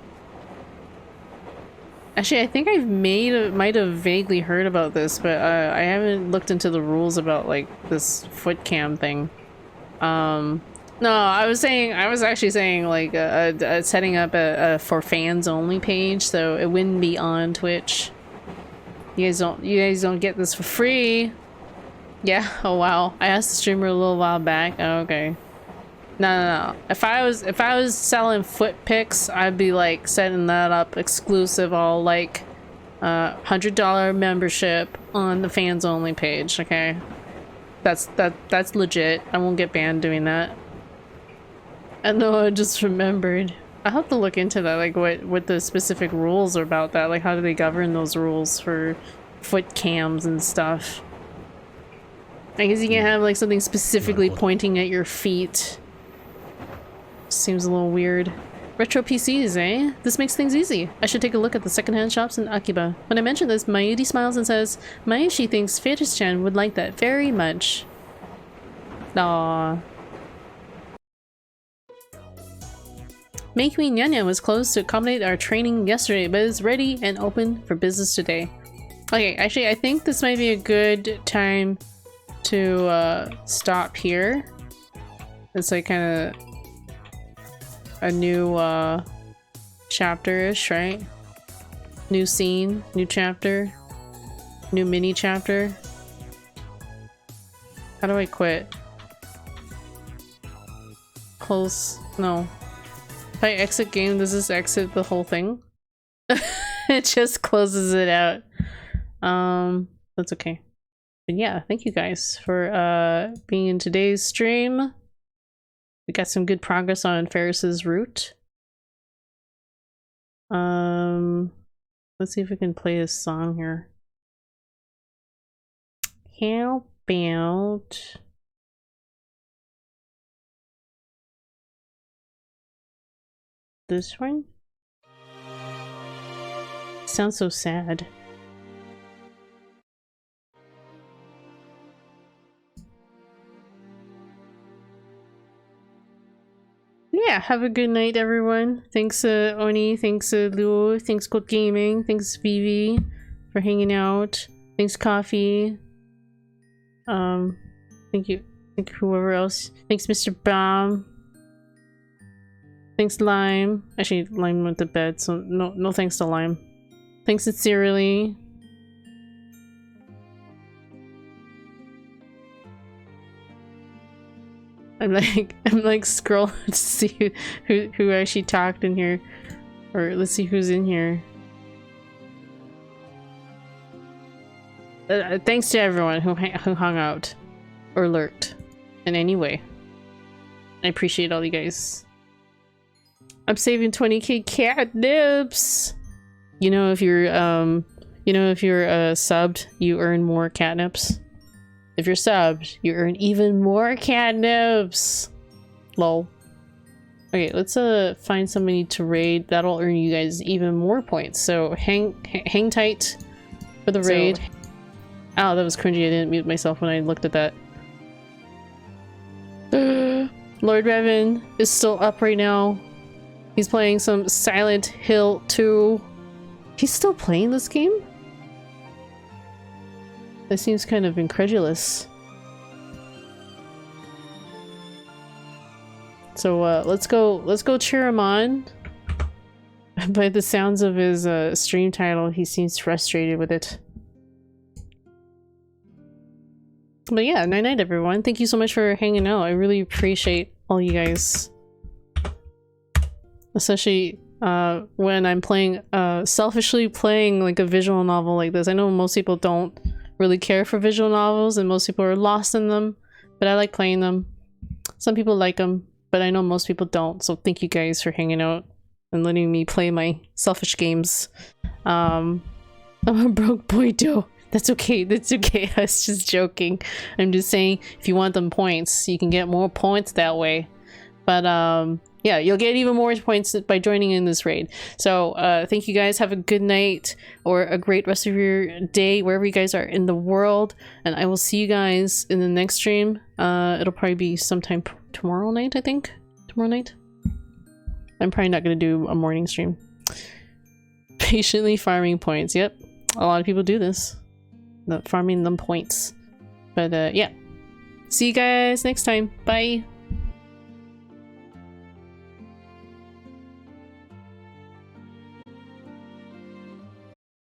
Actually, I think I might have vaguely heard about this, but I haven't looked into the rules about like this foot cam thing. No, I was actually saying like setting up a for fans only page, so it wouldn't be on Twitch. You guys don't get this for free. Yeah, oh wow. I asked the streamer a little while back. Oh, okay. No. If I was selling foot pics, I'd be like setting that up exclusive, all like $100 membership on the fans only page, okay? That's legit. I won't get banned doing that. And though I just remembered, I have to look into that, like what the specific rules are about that. Like how do they govern those rules for foot cams and stuff? I guess you can have like something specifically pointing at your feet. Seems a little weird. Retro PCs, eh? This makes things easy. I should take a look at the secondhand shops in Akiba. When I mention this, Mayuri smiles and says, Maeshi thinks Faris-chan would like that very much. Aww. Meikui Nyanya was closed to accommodate our training yesterday, but is ready and open for business today. Okay, actually, I think this might be a good time to stop here. It's like kind of a new chapter-ish, right? New scene, new chapter, new mini chapter. How do I quit? Close. No. If I exit game, does this exit the whole thing? It just closes it out. That's okay. But yeah, thank you guys for being in today's stream. We got some good progress on Faris's route. Let's see if we can play his song here. How about this one? Sounds so sad. Yeah, have a good night, everyone. Thanks, Oni. Thanks, Luo. Thanks, Code Gaming. Thanks, Vivi, for hanging out. Thanks, Coffee. Thank you. Thank you, whoever else. Thanks, Mr. Baum. Thanks, Lime. Actually, Lime went to bed, so no thanks to Lime. Thanks, sincerely. I'm like scrolling to see who actually talked in here, or let's see who's in here. Thanks to everyone who hung out or lurked in any way. I appreciate all you guys. I'm saving 20k catnips. You know, if you're subbed, you earn more catnips. If you're subbed, you earn even more catnips. Lol. Okay, let's find somebody to raid. That'll earn you guys even more points. So hang tight for the raid. Oh, that was cringy. I didn't mute myself when I looked at that. Lord Revan is still up right now. He's playing some Silent Hill 2. He's still playing this game? That seems kind of incredulous. So let's go cheer him on. By the sounds of his stream title, he seems frustrated with it. But yeah, night night everyone. Thank you so much for hanging out. I really appreciate all you guys. Especially when I'm playing, selfishly playing like a visual novel like this. I know most people don't really care for visual novels and most people are lost in them, but I like playing them. Some people like them, but I know most people don't. So thank you guys for hanging out and letting me play my selfish games. I'm a broke boy, Joe. That's okay. That's okay. I was just joking. I'm just saying if you want them points, you can get more points that way. But yeah, you'll get even more points by joining in this raid. So thank you guys. Have a good night or a great rest of your day wherever you guys are in the world. And I will see you guys in the next stream. It'll probably be sometime tomorrow night, I think. Tomorrow night. I'm probably not going to do a morning stream. Patiently farming points. Yep. A lot of people do this. Farming them points. But yeah. See you guys next time. Bye.